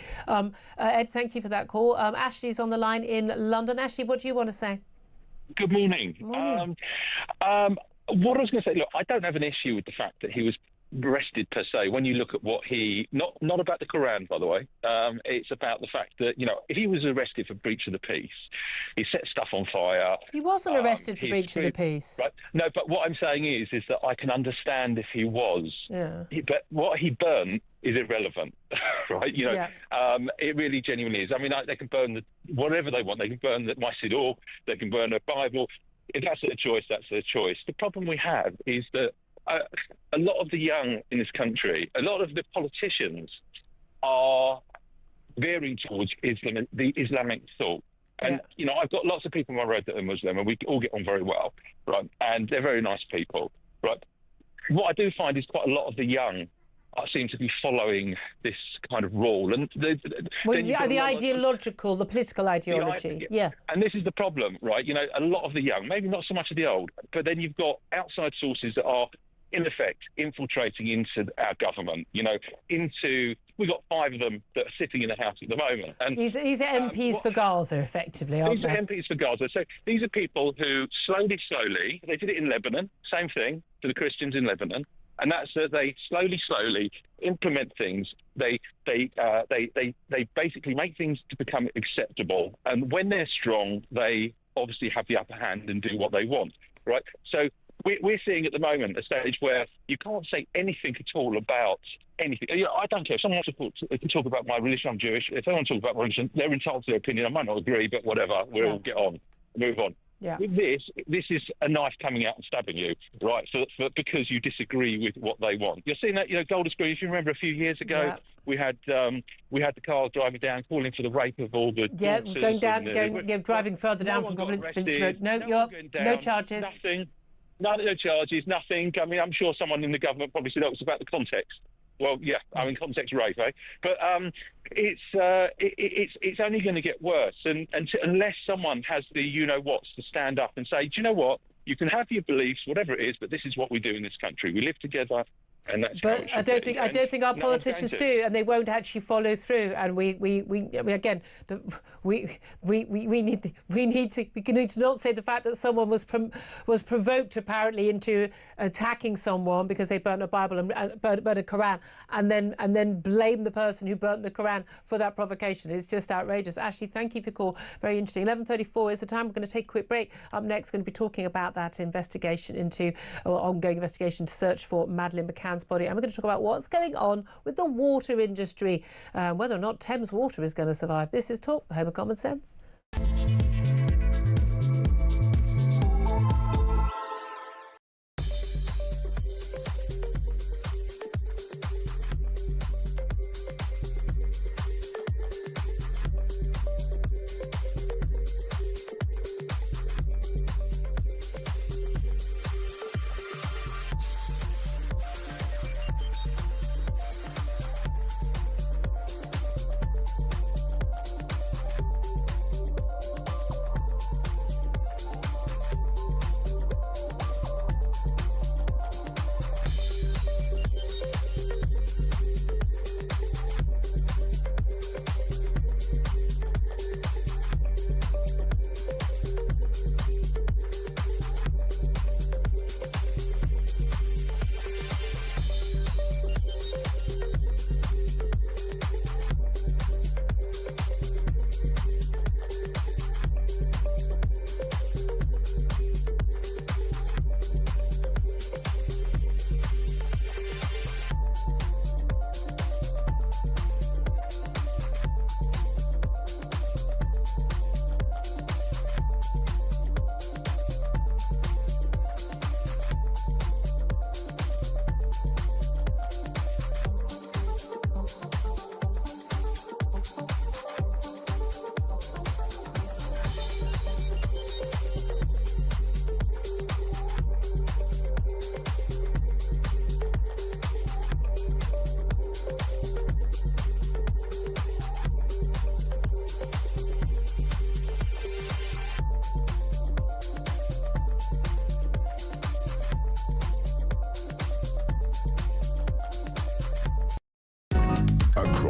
Ed, thank you for that call. Ashley's on the line in London. Ashley, what do you want to say? Good morning. Morning. What I was going to say, look, I don't have an issue with the fact that he was arrested per se. When you look at what not about the Quran, by the way, it's about the fact that, if he was arrested for breach of the peace, he set stuff on fire. He wasn't arrested for breach of the peace. Right. No, but what I'm saying is that I can understand if he was. Yeah. But what he burned is irrelevant, right? It really genuinely is. I mean, they can burn whatever they want. They can burn my Siddur, they can burn a Bible. If that's their choice, that's their choice. The problem we have is that a lot of the young in this country, a lot of the politicians are veering towards the Islamic thought. And, I've got lots of people on my road that are Muslim, and we all get on very well, right? And they're very nice people, right? What I do find is quite a lot of the young seem to be following this kind of rule. And the ideological, the political ideology, yeah. And this is the problem, right? A lot of the young, maybe not so much of the old, but then you've got outside sources that are, in effect, infiltrating into our government, we've got 5 of them that are sitting in the House at the moment. And these are MPs for Gaza, effectively, aren't they? These are MPs for Gaza. So these are people who slowly, they did it in Lebanon, same thing for the Christians in Lebanon, and that's that they slowly implement things. They basically make things to become acceptable, and when they're strong, they obviously have the upper hand and do what they want, right? So we're seeing at the moment a stage where you can't say anything at all about anything. I don't care. If someone wants to talk about my religion, I'm Jewish. If they want to talk about my religion, they're entitled to their opinion. I might not agree, but whatever. We'll all get on, move on. Yeah. With this is a knife coming out and stabbing you, right? Because you disagree with what they want. You're seeing that, Golders Green. If you remember, a few years ago, we had the cars driving down, calling for the rape of all the going down, driving further down from Coventry Road. No charges. Nothing. No charges. Nothing. I mean, I'm sure someone in the government probably said that was about the context. Well, yeah, I mean, context rape, eh? But it's only going to get worse, and unless someone has the you-know-whats to stand up and say, do you know what? You can have your beliefs, whatever it is, but this is what we do in this country. We live together. And that's but I don't think our politicians do, and they won't actually follow through. And we need to not say the fact that someone was provoked apparently into attacking someone because they burnt a Bible and burnt a Quran, and then blame the person who burnt the Quran for that provocation. It's just outrageous. Ashley, thank you for your call. Very interesting. 11:34 is the time. We're going to take a quick break. Up next, going to be talking about that investigation ongoing investigation to search for Madeleine McCann's body, and we're going to talk about what's going on with the water industry, whether or not Thames Water is going to survive. This is Talk, the home of common sense.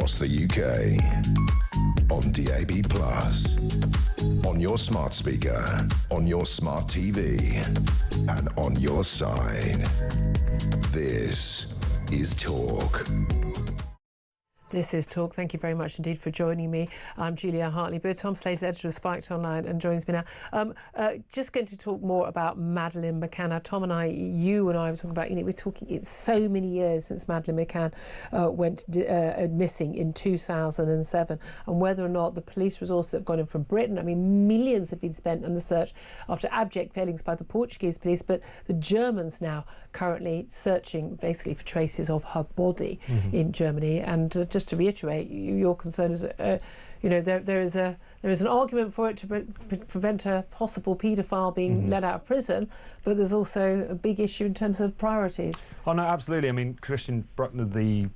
across the UK. On DAB+, on your smart speaker, on your smart TV, and on your side. This is Talk. This is Talk. Thank you very much indeed for joining me. I'm Julia Hartley-Brewer. Tom Slater, editor of Spiked Online, and joins me now. Just going to talk more about Madeleine McCann. Now, Tom and I, you and I were talking about, we're talking, it's so many years since Madeleine McCann went missing in 2007, and whether or not the police resources have gone in from Britain. I mean, millions have been spent on the search after abject failings by the Portuguese police, but the Germans now currently searching basically for traces of her body in Germany. And just to reiterate, your concern is, there is an argument for it to prevent a possible paedophile being let out of prison, but there's also a big issue in terms of priorities. Oh no, absolutely. I mean, Christian Bruckner, the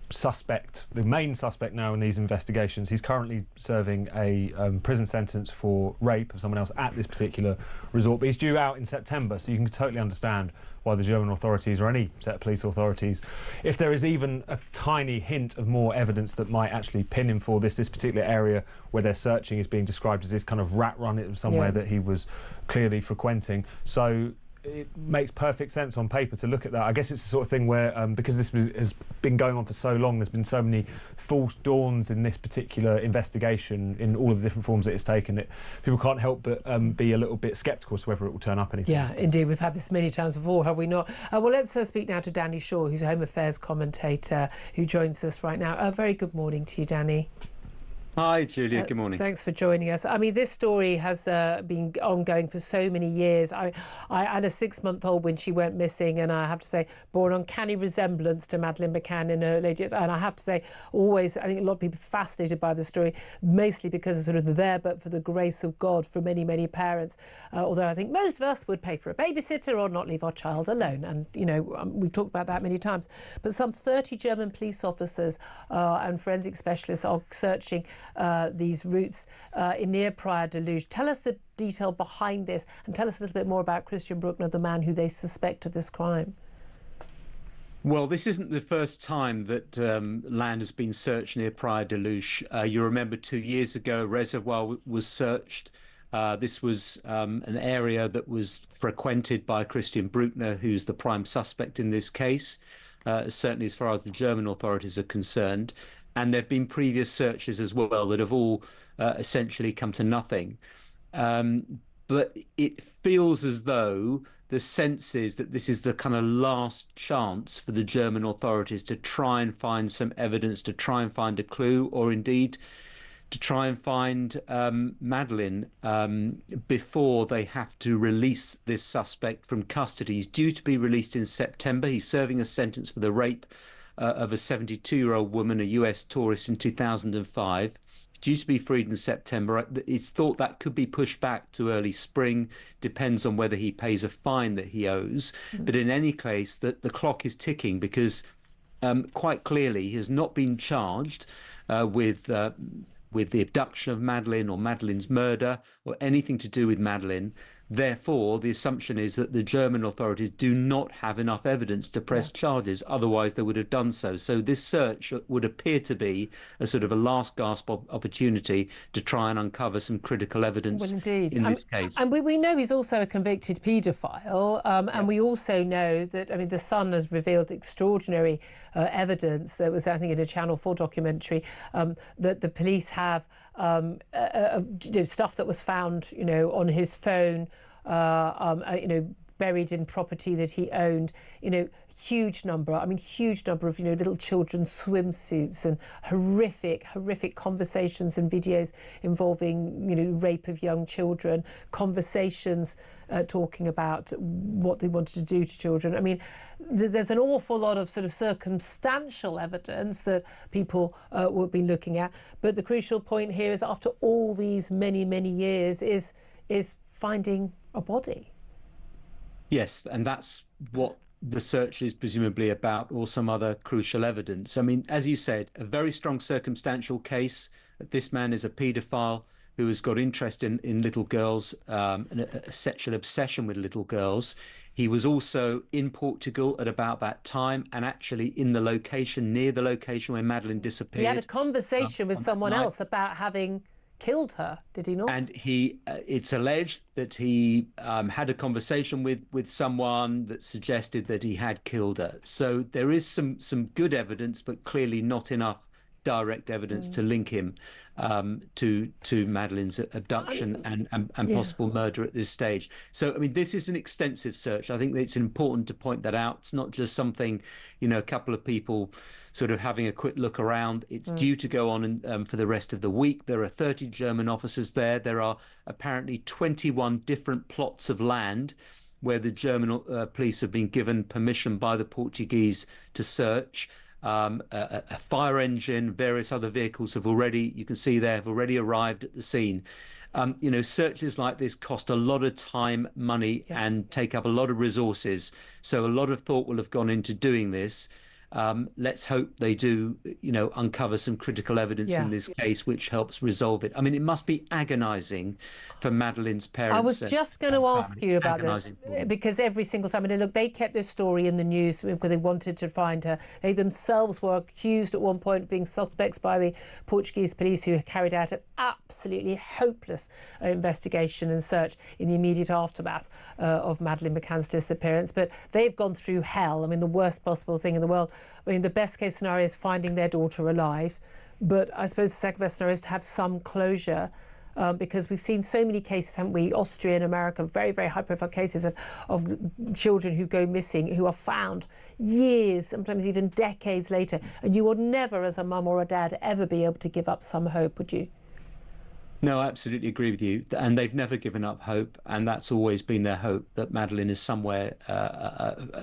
main suspect now in these investigations, he's currently serving a prison sentence for rape of someone else at this particular resort, but he's due out in September, so you can totally understand why the German authorities, or any set of police authorities, if there is even a tiny hint of more evidence that might actually pin him for this particular area where they're searching is being described as this kind of rat run. It was somewhere that he was clearly frequenting. So it makes perfect sense on paper to look at that. I guess it's the sort of thing where, because this has been going on for so long, there's been so many false dawns in this particular investigation in all of the different forms that it's taken, that people can't help but be a little bit sceptical as to whether it will turn up anything. Yeah, indeed. We've had this many times before, have we not? Well, let's speak now to Danny Shaw, who's a Home Affairs commentator who joins us right now. A very good morning to you, Danny. Hi, Julia. Good morning. Thanks for joining us. I mean, this story has been ongoing for so many years. I had a 6-month-old when she went missing, and I have to say, bore an uncanny resemblance to Madeleine McCann in her late years. And I have to say, always, I think a lot of people are fascinated by the story, mostly because of sort of the there but for the grace of God for many, many parents. Although I think most of us would pay for a babysitter or not leave our child alone. And, we've talked about that many times. But some 30 German police officers and forensic specialists are searching these routes near Praia de Luz. Tell us the detail behind this, and tell us a little bit more about Christian Bruckner, the man who they suspect of this crime. Well, this isn't the first time that land has been searched near Praia de Luz. You remember 2 years ago, a reservoir was searched. This was an area that was frequented by Christian Bruckner, who's the prime suspect in this case, certainly as far as the German authorities are concerned. And there have been previous searches as well that have all essentially come to nothing. But it feels as though the sense is that this is the kind of last chance for the German authorities to try and find some evidence, to try and find a clue, or indeed to try and find Madeleine before they have to release this suspect from custody. He's due to be released in September. He's serving a sentence for the rape of a 72-year-old woman, a US tourist, in 2005. It's due to be freed in September. It's thought that could be pushed back to early spring, depends on whether he pays a fine that he owes. But in any case, the clock is ticking, because quite clearly he has not been charged with the abduction of Madeleine or Madeleine's murder or anything to do with Madeleine. Therefore, the assumption is that the German authorities do not have enough evidence to press charges, otherwise they would have done so. So this search would appear to be a sort of a last gasp opportunity to try and uncover some critical evidence in this case. And we know he's also a convicted paedophile, and we also know that, the Sun has revealed extraordinary evidence. There was, I think, in a Channel 4 documentary, that the police have stuff that was found, on his phone, buried in property that he owned, huge number of, little children's swimsuits, and horrific conversations and videos involving, rape of young children, conversations talking about what they wanted to do to children. There's an awful lot of sort of circumstantial evidence that people will be looking at. But the crucial point here is, after all these many, many years, is finding a body. Yes, and that's what the search is presumably about, or some other crucial evidence. As you said, a very strong circumstantial case. This man is a paedophile. who has got interest in little girls, and a sexual obsession with little girls. He was also in Portugal at about that time, and actually in the location, near the location where Madeleine disappeared. He had a conversation with someone else about having killed her, did he not? And it's alleged that he had a conversation with someone that suggested that he had killed her. So there is some good evidence, but clearly not enough direct evidence to link him to Madeleine's abduction and possible murder at this stage. So, I mean, this is an extensive search. I think that it's important to point that out. It's not just something, a couple of people sort of having a quick look around. It's due to go on for the rest of the week. There are 30 German officers there. There are apparently 21 different plots of land where the German police have been given permission by the Portuguese to search. A fire engine, various other vehicles have already arrived at the scene. Searches like this cost a lot of time, money, and take up a lot of resources. So a lot of thought will have gone into doing this. Let's hope they do, uncover some critical evidence in this case, which helps resolve it. I mean, it must be agonising for Madeleine's parents. I was just going to ask you about this, because every single time, look, they kept this story in the news because they wanted to find her. They themselves were accused at one point of being suspects by the Portuguese police, who carried out an absolutely hopeless investigation and search in the immediate aftermath of Madeleine McCann's disappearance. But they've gone through hell. I mean, the worst possible thing in the world. I mean, the best case scenario is finding their daughter alive, but I suppose the second best scenario is to have some closure, because we've seen so many cases, haven't we? Austria and America, very, very high-profile cases of children who go missing, who are found years, sometimes even decades later, and you would never, as a mum or a dad, ever be able to give up some hope, would you? No, I absolutely agree with you. And they've never given up hope. And that's always been their hope, that Madeleine is somewhere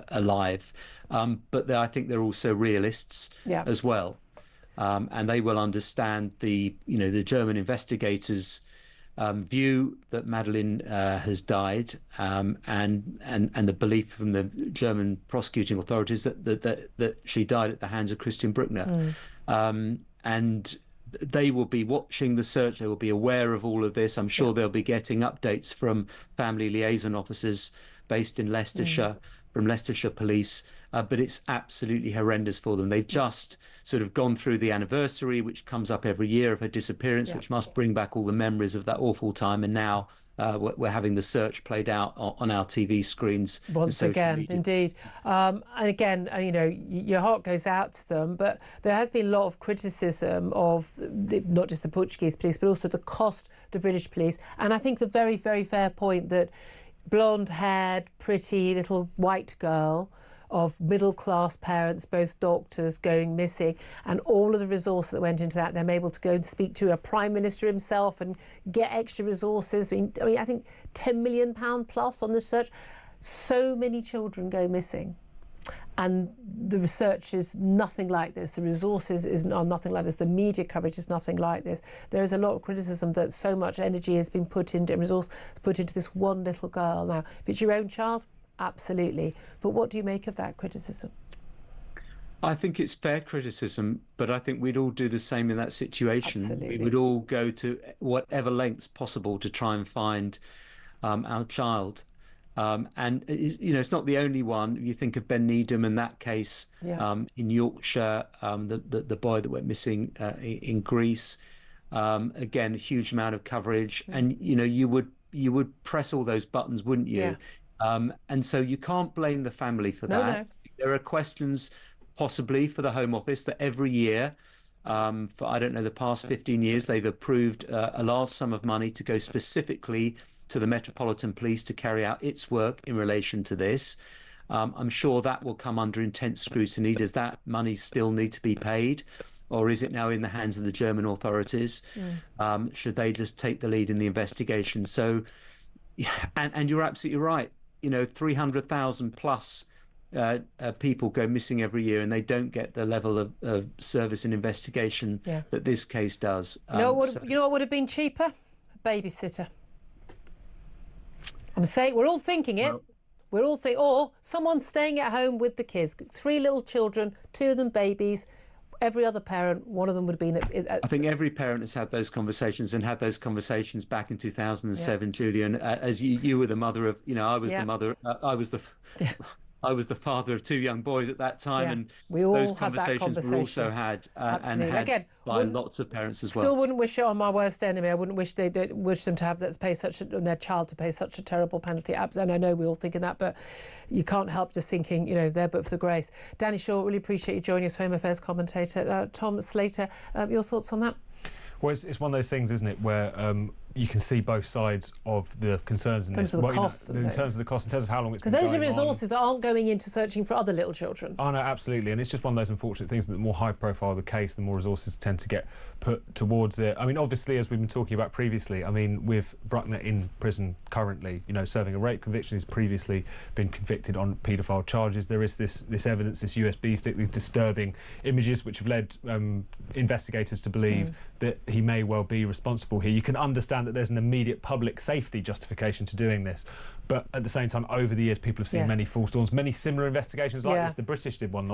alive. But I think they're also realists as well. And they will understand the German investigators' view that Madeleine has died, and the belief from the German prosecuting authorities that she died at the hands of Christian Bruckner. And they will be watching the search. They will be aware of all of this. I'm sure they'll be getting updates from family liaison officers based in Leicestershire, from Leicestershire Police. But it's absolutely horrendous for them. They've just sort of gone through the anniversary, which comes up every year, of her disappearance, which must bring back all the memories of that awful time. And now we're having the search played out on our TV screens. Once again, media. Indeed. And again, your heart goes out to them, but there has been a lot of criticism of not just the Portuguese police, but also the cost of the British police. And I think the very, very fair point that blonde-haired, pretty little white girl of middle-class parents, both doctors, going missing, and all of the resources that went into that, them able to go and speak to a Prime Minister himself and get extra resources. I mean, I think £10 million plus on the search. So many children go missing. And the research is nothing like this. The resources are nothing like this. The media coverage is nothing like this. There is a lot of criticism that so much energy has been put into and resource put into this one little girl. Now, if it's your own child, absolutely. But what do you make of that criticism? I think it's fair criticism, but I think we'd all do the same in that situation. Absolutely. We would all go to whatever lengths possible to try and find our child. And it's not the only one. You think of Ben Needham in that case, in Yorkshire, the boy that went missing in Greece. Again, a huge amount of coverage, and you would press all those buttons, wouldn't you? And so you can't blame the family for that. No. There are questions possibly for the Home Office that every year, for I don't know, the past 15 years, they've approved a large sum of money to go specifically to the Metropolitan Police to carry out its work in relation to this. I'm sure that will come under intense scrutiny. Does that money still need to be paid, or is it now in the hands of the German authorities? Should they just take the lead in the investigation? So, and you're absolutely right. 300,000 plus people go missing every year, and they don't get the level of service and investigation that this case does. You know what would have been cheaper? A babysitter. I'm saying we're all thinking it. We're all thinking, or someone staying at home with the kids. 3 little children, 2 of them babies. every other parent, one of them would have been... I think every parent has had those conversations and had those conversations back in 2007, Julia. And as you were the mother of, I was the mother, I was the father of 2 young boys at that time, and we all those had conversations that were also had and had Again, by lots of parents as well. Still wouldn't wish it on my worst enemy. I wouldn't wish them to have that their child to pay such a terrible penalty. And I know we're all thinking that, but you can't help just thinking, they're but for grace. Danny Shaw, really appreciate you joining us, Home Affairs commentator. Tom Slater, your thoughts on that? Well, it's one of those things, isn't it, where you can see both sides of the concerns in terms this. Of the cost, in terms of the cost, in terms of how long it's been going on. Because those are resources that aren't going into searching for other little children. Oh, no, absolutely. And it's just one of those unfortunate things that the more high profile the case, the more resources tend to get put towards it. I mean, obviously, as we've been talking about previously, with Bruckner in prison currently, serving a rape conviction, he's previously been convicted on paedophile charges. There is this evidence, this USB stick, these disturbing images which have led investigators to believe that he may well be responsible here. You can understand that there's an immediate public safety justification to doing this, but at the same time, over the years, people have seen many false dawns, many similar investigations like this. The British did one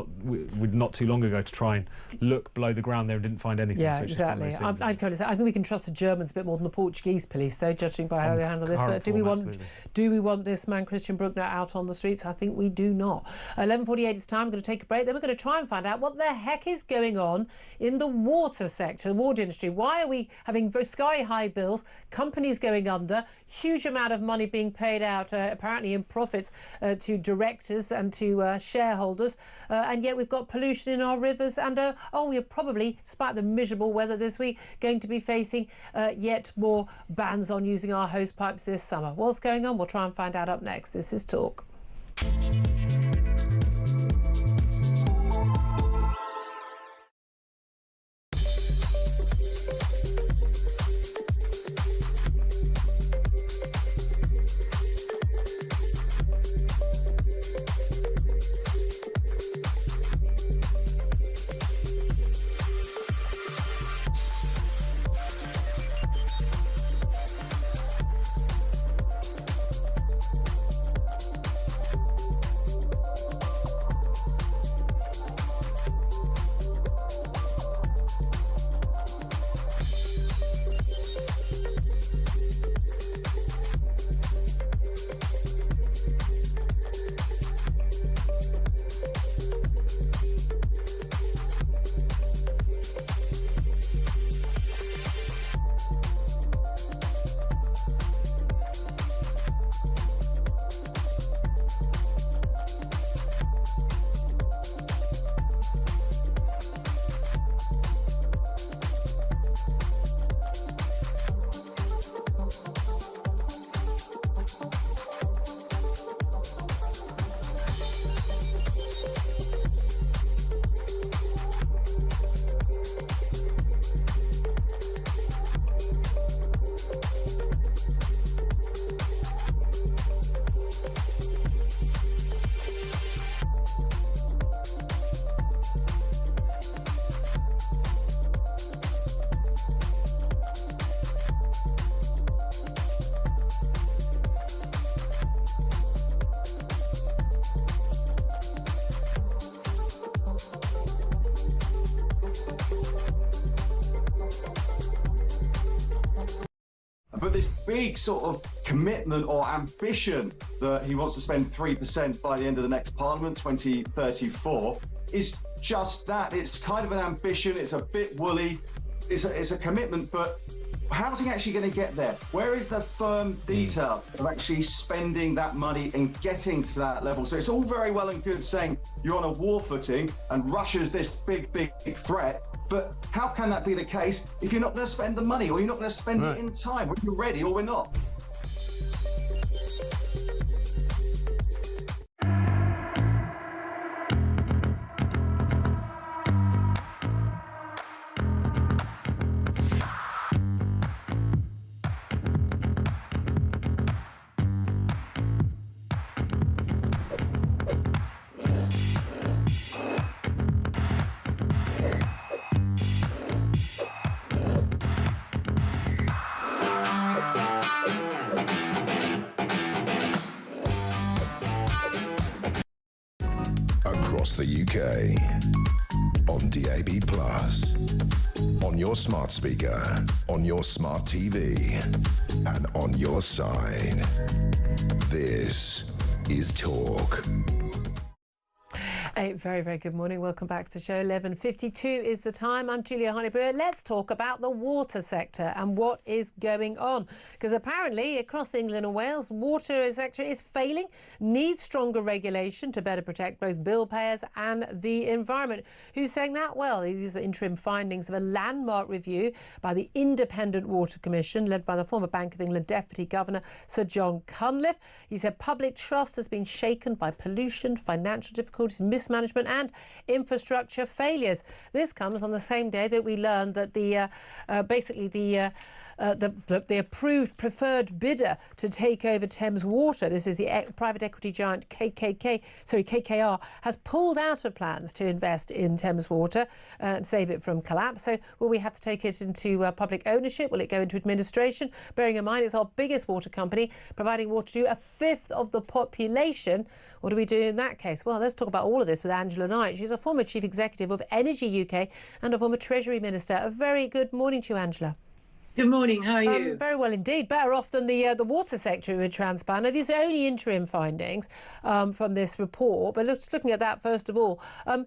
not too long ago to try and look below the ground there and didn't find anything. Yeah, so exactly. I'd kind of say I think we can trust the Germans a bit more than the Portuguese police, though, judging by how they handle this. But do we want this man Christian Bruckner out on the streets? I think we do not. 11:48 it's time. We're going to take a break. Then we're going to try and find out what the heck is going on in the water sector, the water industry. Why are we having sky-high bills, companies going under, huge amount of money being paid out apparently in profits to directors and to shareholders, and yet we've got pollution in our rivers, and we're probably, despite the miserable weather this week, going to be facing yet more bans on using our hose pipes this summer. What's going on? We'll try and find out up next. This is Talk. But this big sort of commitment or ambition that he wants to spend 3% by the end of the next Parliament, 2034, is just that. It's kind of an ambition. It's a bit woolly. It's a commitment, but how's he actually going to get there? Where is the firm detail of actually spending that money and getting to that level? So it's all very well and good saying you're on a war footing and Russia's this big threat, but how can that be the case if you're not going to spend the money or you're not going to spend it in time when you're ready or we're not? Across the UK, on DAB+, on your smart speaker, on your smart TV, and on your side. This is Talk. A very, very good morning. Welcome back to the show. 11:52 is the time. I'm Julia Hartley-Brewer. Let's talk about the water sector and what is going on. Because apparently across England and Wales, water is failing, needs stronger regulation to better protect both bill payers and the environment. Who's saying that? Well, these are interim findings of a landmark review by the Independent Water Commission, led by the former Bank of England Deputy Governor Sir John Cunliffe. He said public trust has been shaken by pollution, financial difficulties, mismanagement and infrastructure failures. This comes on the same day that we learned that the approved preferred bidder to take over Thames Water, this is the private equity giant KKR, has pulled out of plans to invest in Thames Water and save it from collapse. So will we have to take it into public ownership? Will it go into administration? Bearing in mind it's our biggest water company, providing water to a fifth of the population. What do we do in that case? Well, let's talk about all of this with Angela Knight. She's a former chief executive of Energy UK and a former Treasury Minister. A very good morning to you, Angela. Good morning, how are you? Very well indeed. Better off than the water sector would transpire. Now, these are only interim findings from this report, but looking at that first of all, I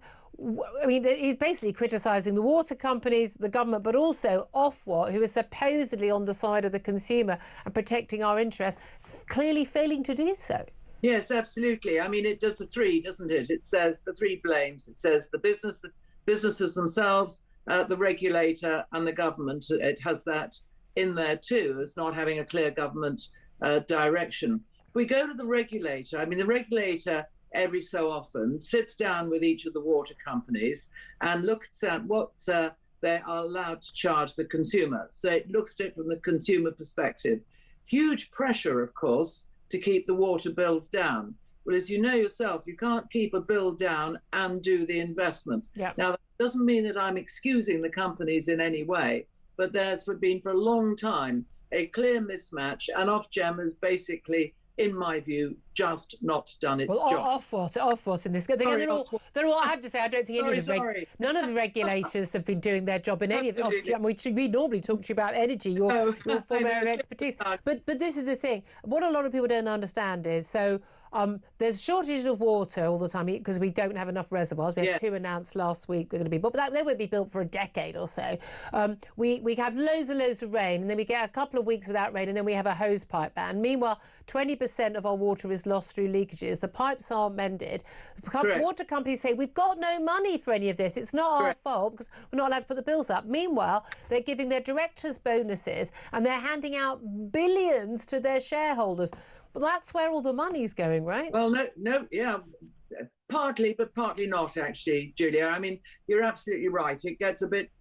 mean, he's basically criticising the water companies, the government, but also Ofwat, who is supposedly on the side of the consumer and protecting our interests, clearly failing to do so. Yes, absolutely. I mean, it does the three, doesn't it? It says the three blames. It says the businesses themselves, the regulator and the government. It has that in there too, as not having a clear government direction. If we go to the regulator, I mean, the regulator every so often sits down with each of the water companies and looks at what they are allowed to charge the consumer. So it looks at it from the consumer perspective. Huge pressure, of course, to keep the water bills down. Well, as you know yourself, you can't keep a bill down and do the investment. Yep. Now, that doesn't mean that I'm excusing the companies in any way, but there's been for a long time a clear mismatch, and Ofgem has basically, in my view, just not done its job. Ofwat in this. They're all. I have to say, I don't think none of the regulators have been doing their job in any of Ofgem. We normally talk to you about energy, your former area of expertise. But this is the thing. What a lot of people don't understand is there's shortages of water all the time because we don't have enough reservoirs. We had two announced last week they're going to be built, but they won't be built for a decade or so. We have loads and loads of rain, and then we get a couple of weeks without rain, and then we have a hose pipe ban. Meanwhile, 20% of our water is lost through leakages. The pipes aren't mended. Water companies say, we've got no money for any of this. It's not our fault because we're not allowed to put the bills up. Meanwhile, they're giving their directors bonuses and they're handing out billions to their shareholders. Well, that's where all the money's going, right? Well, yeah, partly, but partly not, actually, Julia. I mean, you're absolutely right. It gets a bit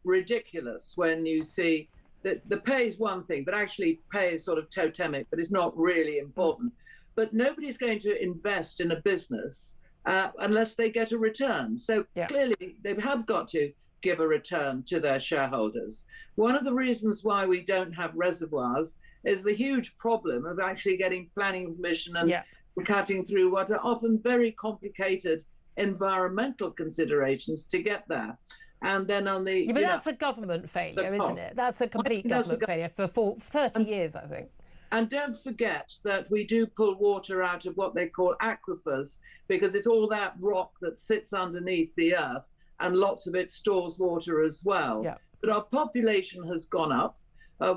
ridiculous when you see that the pay is one thing, but actually pay is sort of totemic, but it's not really important. But nobody's going to invest in a business unless they get a return. So clearly they have got to give a return to their shareholders. One of the reasons why we don't have reservoirs is the huge problem of actually getting planning permission and cutting through what are often very complicated environmental considerations to get there. And then on the... but that's a government failure, isn't it? That's a complete government failure for 30 years, I think. And don't forget that we do pull water out of what they call aquifers, because it's all that rock that sits underneath the earth, and lots of it stores water as well. Yeah. But our population has gone up.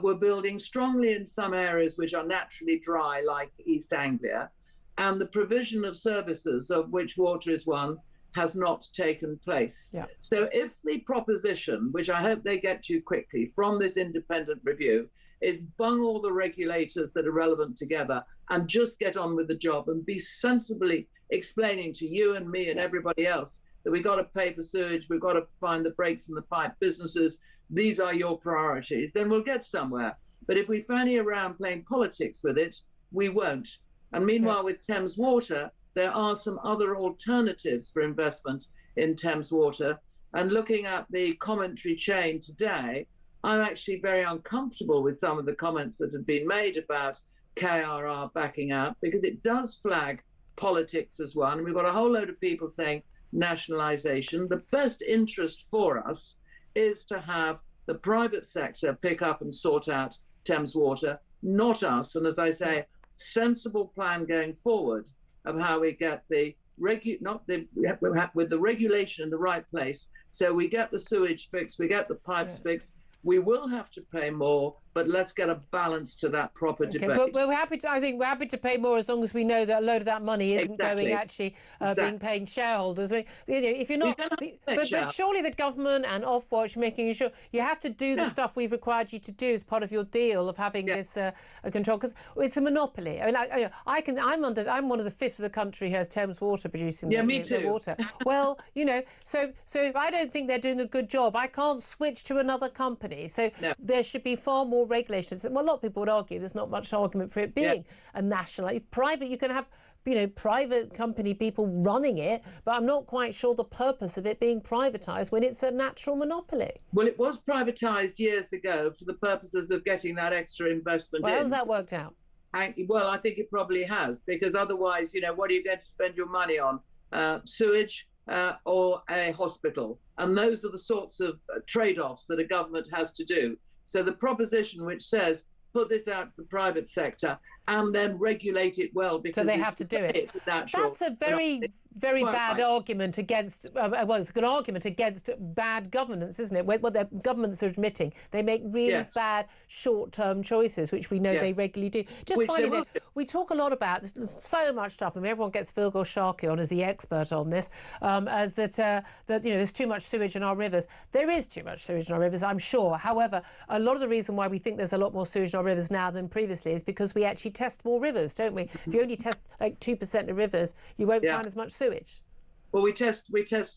We're building strongly in some areas which are naturally dry, like East Anglia, and the provision of services, of which water is one, has not taken place. Yeah. So if the proposition, which I hope they get to quickly from this independent review, is bung all the regulators that are relevant together and just get on with the job and be sensibly explaining to you and me and everybody else that we've got to pay for sewage, we've got to find the breaks in the pipe, businesses, these are your priorities, then we'll get somewhere. But if we fanny around playing politics with it, we won't. And meanwhile, with Thames Water, there are some other alternatives for investment in Thames Water. And looking at the commentary chain today, I'm actually very uncomfortable with some of the comments that have been made about KRR backing out, because it does flag politics as one. We've got a whole load of people saying, nationalisation. The best interest for us is to have the private sector pick up and sort out Thames Water, not us. And as I say, sensible plan going forward of how we get the with the regulation in the right place, so we get the sewage fixed, we get the pipes fixed. We will have to pay more, but let's get a balance to that proper debate. But we're happy to. I think we're happy to pay more as long as we know that a load of that money isn't going actually being paid shareholders. I mean, if you're not, but surely the government and Ofwatch making sure you have to do the stuff we've required you to do as part of your deal of having this control, because it's a monopoly. I mean, I'm one of the fifth of the country who has Thames Water producing the water. Well, so if I don't think they're doing a good job, I can't switch to another company. So there should be far more regulation. Well, a lot of people would argue there's not much argument for it being a national. Private, you can have private company people running it, but I'm not quite sure the purpose of it being privatised when it's a natural monopoly. Well, it was privatised years ago for the purposes of getting that extra investment in. How's that worked out? Well, I think it probably has, because otherwise, what are you going to spend your money on? Sewage or a hospital? And those are the sorts of trade-offs that a government has to do. So the proposition which says, put this out to the private sector and then regulate it well, because so they have to do it. That's a very bad argument against. Well, it's a good argument against bad governance, isn't it? What the governments are admitting, they make really bad short-term choices, which we know they regularly do. Just finally, we talk a lot about there's so much stuff. I mean, everyone gets Virgil Sharkey on as the expert on this, as that there's too much sewage in our rivers. There is too much sewage in our rivers, I'm sure. However, a lot of the reason why we think there's a lot more sewage in our rivers now than previously is because we actually test more rivers, don't we? If you only test like 2% of rivers, you won't find as much sewage. Well, we test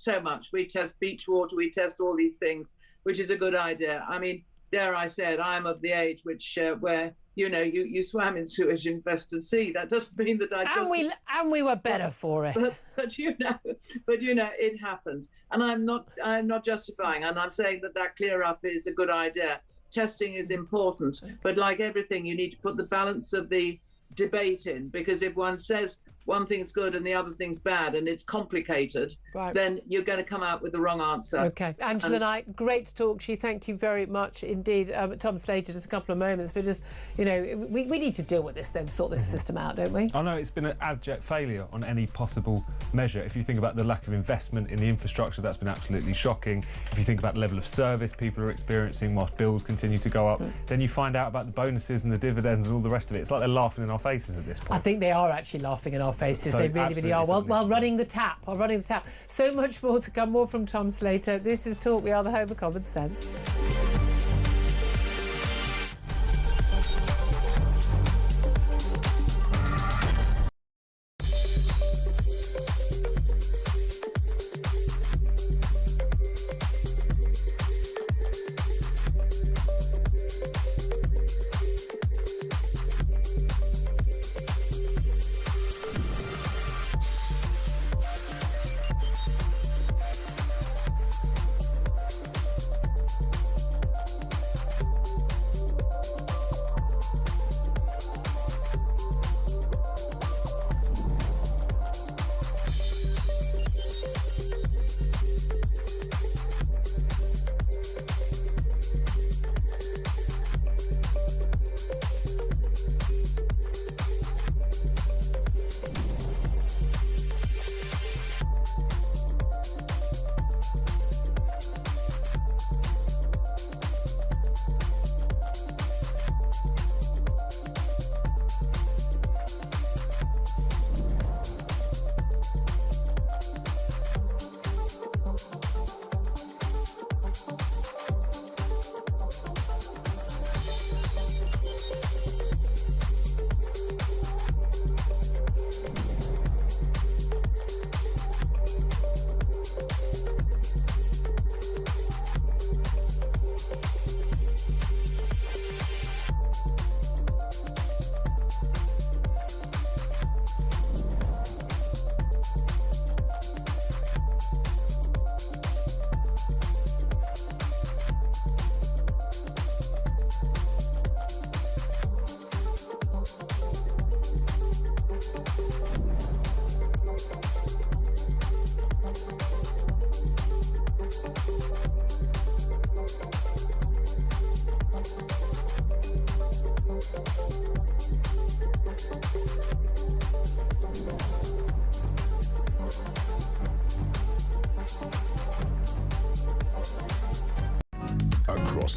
so much. We test beach water, we test all these things, which is a good idea. I mean, dare I say it, I'm of the age where you swam in sewage-infested sea. That doesn't mean that I just... And we were better for it. But it happened. And I'm not justifying, and I'm saying that clear up is a good idea. Testing is important, but like everything, you need to put the balance of the debate in, because if one says one thing's good and the other thing's bad and it's complicated, then you're going to come out with the wrong answer. Okay. Angela and I, great to talk to you. Thank you very much indeed. Tom Slater, just a couple of moments, but just, we need to deal with this then, sort this system out, don't we? I know it's been an abject failure on any possible measure. If you think about the lack of investment in the infrastructure, that's been absolutely shocking. If you think about the level of service people are experiencing whilst bills continue to go up, then you find out about the bonuses and the dividends and all the rest of it. It's like they're laughing in our faces at this point. I think they are actually laughing in our faces. They really are. While running the tap. So much more to come. More from Tom Slater. This is Talk. We are the home of common sense.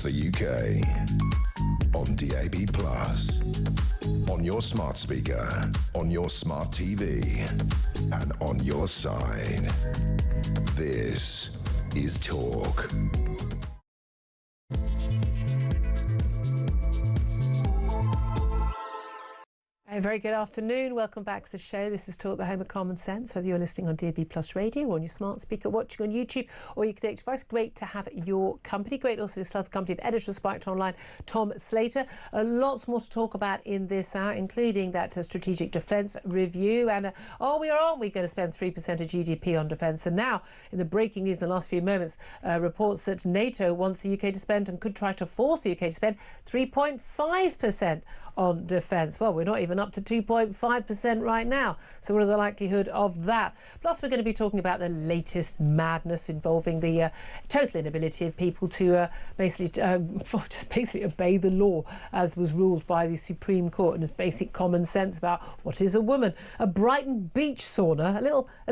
across the UK. On DAB+, on your smart speaker, on your smart TV, and on your side. This is Talk. A very good afternoon. Welcome back to the show. This is Talk, the home of common sense. Whether you're listening on DAB+ radio or on your smart speaker, watching on YouTube or your connected device, great to have your company. Great also to love the company of editor of Spiked Online, Tom Slater. Lots more to talk about in this hour, including that strategic defence review. And aren't we going to spend 3% of GDP on defence? And now, in the breaking news in the last few moments, reports that NATO wants the UK to spend and could try to force the UK to spend 3.5% on defence. Well, we're not even up to 2.5% right now. So what is the likelihood of that? Plus, we're going to be talking about the latest madness involving the total inability of people to basically obey the law as was ruled by the Supreme Court, and as basic common sense about what is a woman. A Brighton beach sauna, a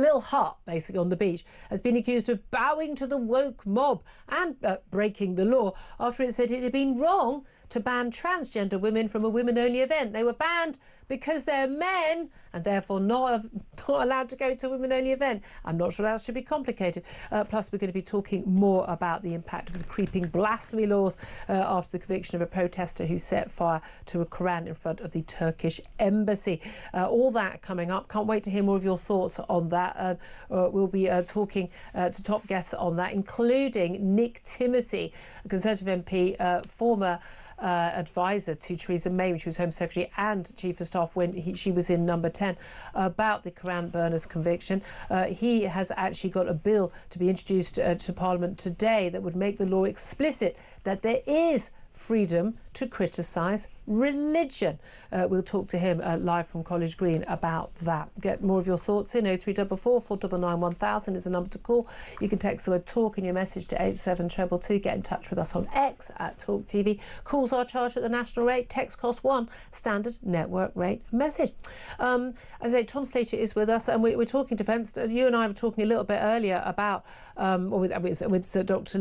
little hut basically on the beach, has been accused of bowing to the woke mob and breaking the law after it said it had been wrong to ban transgender women from a women-only event. They were banned because they're men and therefore not allowed to go to a women-only event. I'm not sure that should be complicated. Plus, we're going to be talking more about the impact of the creeping blasphemy laws after the conviction of a protester who set fire to a Quran in front of the Turkish embassy. All that coming up. Can't wait to hear more of your thoughts on that. We'll be talking to top guests on that, including Nick Timothy, a Conservative MP, former advisor to Theresa May when she was Home Secretary and Chief of Staff when she was in Number 10, about the Quran burners conviction. He has actually got a bill to be introduced to Parliament today that would make the law explicit that there is freedom to criticise religion. We'll talk to him live from College Green about that. Get more of your thoughts in. 0344 499 1000 is the number to call. You can text the word talk in your message to 87222. Get in touch with us on X at talkTV. Calls are charged at the national rate. Text costs $1, standard network rate message. As I say, Tom Slater is with us, and we're talking defence. You and I were talking a little bit earlier about with Sir Dr.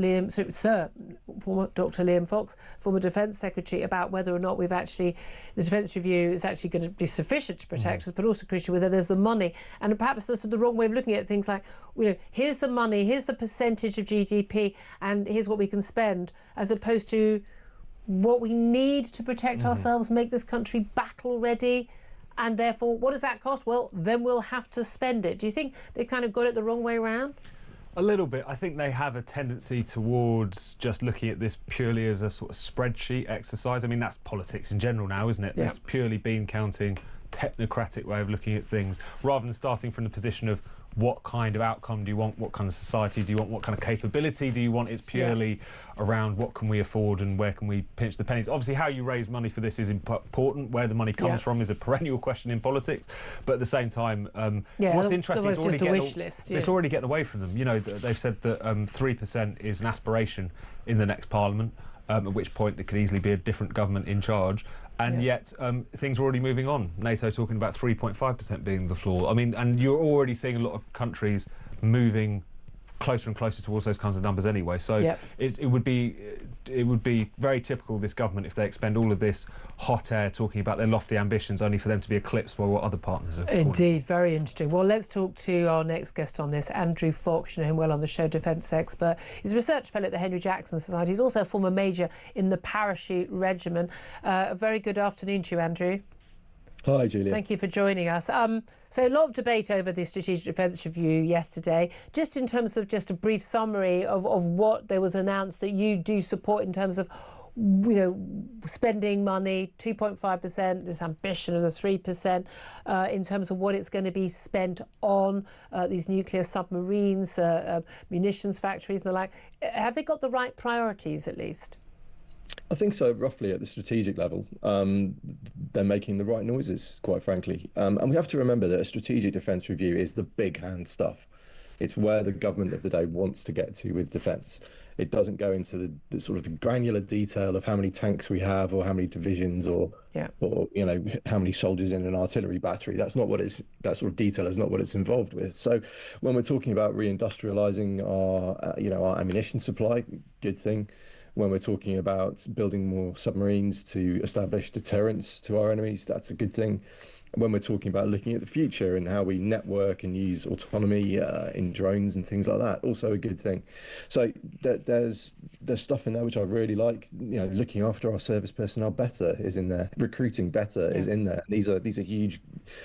Former Dr. Liam Fox, former Defence Secretary, about whether or not the Defence Review is actually going to be sufficient to protect us, but also crucially whether there's the money. And perhaps that's the wrong way of looking at things, like, here's the money, here's the percentage of GDP, and here's what we can spend, as opposed to what we need to protect ourselves, make this country battle ready. And therefore, what does that cost? Well, then we'll have to spend it. Do you think they've kind of got it the wrong way around? A little bit. I think they have a tendency towards just looking at this purely as a sort of spreadsheet exercise. I mean, that's politics in general now, isn't it? Yeah. This purely bean counting, technocratic way of looking at things, rather than starting from the position of what kind of outcome do you want, what kind of society do you want, what kind of capability do you want. It's purely around what can we afford and where can we pinch the pennies. Obviously, how you raise money for this is important. Where the money comes from is a perennial question in politics. But at the same time, what's interesting is it's already getting away from them. They've said that 3% is an aspiration in the next Parliament, at which point there could easily be a different government in charge. And yet, things are already moving on. NATO talking about 3.5% being the floor. I mean, and you're already seeing a lot of countries moving closer and closer towards those kinds of numbers anyway. So it would be very typical of this government if they expend all of this hot air talking about their lofty ambitions only for them to be eclipsed by what other partners are. Indeed, very interesting. Well, let's talk to our next guest on this, Andrew Fox. You know him well on the show, defence expert. He's a research fellow at the Henry Jackson Society. He's also a former major in the Parachute Regiment. A very good afternoon to you, Andrew. Hi, Julia. Thank you for joining us. So a lot of debate over the Strategic Defence Review yesterday. Just in terms of just a brief summary of what there was announced that you do support in terms of, spending money, 2.5%, this ambition of the 3%, in terms of what it's going to be spent on these nuclear submarines, munitions factories and the like. Have they got the right priorities, at least? I think so, roughly at the strategic level. They're making the right noises, quite frankly. And we have to remember that a strategic defence review is the big hand stuff. It's where the government of the day wants to get to with defence. It doesn't go into the sort of the granular detail of how many tanks we have or how many divisions or how many soldiers in an artillery battery. That sort of detail is not what it's involved with. So when we're talking about reindustrialising our ammunition supply, good thing. When we're talking about building more submarines to establish deterrence to our enemies, that's a good thing. When we're talking about looking at the future and how we network and use autonomy in drones and things like that, also a good thing. So there's stuff in there which I really like. You know, looking after our service personnel better is in there. Recruiting better is in there. These are huge.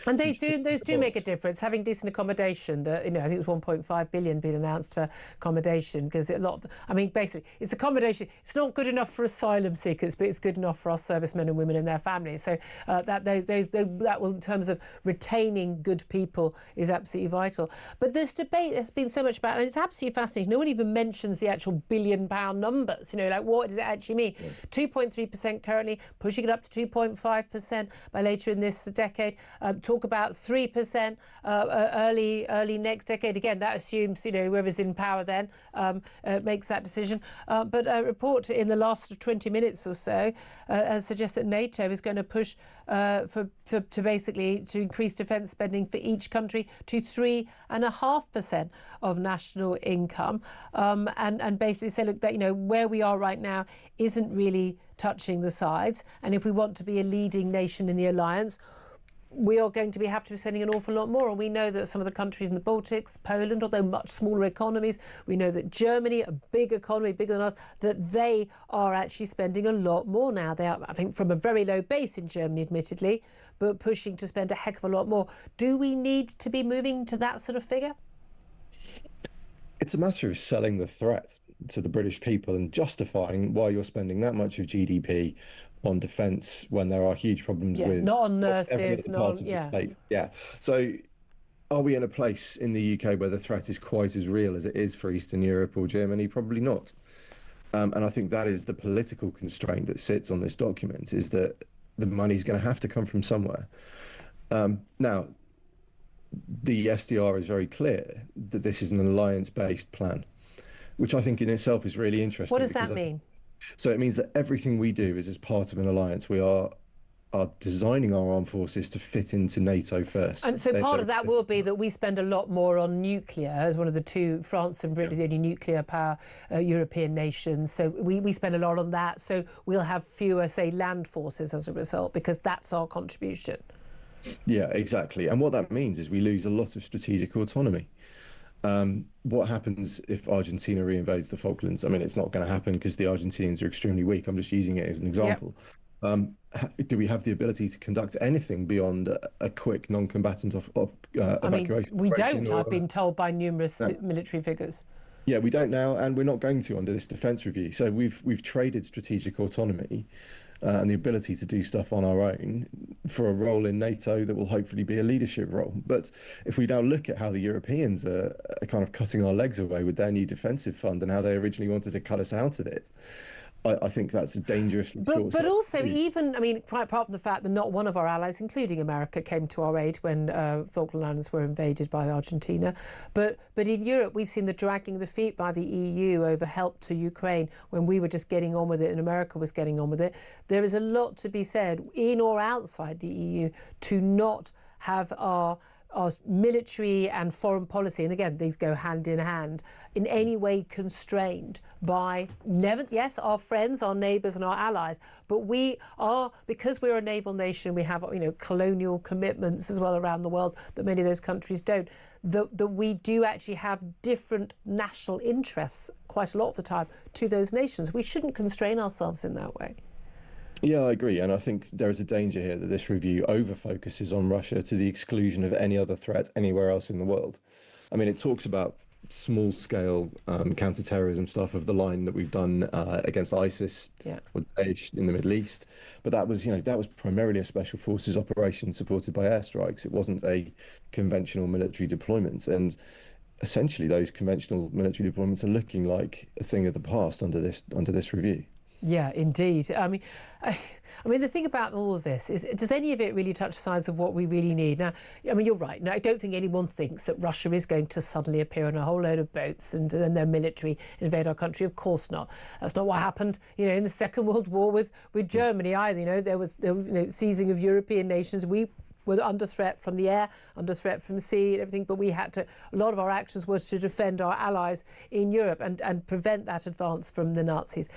And those do make a difference. Having decent accommodation. I think it was 1.5 billion being announced for accommodation, because basically it's accommodation. It's not good enough for asylum seekers, but it's good enough for our servicemen and women and their families. So that will, in terms of retaining good people, is absolutely vital. But this debate has been so much about, and it's absolutely fascinating. No one even mentions the actual billion-pound numbers. What does it actually mean? 2.3% currently, pushing it up to 2.5% by later in this decade. Talk about 3% early next decade. Again, that assumes whoever's in power then makes that decision. But a report in the last 20 minutes or so suggests that NATO is going to push to increase defence spending for each country to 3.5% of national income, and basically say, look, that where we are right now isn't really touching the sides, and if we want to be a leading nation in the alliance, we are going to have to be spending an awful lot more. And we know that some of the countries in the Baltics, Poland, although much smaller economies, we know that Germany, a big economy, bigger than us, that they are actually spending a lot more now. They are, I think, from a very low base in Germany, admittedly, but pushing to spend a heck of a lot more. Do we need to be moving to that sort of figure? It's a matter of selling the threat to the British people and justifying why you're spending that much of GDP on defence when there are huge problems with not on nurses, So are we in a place in the UK where the threat is quite as real as it is for Eastern Europe or Germany? Probably not. And I think that is the political constraint that sits on this document, is that the money's going to have to come from somewhere. Now, the SDR is very clear that this is an alliance-based plan, which I think in itself is really interesting. What does that mean? So it means that everything we do is as part of an alliance. We are designing our armed forces to fit into NATO first. And so part of that will be that we spend a lot more on nuclear, as one of the two, France and Britain, the only nuclear power European nations. So we spend a lot on that. So we'll have fewer, say, land forces as a result, because that's our contribution. Yeah, exactly. And what that means is we lose a lot of strategic autonomy. What happens if Argentina reinvades the Falklands? I mean, it's not going to happen because the Argentinians are extremely weak. I'm just using it as an example. Yep. Do we have the ability to conduct anything beyond a quick non-combatant evacuation? We don't, I've been told by numerous military figures. Yeah, we don't now, and we're not going to under this defence review. So we've traded strategic autonomy and the ability to do stuff on our own for a role in NATO that will hopefully be a leadership role. But if we now look at how the Europeans are kind of cutting our legs away with their new defensive fund and how they originally wanted to cut us out of it, I think that's a dangerously short. But also, even, I mean, quite apart from the fact that not one of our allies, including America, came to our aid when Falkland Islands were invaded by Argentina. But in Europe, we've seen the dragging of the feet by the EU over help to Ukraine when we were just getting on with it and America was getting on with it. There is a lot to be said, in or outside the EU, to not have our military and foreign policy, and again, these go hand in hand, in any way constrained by, yes, our friends, our neighbours and our allies, but we are, because we're a naval nation, we have colonial commitments as well around the world that many of those countries don't, that we do actually have different national interests quite a lot of the time to those nations. We shouldn't constrain ourselves in that way. Yeah, I agree. And I think there is a danger here that this review over-focuses on Russia to the exclusion of any other threat anywhere else in the world. I mean, it talks about small-scale counter-terrorism stuff of the line that we've done against ISIS or Daesh in the Middle East. But that was, that was primarily a special forces operation supported by airstrikes. It wasn't a conventional military deployment. And essentially, those conventional military deployments are looking like a thing of the past under this review. Yeah, indeed. I mean, the thing about all of this is, does any of it really touch the sides of what we really need? Now, I mean, you're right. Now, I don't think anyone thinks that Russia is going to suddenly appear on a whole load of boats and then their military invade our country. Of course not. That's not what happened, in the Second World War with Germany either. There was seizing of European nations. We were under threat from the air, under threat from sea and everything, but a lot of our actions was to defend our allies in Europe and prevent that advance from the Nazis.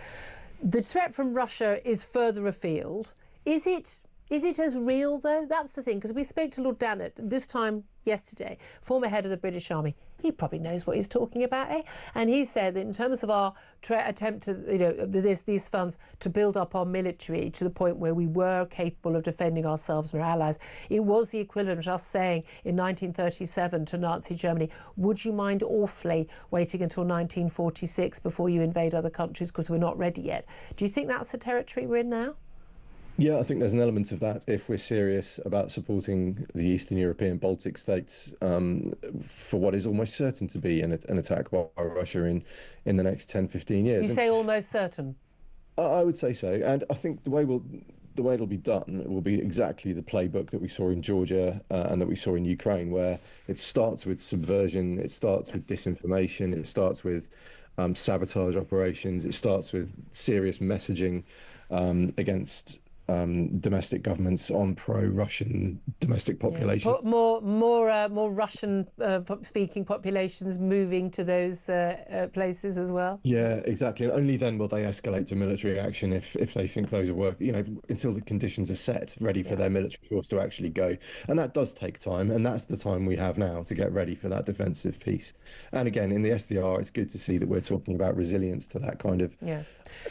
The threat from Russia is further afield. Is it as real, though? That's the thing, because we spoke to Lord Dannatt this time yesterday, former head of the British Army. He probably knows what he's talking about, eh? And he said that in terms of our attempt to, these funds to build up our military to the point where we were capable of defending ourselves and our allies, it was the equivalent of us saying in 1937 to Nazi Germany, would you mind awfully waiting until 1946 before you invade other countries because we're not ready yet? Do you think that's the territory we're in now? Yeah, I think there's an element of that if we're serious about supporting the Eastern European Baltic states for what is almost certain to be an attack by Russia in the next 10, 15 years. You say almost certain? I would say so. And I think the way it'll be done will be exactly the playbook that we saw in Georgia and that we saw in Ukraine, where it starts with subversion, it starts with disinformation, it starts with sabotage operations, it starts with serious messaging against domestic governments on pro-Russian domestic population. Yeah. More Russian-speaking populations moving to those places as well. Yeah, exactly. And only then will they escalate to military action if they think those are until the conditions are set, ready for their military force to actually go. And that does take time, and that's the time we have now to get ready for that defensive piece. And again, in the SDR, it's good to see that we're talking about resilience to that kind of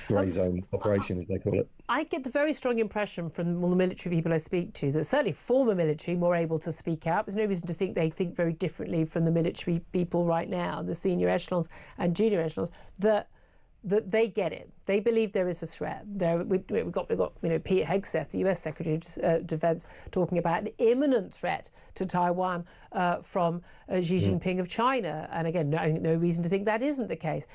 grey zone operation, as they call it. I get the very strong impression from all the military people I speak to that certainly former military more able to speak out. There's no reason to think they think very differently from the military people right now, the senior echelons and junior echelons, that they get it. They believe there is a threat. We've got Pete Hegseth, the US Secretary of Defense, talking about an imminent threat to Taiwan from Xi Jinping of China. And again, no reason to think that isn't the case.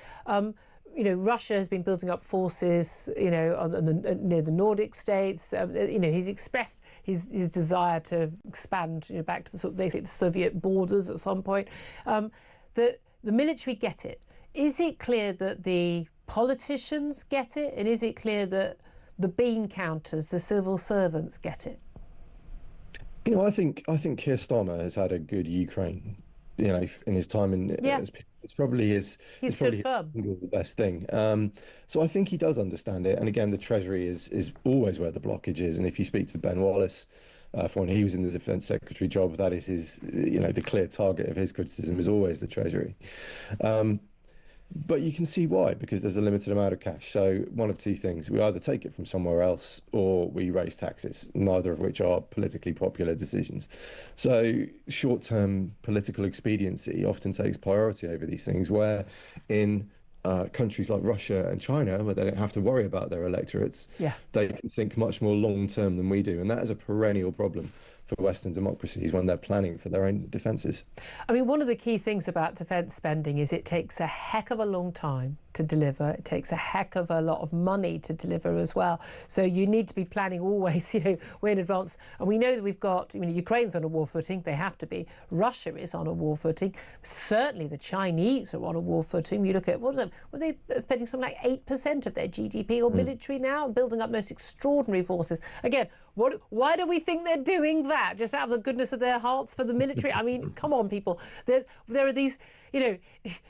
Russia has been building up forces, near the Nordic states. He's expressed his desire to expand, back to the Soviet borders at some point. The military get it. Is it clear that the politicians get it, and is it clear that the bean counters, the civil servants, get it? I think Keir Starmer has had a good Ukraine. In his time in. It's probably his. He stood firm. The best thing. So I think he does understand it. And again, the Treasury is always where the blockage is. And if you speak to Ben Wallace, for when he was in the Defence Secretary job, that is his. The clear target of his criticism is always the Treasury. But you can see why, because there's a limited amount of cash. So one of two things: we either take it from somewhere else, or we raise taxes. Neither of which are politically popular decisions. So short-term political expediency often takes priority over these things. Where in countries like Russia and China, where they don't have to worry about their electorates, they can think much more long-term than we do, and that is a perennial problem for Western democracies when they're planning for their own defences. I mean, one of the key things about defence spending is it takes a heck of a long time to deliver. It takes a heck of a lot of money to deliver as well. So you need to be planning always, way in advance. And we know that we've got, Ukraine's on a war footing. They have to be. Russia is on a war footing. Certainly the Chinese are on a war footing. You look at, were they spending something like 8% of their GDP on military now, building up most extraordinary forces. Again, why do we think they're doing that? Just out of the goodness of their hearts for the military? I mean, come on, people. There are these,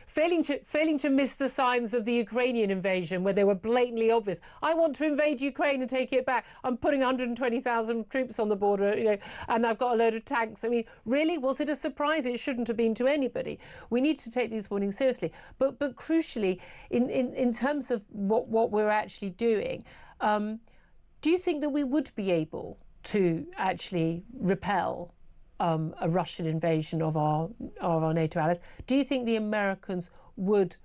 failing to miss the signs of the Ukrainian invasion where they were blatantly obvious. I want to invade Ukraine and take it back. I'm putting 120,000 troops on the border, and I've got a load of tanks. I mean, really, was it a surprise? It shouldn't have been to anybody. We need to take these warnings seriously. But crucially, in terms of what we're actually doing, do you think that we would be able to actually repel a Russian invasion of our NATO allies? Do you think the Americans would,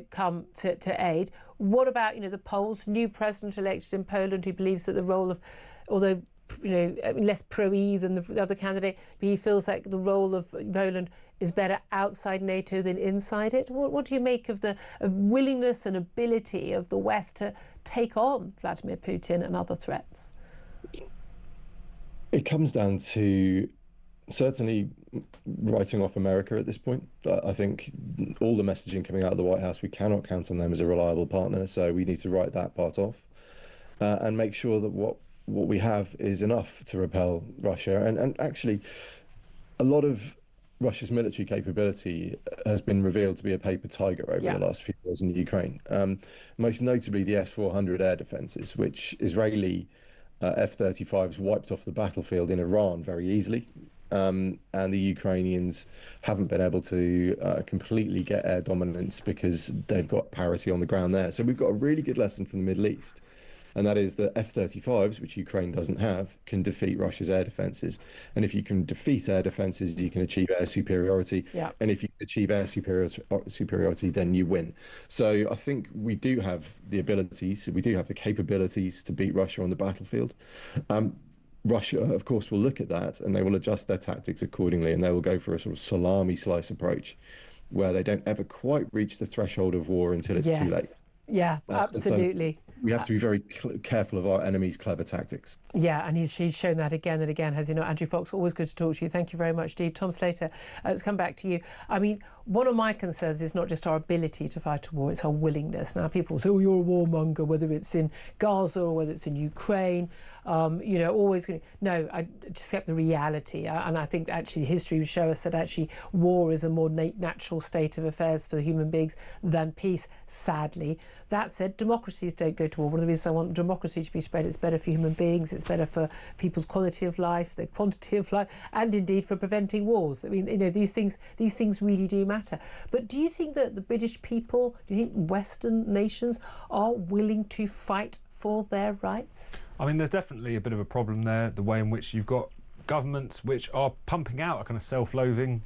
come to aid? What about, the Poles, new president elected in Poland who believes that the role of, although, less pro-EU than the other candidate, but he feels like the role of Poland is better outside NATO than inside it? What do you make of the willingness and ability of the West to take on Vladimir Putin and other threats? It comes down to certainly writing off America at this point. I think all the messaging coming out of the White House, we cannot count on them as a reliable partner, so we need to write that part off and make sure that what what we have is enough to repel Russia. And actually, a lot of Russia's military capability has been revealed to be a paper tiger over the last few years in Ukraine. Most notably the S-400 air defences, which Israeli F-35s wiped off the battlefield in Iran very easily. And the Ukrainians haven't been able to completely get air dominance because they've got parity on the ground there. So we've got a really good lesson from the Middle East. And that is that F-35s, which Ukraine doesn't have, can defeat Russia's air defences. And if you can defeat air defences, you can achieve air superiority. Yeah. And if you achieve air superiority, then you win. So I think we do have the abilities, we do have the capabilities to beat Russia on the battlefield. Russia, of course, will look at that and they will adjust their tactics accordingly, and they will go for a sort of salami slice approach where they don't ever quite reach the threshold of war until it's too late. Yeah, absolutely. So we have to be very careful of our enemy's clever tactics. Yeah, and he's shown that again and again, has he not? Andrew Fox, always good to talk to you. Thank you very much indeed. Tom Slater, let's come back to you. I mean, one of my concerns is not just our ability to fight a war, it's our willingness. Now, people say, oh, you're a warmonger, whether it's in Gaza or whether it's in Ukraine. You know, always going to... No, I just accept the reality. And I think actually history would show us that actually war is a more natural state of affairs for human beings than peace, sadly. That said, democracies don't go to war. One of the reasons I want democracy to be spread, it's better for human beings, it's better for people's quality of life, their quantity of life, and indeed for preventing wars. I mean, you know, these things really do matter. But do you think that the British people, do you think Western nations are willing to fight for their rights? I mean, there's definitely a bit of a problem there, the way in which you've got governments which are pumping out a kind of self-loathing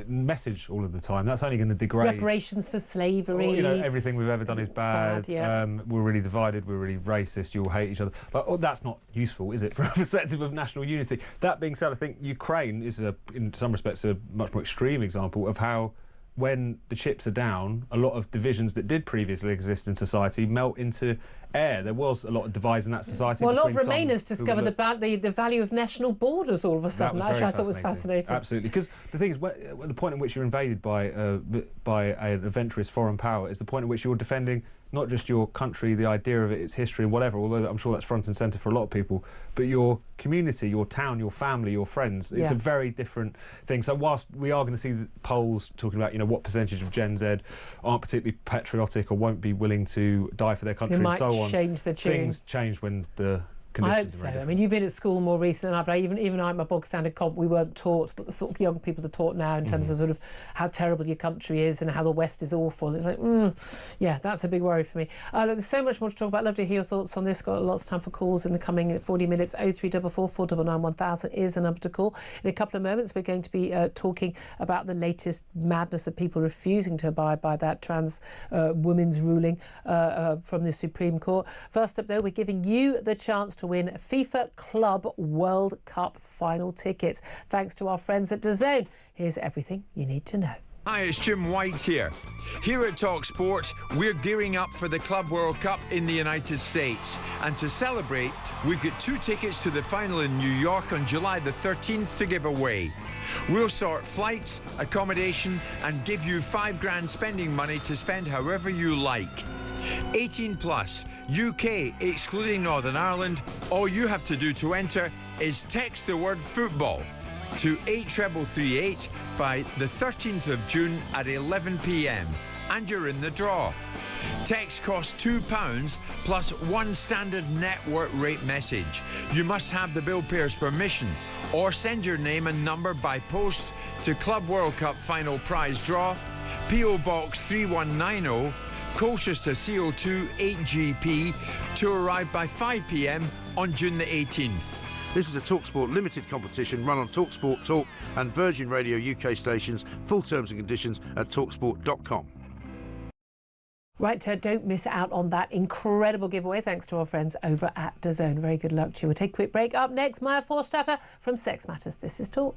message all of the time. That's only going to degrade... Reparations for slavery. Or, you know, everything we've ever done is bad. We're really divided, we're really racist, you'll hate each other. Like, that's not useful, is it, from a perspective of national unity? That being said, I think Ukraine is, in some respects, a much more extreme example of how, when the chips are down, a lot of divisions that did previously exist in society melt into air. There was a lot of divides in that society. Well, a lot of Remainers discovered the value of national borders all of a sudden. Actually, I thought was fascinating. Absolutely, because the thing is, the point at which you're invaded by an adventurous foreign power is the point at which you're defending not just your country, the idea of it, its history and whatever, although I'm sure that's front and centre for a lot of people, but your community, your town, your family, your friends. It's a very different thing. So whilst we are going to see the polls talking about, you know, what percentage of Gen Z aren't particularly patriotic or won't be willing to die for their country and so on, change the tune. Things change when the I hope so. I mean, you've been at school more recently than I, but even I, my bog standard comp, we weren't taught, but the sort of young people are taught now in terms of sort of how terrible your country is and how the West is awful. It's like, yeah, that's a big worry for me. Look, there's so much more to talk about. Love to hear your thoughts on this. Got lots of time for calls in the coming 40 minutes. 0344 499 1000 is the number to call. In a couple of moments, we're going to be talking about the latest madness of people refusing to abide by that trans women's ruling from the Supreme Court. First up, though, we're giving you the chance to win FIFA Club World Cup final tickets, thanks to our friends at DAZN. Here's everything you need to know. Hi, it's Jim White here. Here at talkSPORT, we're gearing up for the Club World Cup in the United States. And to celebrate, we've got 2 tickets to the final in New York on July the 13th to give away. We'll sort flights, accommodation, and give you £5,000 spending money to spend however you like. 18 plus, UK excluding Northern Ireland. All you have to do to enter is text the word football to 83338 by the 13th of June at 11 p.m. and you're in the draw. Text costs £2 plus 1 standard network rate message. You must have the bill payer's permission or send your name and number by post to Club World Cup Final Prize Draw, P.O. Box 3190, Colchester CO2 8GP, to arrive by 5 p.m. on June the 18th. This is a TalkSPORT limited competition run on TalkSPORT Talk and Virgin Radio UK stations. Full terms and conditions at talksport.com. Right, don't miss out on that incredible giveaway thanks to our friends over at DAZN. Very good luck to you. We'll take a quick break. Up next, Maya Forstater from Sex Matters. This is Talk.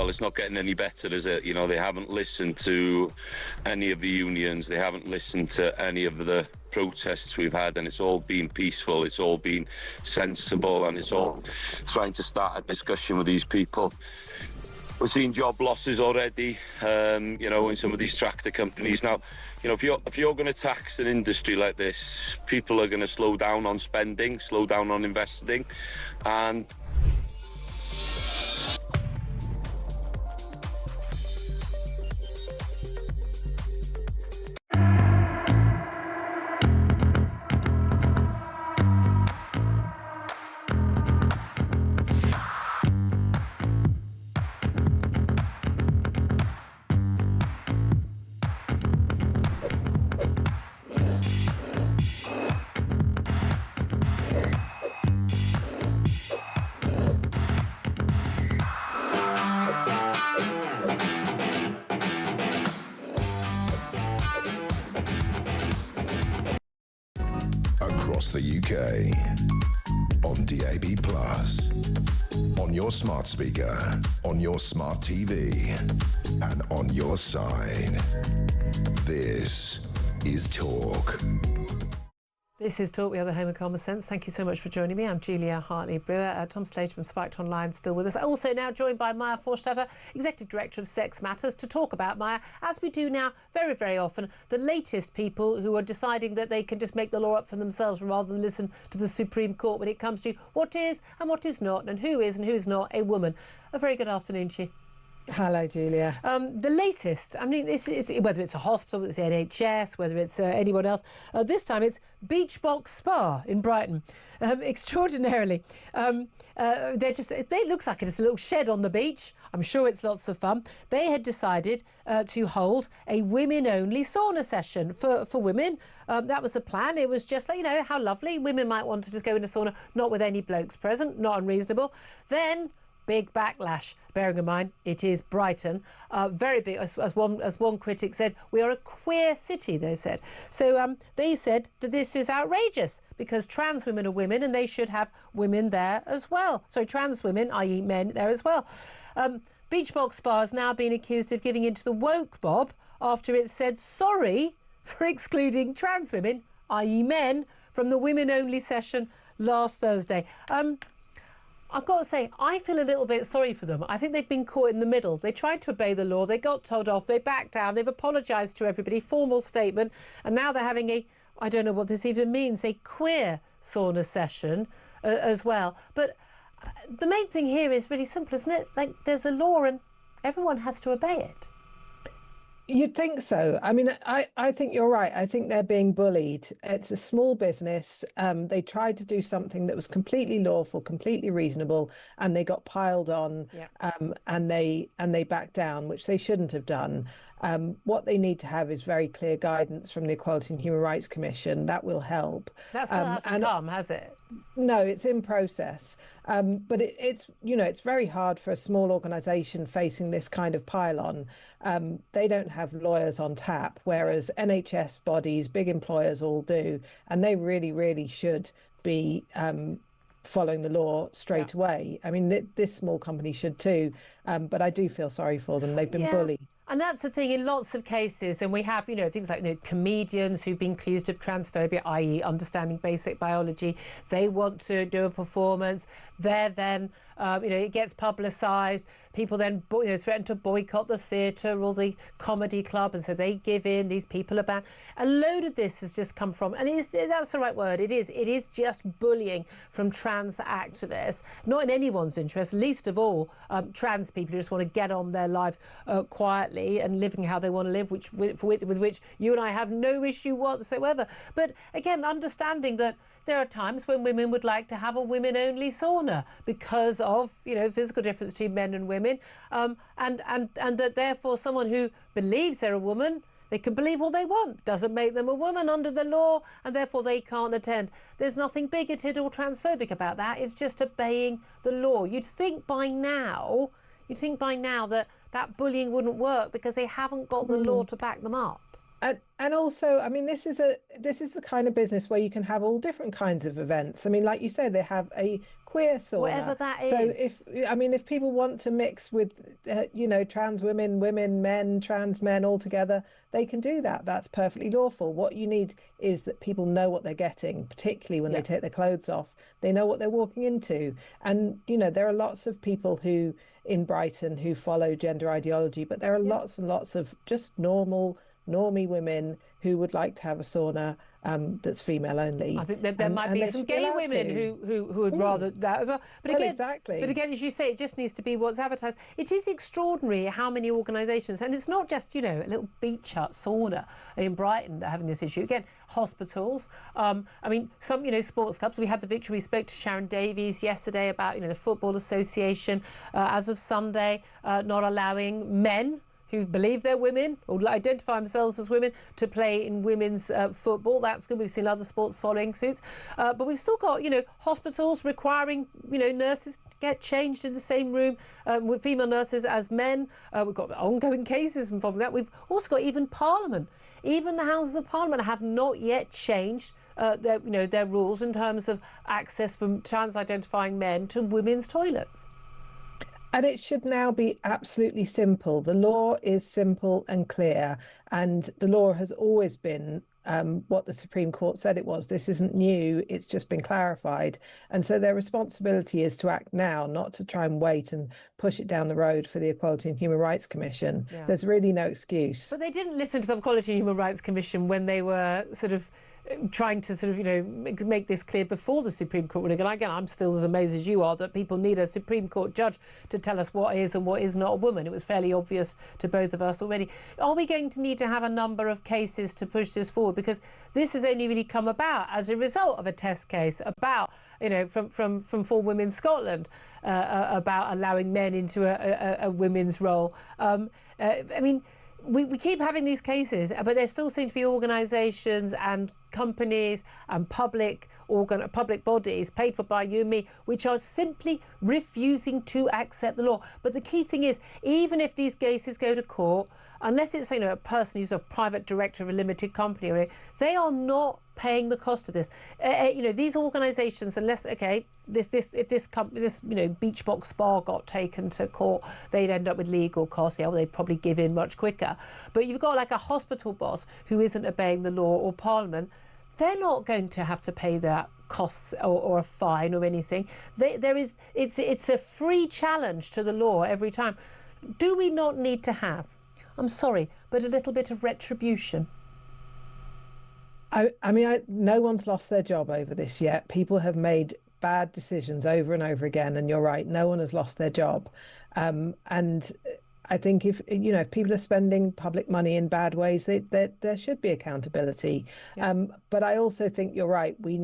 well, it's not getting any better, is it? You know, they haven't listened to any of the unions. They haven't listened to any of the protests we've had, and it's all been peaceful. It's all been sensible, and it's all trying to start a discussion with these people. We're seeing job losses already, you know, in some of these tractor companies. Now, you know, if you're going to tax an industry like this, people are going to slow down on spending, slow down on investing, and across the UK, on DAB+, on your smart speaker, on your smart TV, and on your side. This is Talk. This is Talk. We are the home of common sense. Thank you so much for joining me. I'm Julia Hartley-Brewer. Tom Slater from Spiked Online still with us. Also now joined by Maya Forstatter, Executive Director of Sex Matters, to talk about, Maya, as we do now very, very often, the latest people who are deciding that they can just make the law up for themselves rather than listen to the Supreme Court when it comes to what is and what is not, and who is and who is not a woman. A very good afternoon to you. Hello, Julia. The latest, I mean, this is, whether it's a hospital, whether it's the NHS, whether it's anyone else, this time it's Beachbox Spa in Brighton. Extraordinarily. It looks like it's a little shed on the beach. I'm sure it's lots of fun. They had decided to hold a women-only sauna session for women. That was the plan. It was just like, you know, how lovely. Women might want to just go in a sauna, not with any blokes present, not unreasonable. Then big backlash, bearing in mind it is Brighton. Very big, as one critic said, we are a queer city, they said. So they said that this is outrageous because trans women are women and they should have women there as well. So trans women, i.e. men, there as well. Beachbox Spa has now been accused of giving into the woke mob after it said sorry for excluding trans women, i.e. men, from the women-only session last Thursday. I've got to say, I feel a little bit sorry for them. I think they've been caught in the middle. They tried to obey the law, they got told off, they backed down, they've apologised to everybody, formal statement, and now they're having a, I don't know what this even means, a queer sauna session as well. But the main thing here is really simple, isn't it? Like, there's a law and everyone has to obey it. You'd think so. I mean, I think you're right. I think they're being bullied. It's a small business. They tried to do something that was completely lawful, completely reasonable, and they got piled on. Yeah. And they backed down, which they shouldn't have done. What they need to have is very clear guidance from the Equality and Human Rights Commission. That will help. That still hasn't come, has it? No, it's in process. But it's, you know, it's very hard for a small organisation facing this kind of pile-on. They don't have lawyers on tap, whereas NHS bodies, big employers all do. And they really, really should be following the law straight away. I mean, this small company should too. But I do feel sorry for them. They've been bullied. And that's the thing in lots of cases, and we have, you know, things like, you know, comedians who've been accused of transphobia, i.e. understanding basic biology. They want to do a performance. They're then, you know, it gets publicised. People then, you know, threaten to boycott the theatre or the comedy club, and so they give in. These people are banned. A load of this has just come from, and that's the right word. It is just bullying from trans activists, not in anyone's interest, least of all trans people who just want to get on their lives quietly and living how they want to live, with which you and I have no issue whatsoever. But again, understanding that there are times when women would like to have a women-only sauna because of, you know, physical difference between men and women, and that therefore someone who believes they're a woman, they can believe all they want. Doesn't make them a woman under the law, and therefore they can't attend. There's nothing bigoted or transphobic about that. It's just obeying the law. You'd think by now that bullying wouldn't work because they haven't got the law to back them up. And also, I mean, this is the kind of business where you can have all different kinds of events. I mean, like you said, they have a queer sauna. Whatever that is. So if people want to mix with, trans women, men, trans men all together, they can do that. That's perfectly lawful. What you need is that people know what they're getting, particularly when they take their clothes off. They know what they're walking into. And, there are lots of people in Brighton who follow gender ideology, but there are lots and lots of just normie women who would like to have a sauna that's female only. I think that there might be some gay women who would rather that as well. But again, exactly. But again, as you say, it just needs to be what's advertised. It is extraordinary how many organisations, and it's not just, a little beach hut sauna in Brighton that are having this issue. Again, hospitals. Some, sports clubs. We had the victory. We spoke to Sharon Davies yesterday about, the Football Association, as of Sunday, not allowing men who believe they're women or identify themselves as women to play in women's football. That's good. We've seen other sports following suits. But we've still got, hospitals requiring, nurses get changed in the same room with female nurses as men. We've got ongoing cases involving that. We've also got even Parliament. Even the Houses of Parliament have not yet changed their rules in terms of access from trans-identifying men to women's toilets. And it should now be absolutely simple. The law is simple and clear, and the law has always been what the Supreme Court said it was. This isn't new, it's just been clarified. And so their responsibility is to act now, not to try and wait and push it down the road for the Equality and Human Rights Commission. Yeah. There's really no excuse. But they didn't listen to the Equality and Human Rights Commission when they were sort of trying to make this clear before the Supreme Court ruling. And again, I'm still as amazed as you are that people need a Supreme Court judge to tell us what is and what is not a woman. It was fairly obvious to both of us already. Are we going to need to have a number of cases to push this forward? Because this has only really come about as a result of a test case about, from For Women Scotland, about allowing men into a women's role. We keep having these cases, but there still seem to be organisations and companies and public bodies paid for by you and me, which are simply refusing to accept the law. But the key thing is, even if these cases go to court, unless it's a person who's a private director of a limited company, they are not paying the cost of this. These organisations, unless if this beach box spa got taken to court, they'd end up with legal costs. Yeah, well, they'd probably give in much quicker. But you've got like a hospital boss who isn't obeying the law, or Parliament. They're not going to have to pay that costs or a fine or anything. It's a free challenge to the law every time. Do we not need to have, I'm sorry, but a little bit of retribution? No one's lost their job over this yet. People have made bad decisions over and over again, and you're right, no one has lost their job. And I think if people are spending public money in bad ways, there should be accountability. Yeah. But I also think you're right. We're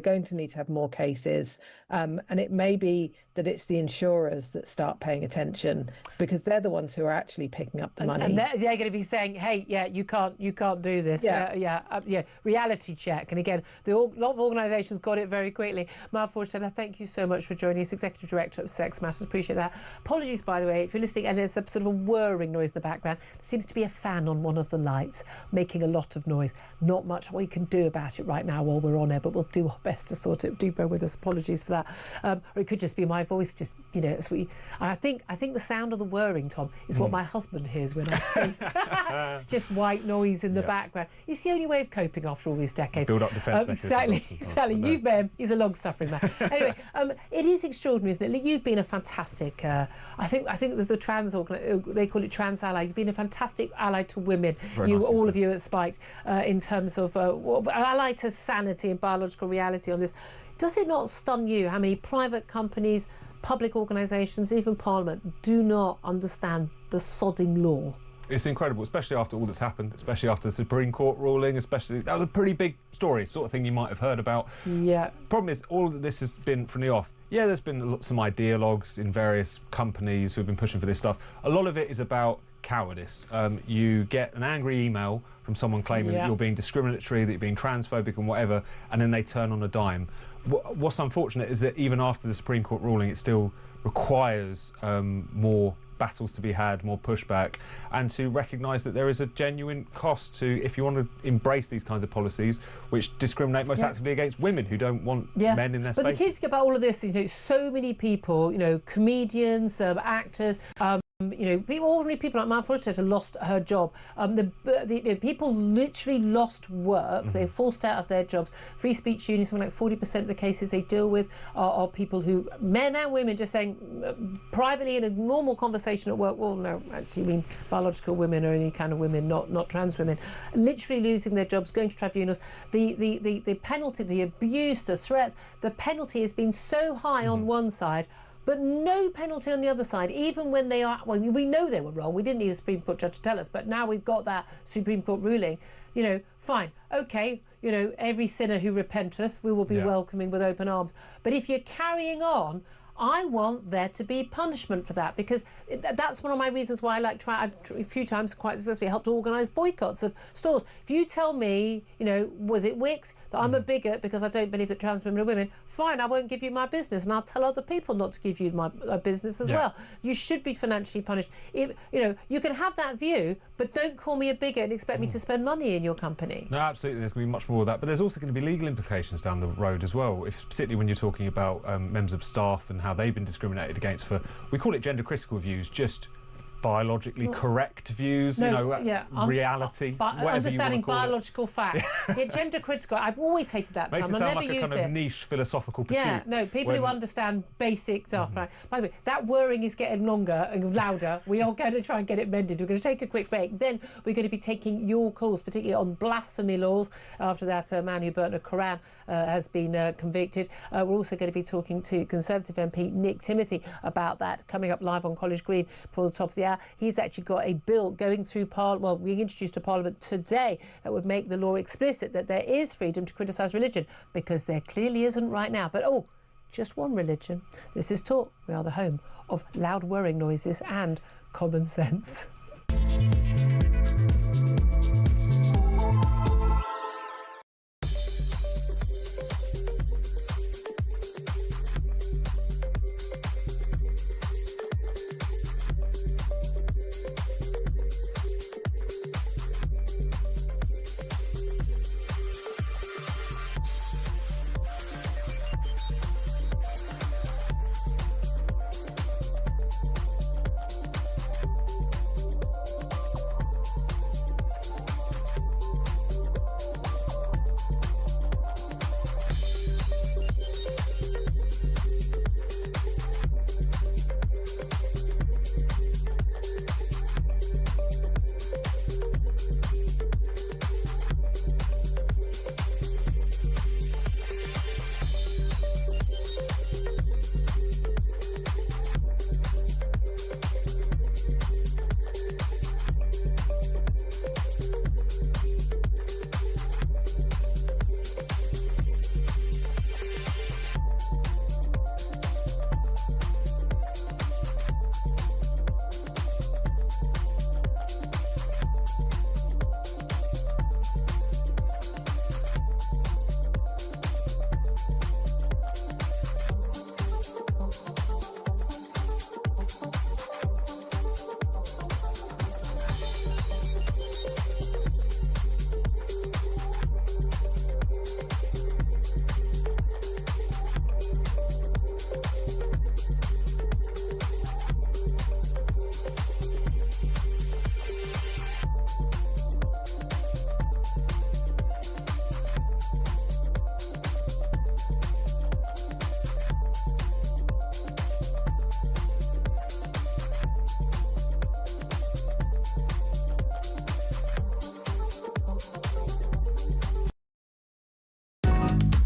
going to need to have more cases, and it may be that it's the insurers that start paying attention, because they're the ones who are actually picking up the money. And they're going to be saying, "Hey, yeah, you can't do this." Yeah. Reality check. And again, a lot of organisations got it very quickly. Marv Forsteller, thank you so much for joining us, Executive Director of Sex Matters. Appreciate that. Apologies, by the way, if you're listening and there's a sort of a whirring noise in the background. There seems to be a fan on one of the lights making a lot of noise. Not much we can do about it right now while we're on air, but we'll do our best to sort it. Do bear with us. Apologies for that. Or it could just be my voice. Just I think the sound of the whirring, Tom, is what my husband hears when I speak. It's just white noise in the background. It's the only way of coping after all these decades. Build up defence mechanisms. Exactly. You've met him. He's a long-suffering man. Anyway, it is extraordinary, isn't it? You've been a fantastic. I think there's the trans they call it trans ally. You've been a fantastic ally to women. All of you at Spiked, in terms of ally to sanity and biological reality on this. Does it not stun you how many private companies, public organisations, even Parliament, do not understand the sodding law? It's incredible, especially after all that's happened, especially after the Supreme Court ruling, that was a pretty big story, sort of thing you might have heard about. Yeah. Problem is, all of this has been from the off. Yeah, there's been some ideologues in various companies who've been pushing for this stuff. A lot of it is about cowardice. You get an angry email from someone claiming that you're being discriminatory, that you're being transphobic and whatever, and then they turn on a dime. What's unfortunate is that even after the Supreme Court ruling, it still requires more battles to be had, more pushback, and to recognise that there is a genuine cost to, if you want to embrace these kinds of policies which discriminate most actively against women who don't want men in their space. But the key thing about all of this is, so many people, comedians, actors, ordinary people like Mount Forster lost her job. People literally lost work. They're forced out of their jobs. Free speech unions, something like 40% of the cases they deal with are people who, men and women, just saying privately in a normal conversation at work, well, no, actually, we mean biological women or any kind of women, not trans women, literally losing their jobs, going to tribunals. The penalty, the abuse, the threats, the penalty has been so high on one side, but no penalty on the other side, even when they are, well, we know they were wrong. We didn't need a Supreme Court judge to tell us, but now we've got that Supreme Court ruling. Fine, okay, every sinner who repenteth, we will be welcoming with open arms. But if you're carrying on, I want there to be punishment for that, because that's one of my reasons why I've a few times quite successfully helped organise boycotts of stores. If you tell me, was it Wix, that I'm a bigot because I don't believe that trans women are women, fine, I won't give you my business, and I'll tell other people not to give you my business as well. You should be financially punished. You can have that view, but don't call me a bigot and expect me to spend money in your company. No, absolutely, there's going to be much more of that, but there's also going to be legal implications down the road as well, particularly when you're talking about members of staff and how they've been discriminated against for, we call it gender critical views, just biologically correct views, reality, understanding biological facts. Gender critical, I've always hated that term. Makes it sound like a kind of niche philosophical pursuit. People who understand basic stuff. Right? By the way, that whirring is getting longer and louder. We are going to try and get it mended. We're going to take a quick break. Then we're going to be taking your calls, particularly on blasphemy laws, after that man who burnt a Koran has been convicted. We're also going to be talking to Conservative MP Nick Timothy about that, coming up live on College Green for the top of the hour. He's actually got a bill going through Parliament, being introduced to Parliament today, that would make the law explicit that there is freedom to criticise religion, because there clearly isn't right now. But just one religion. This is Talk. We are the home of loud whirring noises and common sense.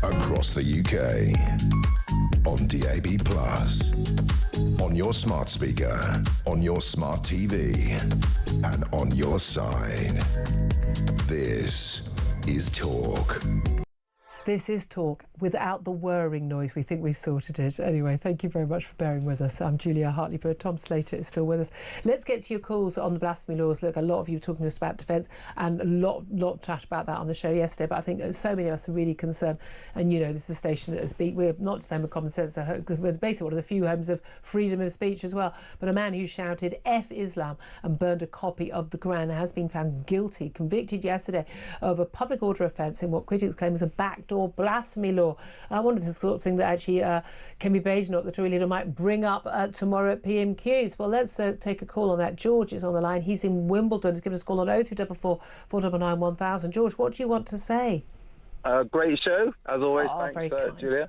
Across the UK, on DAB+, on your smart speaker, on your smart TV, and on your side. This is Talk. This is Talk without the whirring noise. We think we've sorted it. Anyway, thank you very much for bearing with us. I'm Julia Hartley-Brewer. Tom Slater is still with us. Let's get to your calls on the blasphemy laws. Look, a lot of you talking to us about defence, and a lot of chat about that on the show yesterday, but I think so many of us are really concerned. And, you know, this is a station that has been, we're not just home of common sense, we're basically one of the few homes of freedom of speech as well. But a man who shouted F Islam and burned a copy of the Quran has been found guilty, convicted yesterday of a public order offence in what critics claim is a backdoor blasphemy law. I wonder if it's the sort of thing that actually Kemi Badenoch, the Tory leader, might bring up tomorrow at PMQs. Well, let's take a call on that. George is on the line. He's in Wimbledon. He's given us a call on 0344 499 1000. George, what do you want to say? Great show, as always. Oh, thanks, Julia.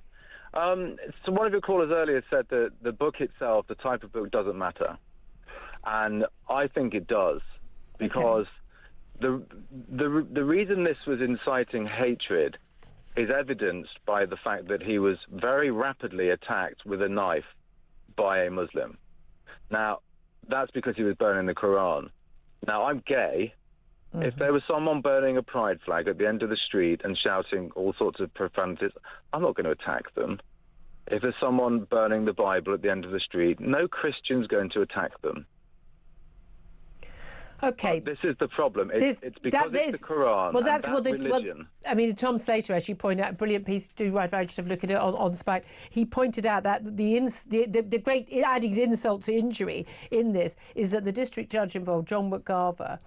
So one of your callers earlier said that the book itself, the type of book, doesn't matter. And I think it does, because the reason this was inciting hatred is evidenced by the fact that he was very rapidly attacked with a knife by a Muslim. Now, that's because he was burning the Quran. Now, I'm gay. If there was someone burning a pride flag at the end of the street and shouting all sorts of profanities, I'm not going to attack them. If there's someone burning the Bible at the end of the street, no Christian's going to attack them. Okay. This is the problem. It's because it's the Quran. Well, that's what religion. I mean, Tom Slater actually pointed out a brilliant piece. Do write very just have a look at it on Spike. He pointed out that the great added insult to injury in this is that the district judge involved, John McGarver,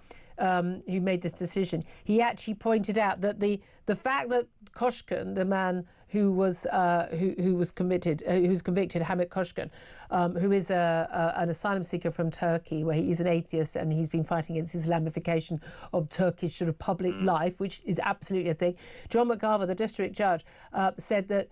who made this decision, he actually pointed out that the fact that Koshkan, the man who was convicted, Hamit Koshkan, who is an asylum seeker from Turkey, where he's an atheist and he's been fighting against Islamification of Turkish sort of public life, which is absolutely a thing. John McGarver, the district judge, said that,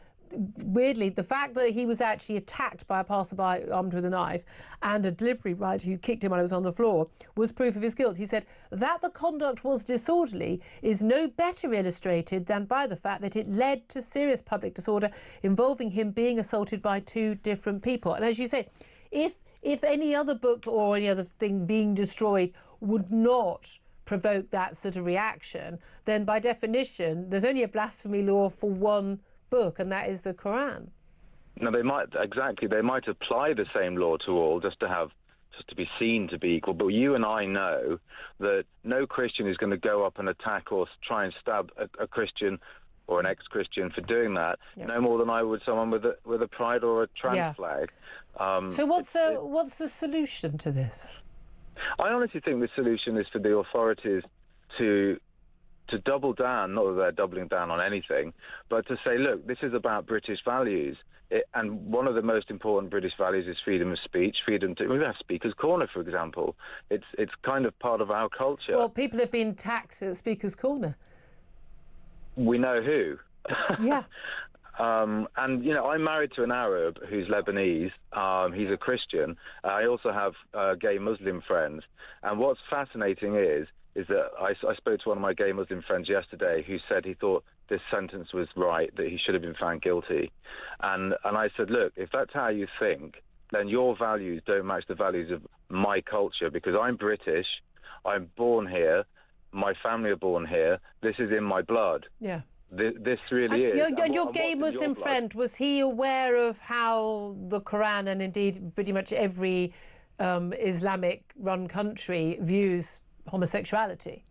weirdly, the fact that he was actually attacked by a passerby armed with a knife and a delivery rider who kicked him while he was on the floor was proof of his guilt. He said that the conduct was disorderly is no better illustrated than by the fact that it led to serious public disorder involving him being assaulted by two different people. And as you say, if any other book or any other thing being destroyed would not provoke that sort of reaction, then by definition there's only a blasphemy law for one book, and that is the Quran. No, they might apply the same law to all, just to be seen to be equal. But you and I know that no Christian is going to go up and attack or try and stab a Christian or an ex-Christian for doing that. Yep. No more than I would someone with a pride or a trans flag. So what's the solution to this? I honestly think the solution is for the authorities to double down, not that they're doubling down on anything, but to say, look, this is about British values. And one of the most important British values is freedom of speech, we have Speaker's Corner, for example. It's kind of part of our culture. Well, people have been attacked at Speaker's Corner. We know who. Yeah. And, you know, I'm married to an Arab who's Lebanese. He's a Christian. I also have gay Muslim friends. And what's fascinating is that I spoke to one of my gay Muslim friends yesterday who said he thought this sentence was right, that he should have been found guilty. And I said, look, if that's how you think, then your values don't match the values of my culture, because I'm British, I'm born here, my family are born here, this is in my blood. Yeah. This really is. Your gay Muslim friend, was he aware of how the Quran and indeed pretty much every Islamic-run country views homosexuality?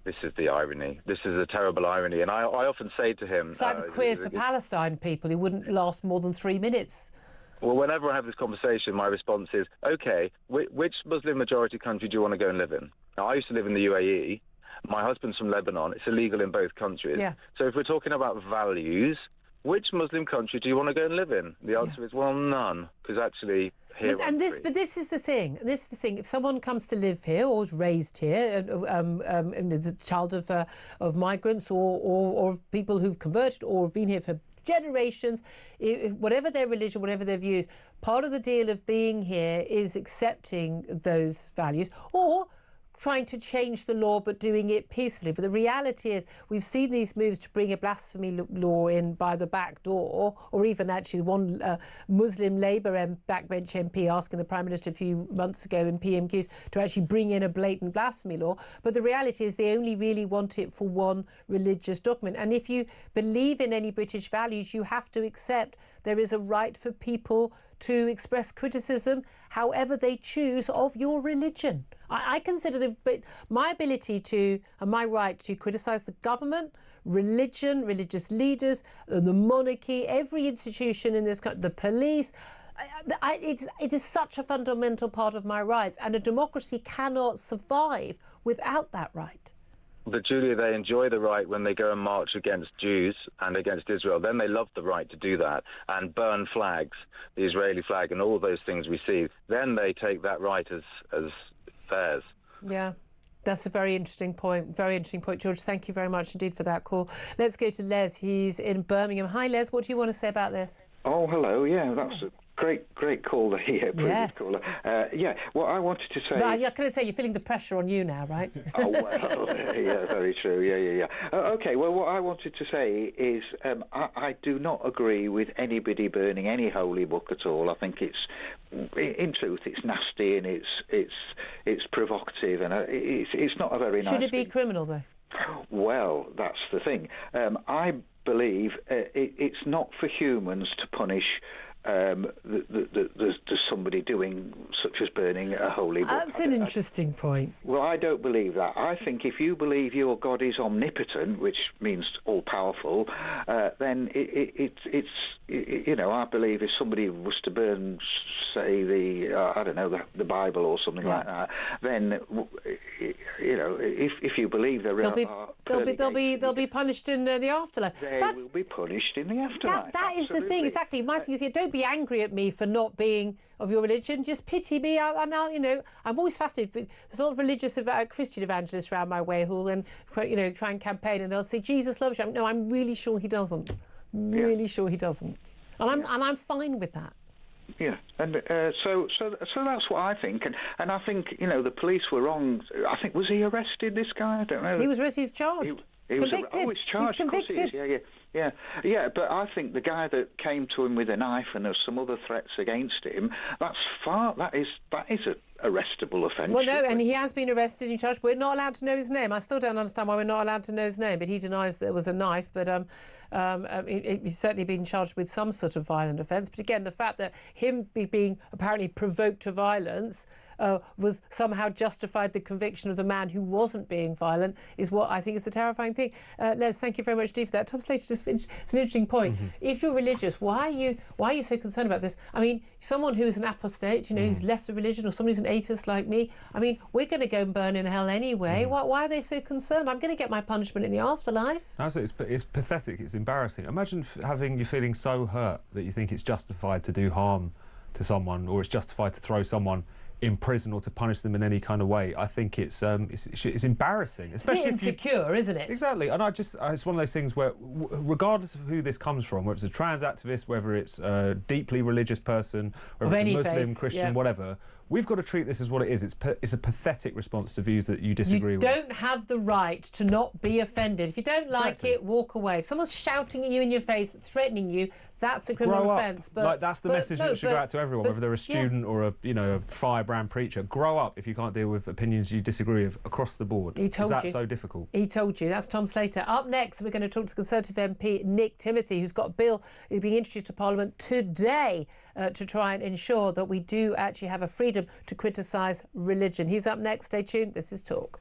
This is the irony. This is a terrible irony. And I often say to him... It's like the Queers for Palestine people who wouldn't last more than 3 minutes. Well, whenever I have this conversation, my response is, OK, which Muslim-majority country do you want to go and live in? Now, I used to live in the UAE. My husband's from Lebanon. It's illegal in both countries. Yeah. So if we're talking about values, which Muslim country do you want to go and live in? The answer is, well, none, because actually... But this is the thing. If someone comes to live here or is raised here, and is a child of migrants or people who've converted or have been here for generations, whatever their religion, whatever their views, part of the deal of being here is accepting those values, or trying to change the law but doing it peacefully. But the reality is we've seen these moves to bring a blasphemy law in by the back door, or even actually one Muslim Labour backbench MP asking the Prime Minister a few months ago in PMQs to actually bring in a blatant blasphemy law. But the reality is they only really want it for one religious document. And if you believe in any British values, you have to accept there is a right for people to express criticism however they choose of your religion. I consider my ability to, and my right to criticise the government, religion, religious leaders, the monarchy, every institution in this country, the police, it is such a fundamental part of my rights, and a democracy cannot survive without that right. But Julia, they enjoy the right when they go and march against Jews and against Israel. Then they love the right to do that and burn flags, the Israeli flag and all those things we see. Then they take that right as theirs. Yeah. That's a very interesting point. Very interesting point, George. Thank you very much indeed for that call. Let's go to Les. He's in Birmingham. Hi, Les. What do you want to say about this? Oh, hello. Yeah, that's a great caller here. Yes. Caller. What I wanted to say... I'm going to say you're feeling the pressure on you now, right? Oh, well, yeah, very true. Yeah. Okay, well, what I wanted to say is I do not agree with anybody burning any holy book at all. I think in truth, it's nasty and it's provocative, and it's not a very nice... Should it be criminal, though? Well, that's the thing. I believe it's not for humans to punish there's somebody doing such as burning a holy book. That's an interesting point. Well, I don't believe that. I think if you believe your God is omnipotent, which means all-powerful, then it's I believe if somebody was to burn, say, the Bible or something like that, then if you believe they'll be punished in the afterlife. They will be punished in the afterlife. That is the thing. Exactly. My thing is here. Don't be angry at me for not being of your religion. Just pity me. I'm always fascinated. There's a lot of religious Christian evangelists around my way who'll try and campaign, and they'll say Jesus loves you. No, I'm really sure he doesn't. Really sure he doesn't. And I'm fine with that. Yeah, and so that's what I think, and I think the police were wrong. I think, was he arrested? This guy, I don't know. He was arrested. He's charged. Convicted. He's charged. He's convicted. Yeah. But I think the guy that came to him with a knife and there's some other threats against him, that is a arrestable offence. Well, no, and he has been arrested and charged. We're not allowed to know his name. I still don't understand why we're not allowed to know his name, but he denies there was a knife. But he's certainly been charged with some sort of violent offence. But again, the fact that him being apparently provoked to violence was somehow justified the conviction of the man who wasn't being violent is what I think is the terrifying thing. Les, thank you very much indeed for that. Tom Slater just finished. It's an interesting point. Mm-hmm. If you're religious, why are you so concerned about this? I mean, someone who's an apostate, who's left the religion, or somebody who's an atheist like me, I mean, we're going to go and burn in hell anyway. Why are they so concerned? I'm going to get my punishment in the afterlife. Absolutely, it's pathetic. It's embarrassing. Imagine you feeling so hurt that you think it's justified to do harm to someone, or it's justified to throw someone in prison or to punish them in any kind of way. I think it's embarrassing, especially it's a bit insecure, isn't it? Exactly, and it's one of those things where, regardless of who this comes from, whether it's a trans activist, whether it's a deeply religious person, whether it's a Muslim, Christian, whatever, we've got to treat this as what it is. It's a pathetic response to views that you disagree with. You don't have the right to not be offended. If you don't like it, walk away. If someone's shouting at you in your face, threatening you, that's a criminal offence. But that's the message that should go out to everyone, whether they're a student or a firebrand preacher. Grow up if you can't deal with opinions you disagree with across the board. He told you. Is that so difficult? He told you. That's Tom Slater. Up next, we're going to talk to Conservative MP Nick Timothy, who's got a bill being introduced to Parliament today to try and ensure that we do actually have a freedom to criticise religion. He's up next. Stay tuned. This is Talk.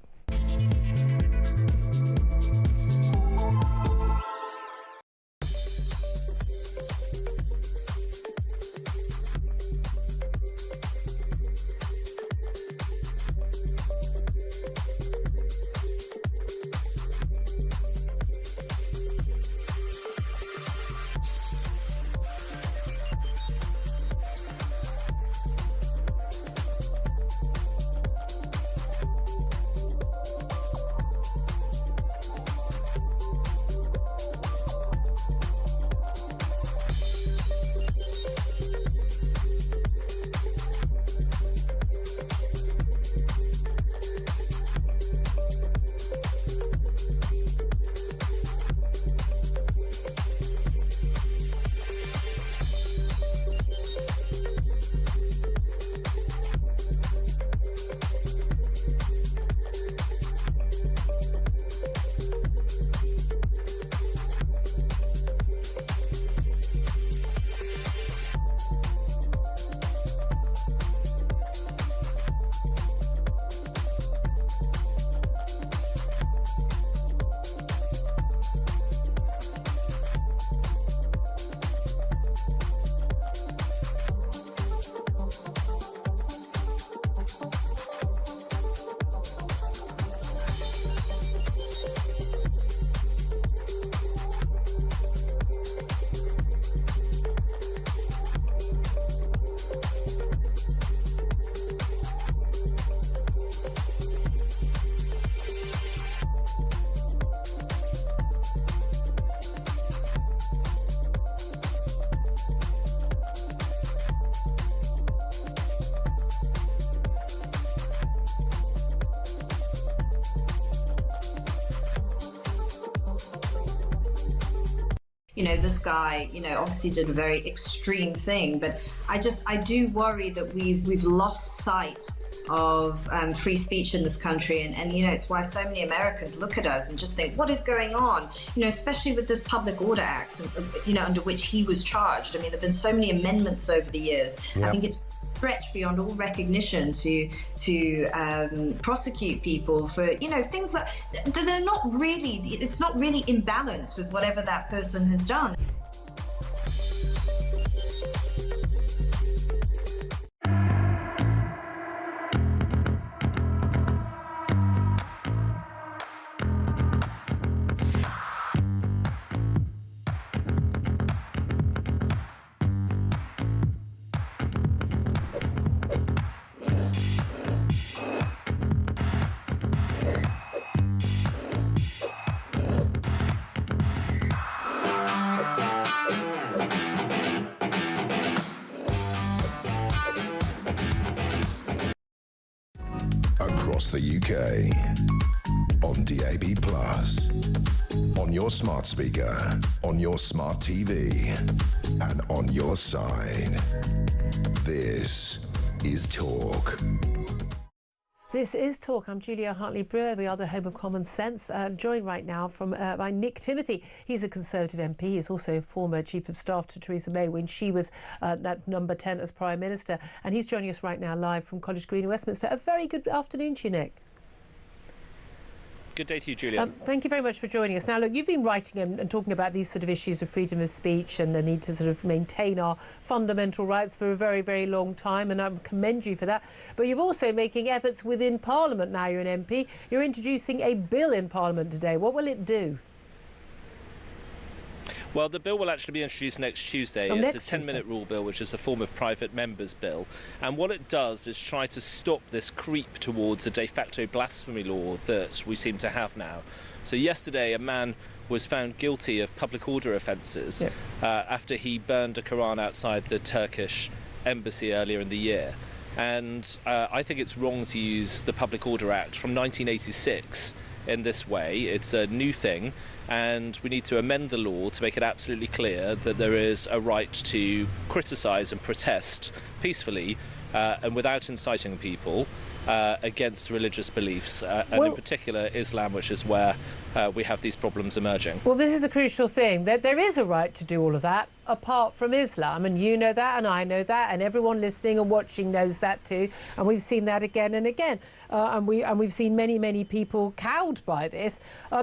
you know, this guy, you know, obviously did a very extreme thing, but I do worry that we've lost sight of free speech in this country, and you know, it's why so many Americans look at us and just think, what is going on? You know, especially with this Public Order Act, you know, under which he was charged. I mean, there've been so many amendments over the years. Yep. I think it's stretched beyond all recognition to prosecute people for, you know, things that they're not really, it's not really in balance with whatever that person has done. Across the UK, on DAB+, on your smart speaker, on your smart TV, and on your side. This is Talk. This is Talk. I'm Julia Hartley-Brewer. We are the home of common sense. Joined right now by Nick Timothy. He's a Conservative MP. He's also former Chief of Staff to Theresa May when she was at number 10 as Prime Minister. And he's joining us right now live from College Green in Westminster. A very good afternoon to you, Nick. Good day to you, Julia. Thank you very much for joining us. Now, look, you've been writing and talking about these sort of issues of freedom of speech and the need to sort of maintain our fundamental rights for a very, very long time, and I commend you for that. But you're also making efforts within Parliament now. You're an MP. You're introducing a bill in Parliament today. What will it do? Well, the bill will actually be introduced next Tuesday. It's a 10-minute rule bill, which is a form of private members' bill. And what it does is try to stop this creep towards a de facto blasphemy law that we seem to have now. So yesterday, a man was found guilty of public order offences after he burned a Quran outside the Turkish embassy earlier in the year. And I think it's wrong to use the Public Order Act from 1986 in this way. It's a new thing, and we need to amend the law to make it absolutely clear that there is a right to criticise and protest peacefully and without inciting people against religious beliefs, and in particular Islam, which is where we have these problems emerging. Well, this is a crucial thing. There is a right to do all of that apart from Islam, and you know that, and I know that, and everyone listening and watching knows that too, and we've seen that again and again, and we've seen many people cowed by this,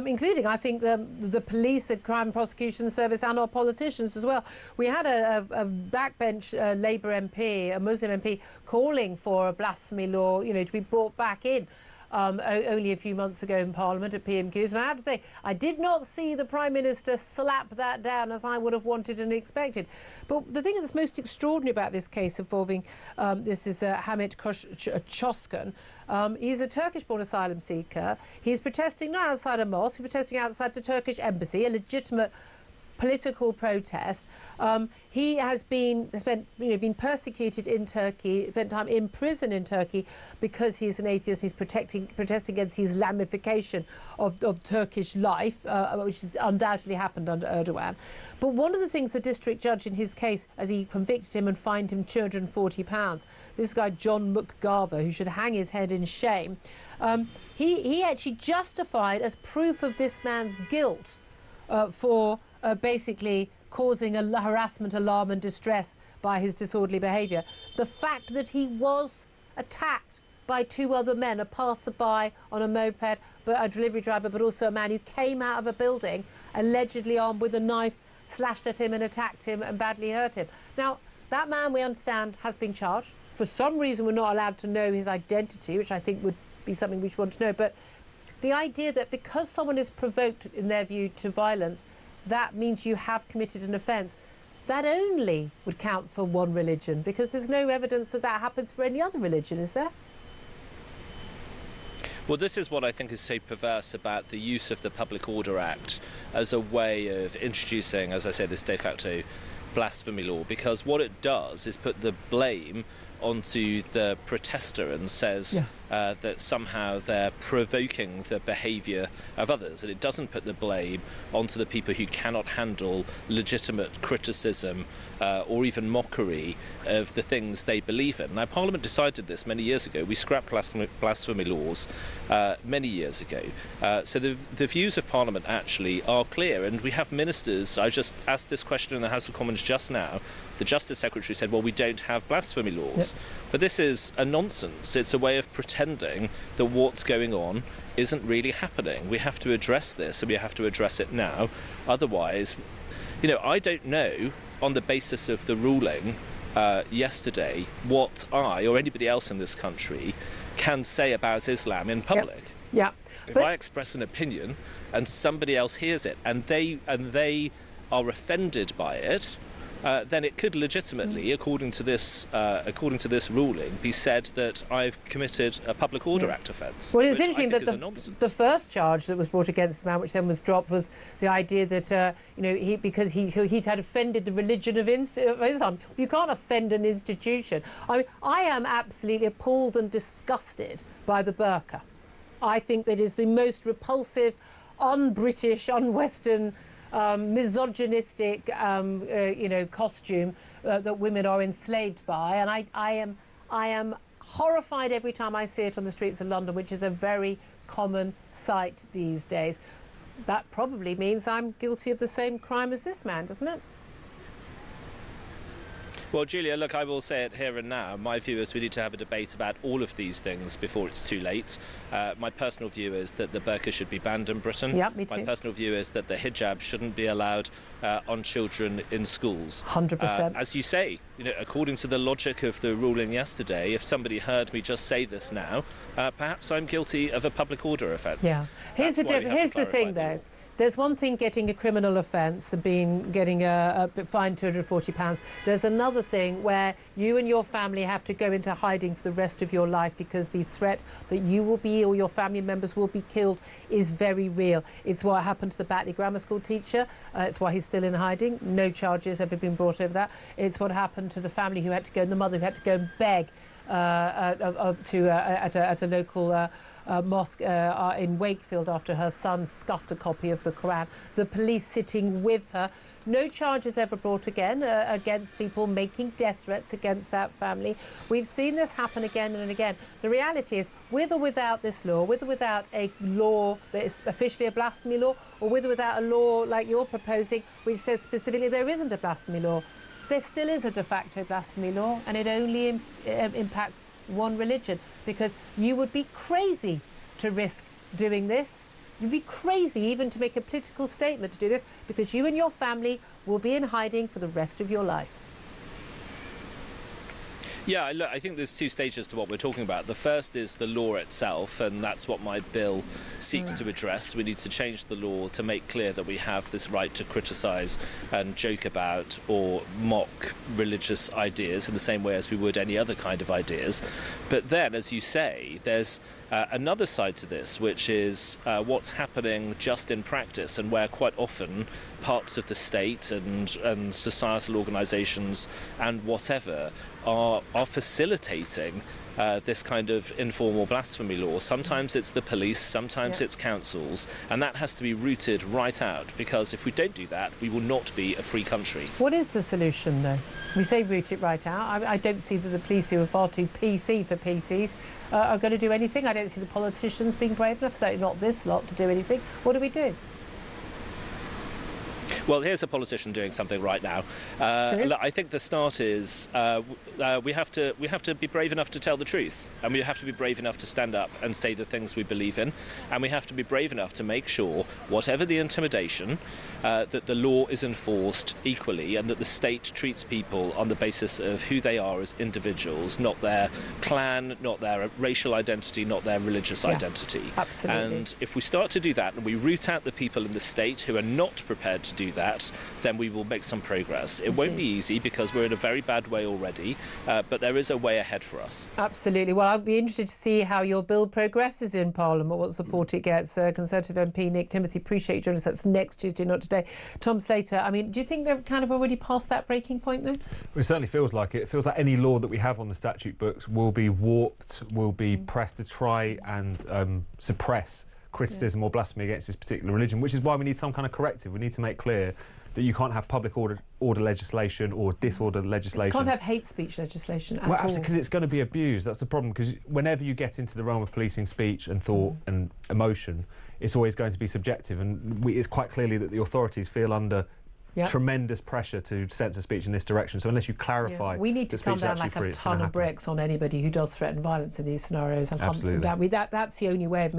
including, I think, the police, the Crime Prosecution Service, and our politicians as well. We had a backbench Labour MP, a Muslim MP, calling for a blasphemy law, you know, to be brought back in. Only a few months ago in Parliament at PMQs, and I have to say, I did not see the Prime Minister slap that down as I would have wanted and expected. But the thing that's most extraordinary about this case involving this is Hamit Çoskan. He's a Turkish-born asylum seeker. He's protesting not outside a mosque, he's protesting outside the Turkish embassy, a legitimate political protest. He has been persecuted in Turkey, spent time in prison in Turkey because he's an atheist. He's protesting against the Islamification of Turkish life, which has undoubtedly happened under Erdogan. But one of the things the district judge in his case, as he convicted him and fined him £240, this guy John McGarver, who should hang his head in shame, he actually justified as proof of this man's guilt for basically causing a harassment, alarm and distress by his disorderly behaviour. The fact that he was attacked by two other men, a passerby on a moped, but a delivery driver, but also a man who came out of a building, allegedly armed with a knife, slashed at him and attacked him and badly hurt him. Now, that man, we understand, has been charged. For some reason, we're not allowed to know his identity, which I think would be something we should want to know. But the idea that because someone is provoked, in their view, to violence, that means you have committed an offence, that only would count for one religion, because there's no evidence that that happens for any other religion, is there? Well, this is what I think is so perverse about the use of the Public Order Act as a way of introducing, as I say, this de facto blasphemy law, because what it does is put the blame onto the protester and says that somehow they're provoking the behaviour of others, and it doesn't put the blame onto the people who cannot handle legitimate criticism or even mockery of the things they believe in. Now, Parliament decided this many years ago. We scrapped blasphemy laws many years ago. So the views of Parliament actually are clear, and we have ministers. I just asked this question in the House of Commons just now. The Justice Secretary said, well, we don't have blasphemy laws. But this is a nonsense. It's a way of pretending that what's going on isn't really happening. We have to address this, and we have to address it now. Otherwise, I don't know, on the basis of the ruling yesterday, what I or anybody else in this country can say about Islam in public. If I express an opinion and somebody else hears it and they are offended by it, then it could legitimately, according to this ruling, be said that I've committed a Public Order Act offence. Well, it's interesting that the first charge that was brought against the man, which then was dropped, was the idea that because he'd had offended the religion of Islam. You can't offend an institution. I am absolutely appalled and disgusted by the burqa. I think that is the most repulsive, un-British, un-Western, misogynistic, costume that women are enslaved by, and I am horrified every time I see it on the streets of London, which is a very common sight these days. That probably means I'm guilty of the same crime as this man, doesn't it? Well, Julia, look, I will say it here and now. My view is we need to have a debate about all of these things before it's too late. My personal view is that the burqa should be banned in Britain. Yeah, me too. My personal view is that the hijab shouldn't be allowed on children in schools. 100%. As you say, according to the logic of the ruling yesterday, if somebody heard me just say this now, perhaps I'm guilty of a public order offence. Yeah. Here's the thing, though. There's one thing getting a criminal offence and getting a fine £240. There's another thing where you and your family have to go into hiding for the rest of your life because the threat that you will be or your family members will be killed is very real. It's what happened to the Batley Grammar School teacher. It's why he's still in hiding. No charges have been brought over that. It's what happened to the family who had to go, and the mother who had to go and beg at a local mosque in Wakefield after her son scuffed a copy of the Quran. The police sitting with her. No charges ever brought again against people making death threats against that family. We've seen this happen again and again. The reality is, with or without this law, with or without a law that is officially a blasphemy law, or with or without a law like you're proposing, which says specifically there isn't a blasphemy law, there still is a de facto blasphemy law, and it only impacts one religion, because you would be crazy to risk doing this. You'd be crazy even to make a political statement to do this, because you and your family will be in hiding for the rest of your life. Yeah, look, I think there's two stages to what we're talking about. The first is the law itself, and that's what my bill seeks to address. We need to change the law to make clear that we have this right to criticise and joke about or mock religious ideas in the same way as we would any other kind of ideas. But then, as you say, there's another side to this, which is what's happening just in practice, and where quite often parts of the state and societal organisations and whatever are facilitating this kind of informal blasphemy law. Sometimes it's the police, sometimes it's councils, and that has to be rooted right out, because if we don't do that, we will not be a free country. What is the solution, though? We say root it right out. I don't see that the police, who are far too PC for PCs, are going to do anything. I don't see the politicians being brave enough, certainly not this lot, to do anything. What do we do? Well, here's a politician doing something right now. I think the start is we have to be brave enough to tell the truth, and we have to be brave enough to stand up and say the things we believe in, and we have to be brave enough to make sure, whatever the intimidation, that the law is enforced equally, and that the state treats people on the basis of who they are as individuals, not their clan, not their racial identity, not their religious identity. Absolutely. And if we start to do that, and we root out the people in the state who are not prepared to do that, then we will make some progress. It won't be easy because we're in a very bad way already, but there is a way ahead for us. Absolutely. Well, I'll be interested to see how your bill progresses in Parliament, what support it gets. Conservative MP Nick Timothy, appreciate you joining us. That's next Tuesday, not today. Tom Slater, I mean, do you think they're kind of already past that breaking point, though? Well, it certainly feels like it. It feels like any law that we have on the statute books will be warped, will be pressed to try and suppress criticism or blasphemy against this particular religion, which is why we need some kind of corrective. We need to make clear that you can't have public order legislation or disorder legislation. You can't have hate speech legislation at all. Absolutely, because it's going to be abused. That's the problem, because whenever you get into the realm of policing speech and thought and emotion, it's always going to be subjective, and it's quite clearly that the authorities feel under tremendous pressure to censor speech in this direction. So unless you clarify, we need to come down like a ton of bricks on anybody who does threaten violence in these scenarios. Absolutely. That's the only way of